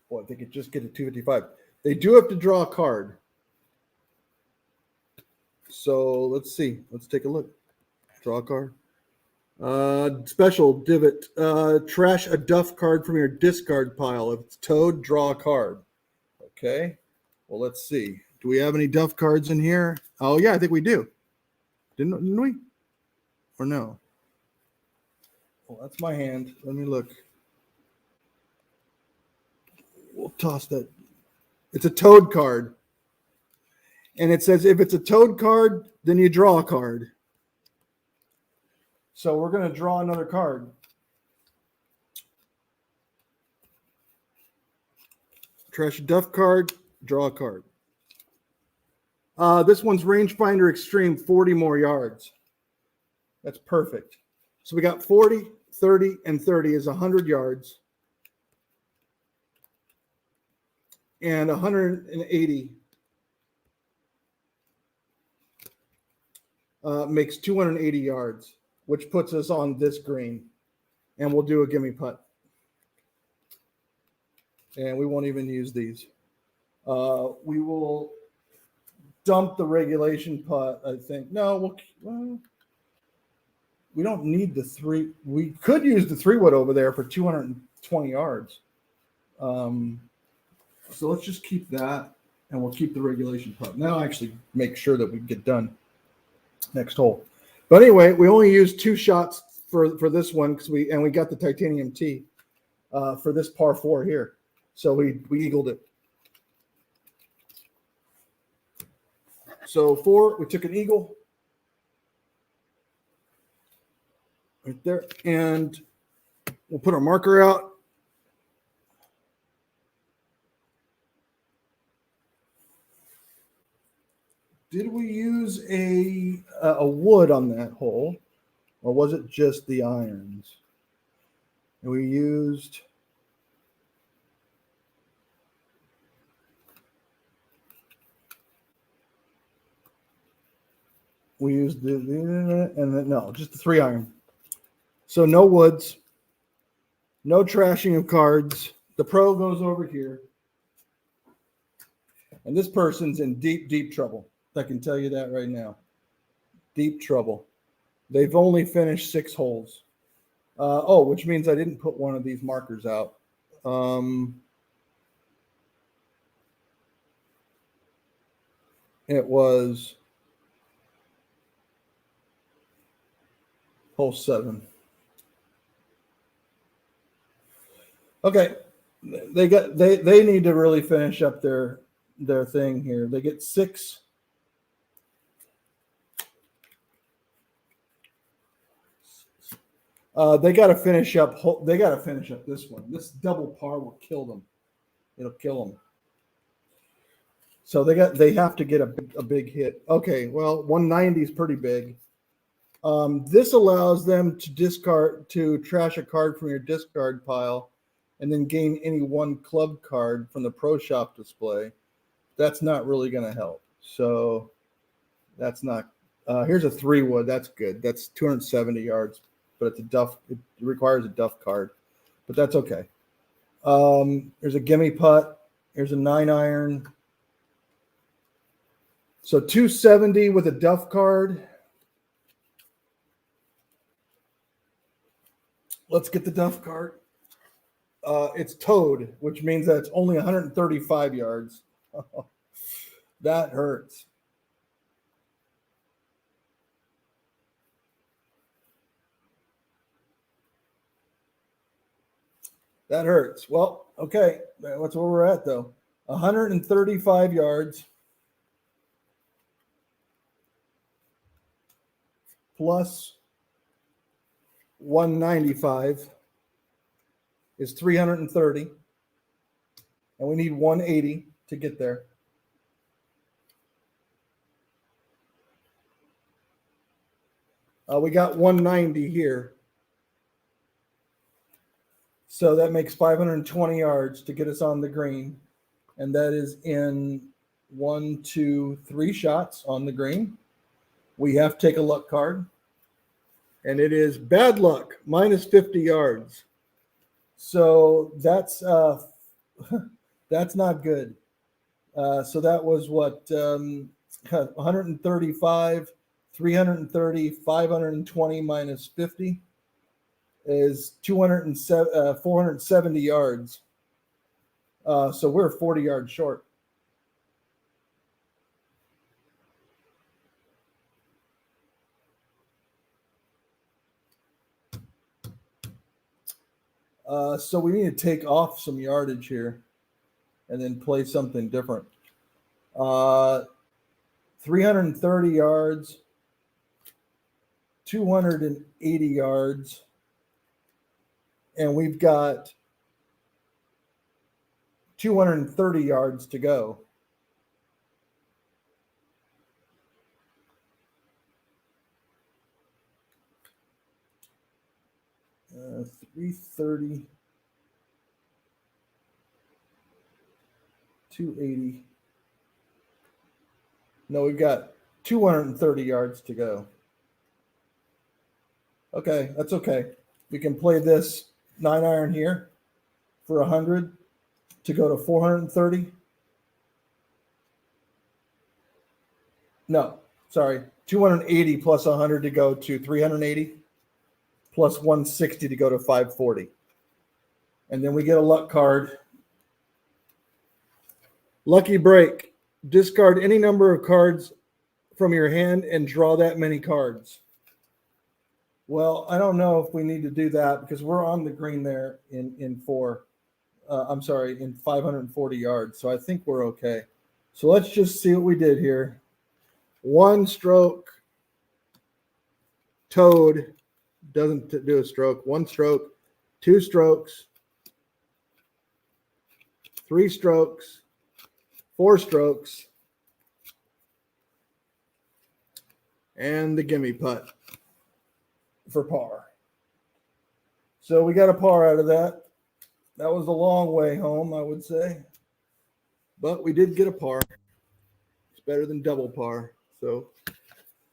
Boy, they could just get a 255. They do have to draw a card. So let's see. Let's take a look. Draw a card. Special divot. Trash a duff card from your discard pile. If it's towed, draw a card. Okay. Well, let's see. Do we have any duff cards in here? Oh, yeah, I think we do. Didn't we? Or no? Well, that's my hand. Let me look. We'll toss that. It's a toad card. And it says if it's a toad card, then you draw a card. So we're going to draw another card. Trash a Duff card, draw a card. This one's Rangefinder Extreme, 40 more yards. That's perfect. So we got 40, 30, and 30 is 100 yards. And 180 makes 280 yards, which puts us on this green. And we'll do a gimme putt. And we won't even use these. We will dump the regulation putt, I think. No, we don't need the three. We could use the 3-wood over there for 220 yards. So let's just keep that, and we'll keep the regulation putt. Now actually make sure that we get done next hole. But anyway, we only used 2 shots for this one because we got the titanium tee for this par 4 here. So we eagled it. So 4, we took an eagle right there, and we'll put our marker out. Did we use a wood on that hole, or was it just the irons? And we used just the 3 iron. So no woods, no trashing of cards. The pro goes over here, and this person's in deep, deep trouble. I can tell you that right now. Deep trouble. They've only finished 6 holes. Which means I didn't put one of these markers out. It was hole 7. Okay, they need to really finish up their thing here. They get 6. They got to finish up. They got to finish up this one. This double par will kill them. It'll kill them. So they have to get a big hit. Okay, well, 190 is pretty big. This allows them to trash a card from your discard pile, and then gain any 1 club card from the pro shop display. That's not really going to help. So that's not. Here's a 3-wood. That's good. That's 270 yards. But it's a Duff. It requires a Duff card, but that's okay. There's a gimme putt. Here's a 9 iron. So 270 with a Duff card. Let's get the Duff card. It's towed, which means that it's only 135 yards. That hurts. That hurts. Well, okay. That's where we're at, though. 135 yards plus 195 is 330. And we need 180 to get there. We got 190 here. So that makes 520 yards to get us on the green. And that is in 1, 2, 3 shots on the green. We have to take a luck card. And it is bad luck, minus 50 yards. So that's that's not good. So that was what, 135, 330, 520 minus 50. Is 470 yards. So we're 40 yards short. So we need to take off some yardage here and then play something different. 330 yards, 280 yards, and we've got 230 yards to go. Uh, 330, 280. No, we've got 230 yards to go. Okay, that's okay. We can play this 9-iron here for 100 to go to 430. No, sorry, 280 plus 100 to go to 380, plus 160 to go to 540. And then we get a luck card. Lucky break. Discard any number of cards from your hand and draw that many cards. Well, I don't know if we need to do that because we're on the green there in in 540 yards. So I think we're okay. So let's just see what we did here. One stroke. Toad doesn't do a stroke. One stroke. Two strokes. Three strokes. Four strokes. And the gimme putt for par. So we got a par out of that. That was a long way home, I would say. But we did get a par. It's better than double par. So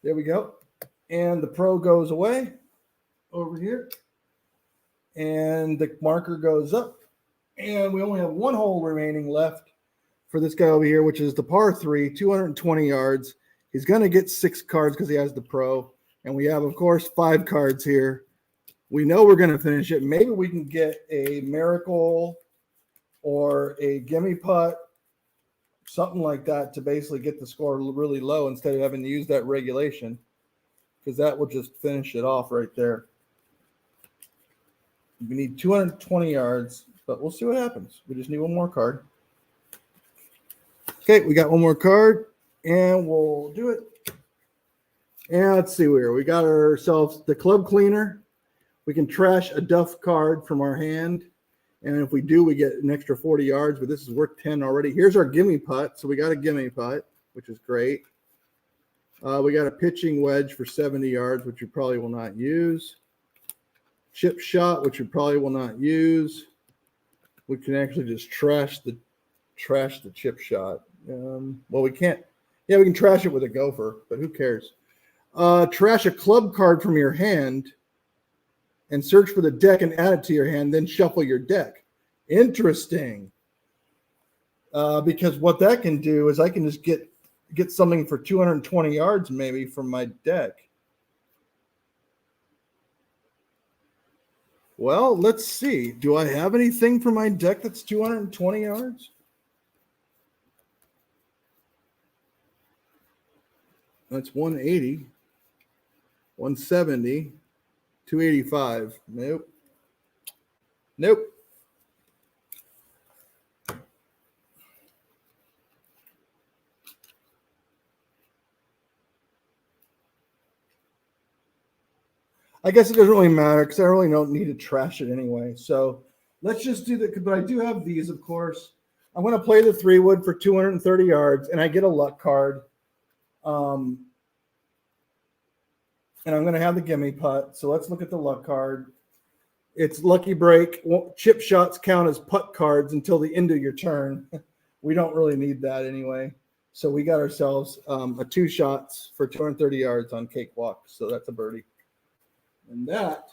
there we go. And the pro goes away over here. And the marker goes up. And we only have one hole remaining left for this guy over here, which is the par 3, 220 yards. He's going to get 6 cards because he has the pro. And we have, of course, 5 cards here. We know we're going to finish it. Maybe we can get a miracle or a gimme putt, something like that, to basically get the score really low instead of having to use that regulation, because that will just finish it off right there. We need 220 yards, but we'll see what happens. We just need one more card. Okay, we got one more card, and we'll do it. And let's see where we got ourselves the club cleaner. We can trash a Duff card from our hand, and if we do, we get an extra 40 yards, but this is worth 10 already. Here's our gimme putt. So we got a gimme putt, which is great. We got a pitching wedge for 70 yards, which you probably will not use. Chip shot, which you probably will not use. We can actually just trash the chip shot. Well, we can't. Yeah, we can trash it with a gopher, but who cares? Trash a club card from your hand and search for the deck and add it to your hand, then shuffle your deck. Interesting. Because what that can do is I can just get something for 220 yards maybe from my deck. Well, let's see. Do I have anything for my deck that's 220 yards? That's 180, 170, 285. Nope. I guess it doesn't really matter because I really don't need to trash it anyway. So let's just do that. But I do have these, of course. I'm going to play the 3-wood for 230 yards, and I get a luck card. And I'm going to have the gimme putt. So let's look at the luck card. It's lucky break. Chip shots count as putt cards until the end of your turn. We don't really need that anyway. So we got ourselves a 2 shots for 230 yards on Cakewalk. So that's a birdie. And that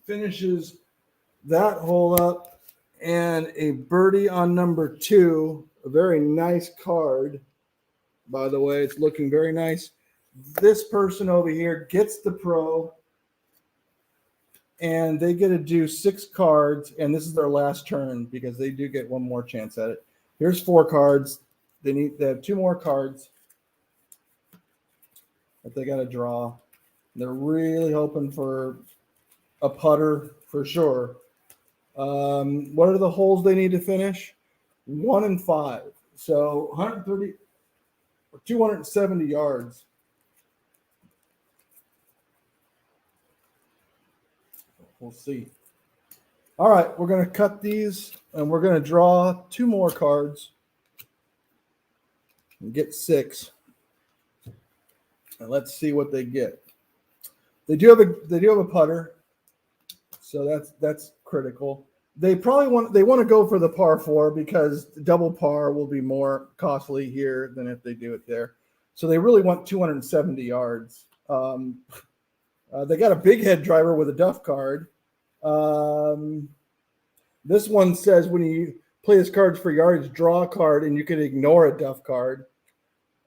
finishes that hole up. And a birdie on number 2. A very nice card. By the way, it's looking very nice. This person over here gets the pro, and they get to do 6 cards, and this is their last turn because they do get one more chance at it. Here's 4 cards. They have 2 more cards that they got to draw. They're really hoping for a putter for sure. What are the holes they need to finish? 1 and 5. So 130. 270 yards. We'll see. All right, we're going to cut these, and we're going to draw 2 more cards and get 6. And let's see what they get. They do have a putter, so that's critical. They probably want to go for the par 4 because double par will be more costly here than if they do it there. So they really want 270 yards. They got a big head driver with a Duff card. This one says when you play this card for yardage, draw a card, and you can ignore a Duff card.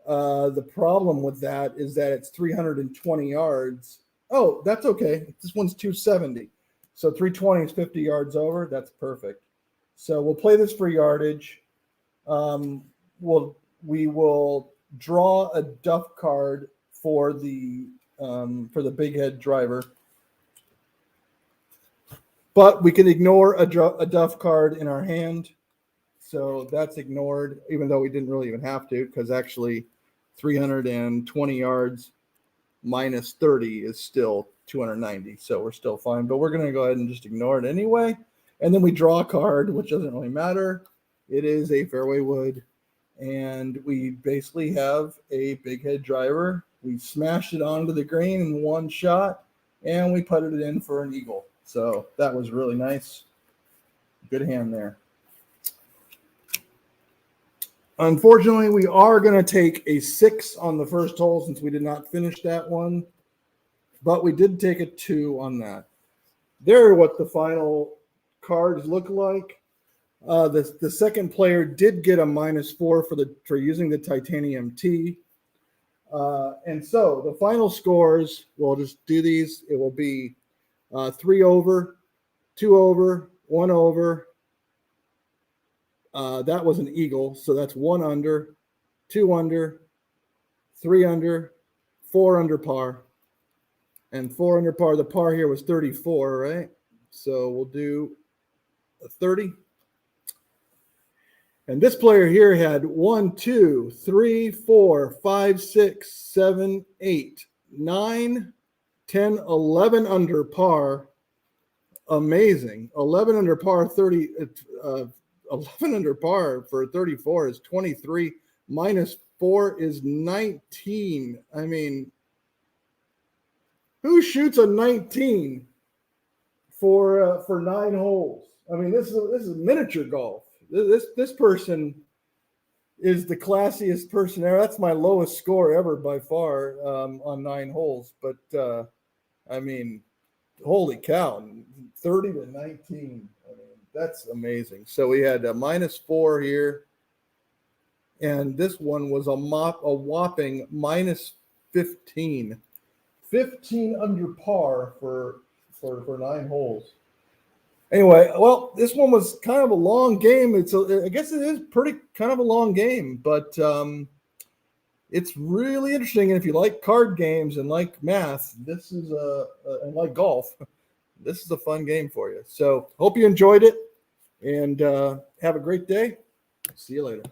The problem with that is that it's 320 yards. Oh, that's okay. This one's 270. So 320 is 50 yards over. That's perfect. So we'll play this for yardage. We will draw a Duff card for the big head driver. But we can ignore a Duff card in our hand. So that's ignored, even though we didn't really even have to, because actually 320 yards minus 30 is still 290. So we're still fine. But we're going to go ahead and just ignore it anyway. And then we draw a card, which doesn't really matter. It is a fairway wood. And we basically have a big head driver. We smashed it onto the green in one shot, and we putted it in for an eagle. So that was really nice. Good hand there. Unfortunately, we are going to take a 6 on the first hole since we did not finish that one. But we did take a 2 on that. There are what the final cards look like. The second player did get a -4 for using the titanium T. And so the final scores, we'll just do these. It will be 3 over, 2 over, 1 over. That was an eagle, so that's 1 under, 2 under, 3 under, 4 under par, and 4 under par. The par here was 34, right? So we'll do a 30. And this player here had 1, 2, 3, 4, 5, 6, 7, 8, 9, 10, 11 under par. Amazing. 11 under par, 11 under par for 34 is 23. -4 is 19. I mean, who shoots a 19 for 9 holes? I mean, this is miniature golf. This person is the classiest person ever. That's my lowest score ever by far on 9 holes. But I mean, holy cow, 30 to 19. I mean, that's amazing. So we had a -4 here, and this one was a whopping -15. 15 under par for 9 holes. Anyway, well, this one was kind of a long game. I guess it is pretty kind of a long game, but it's really interesting. And if you like card games and like math, this is and like golf, this is a fun game for you. So hope you enjoyed it, and have a great day. See you later.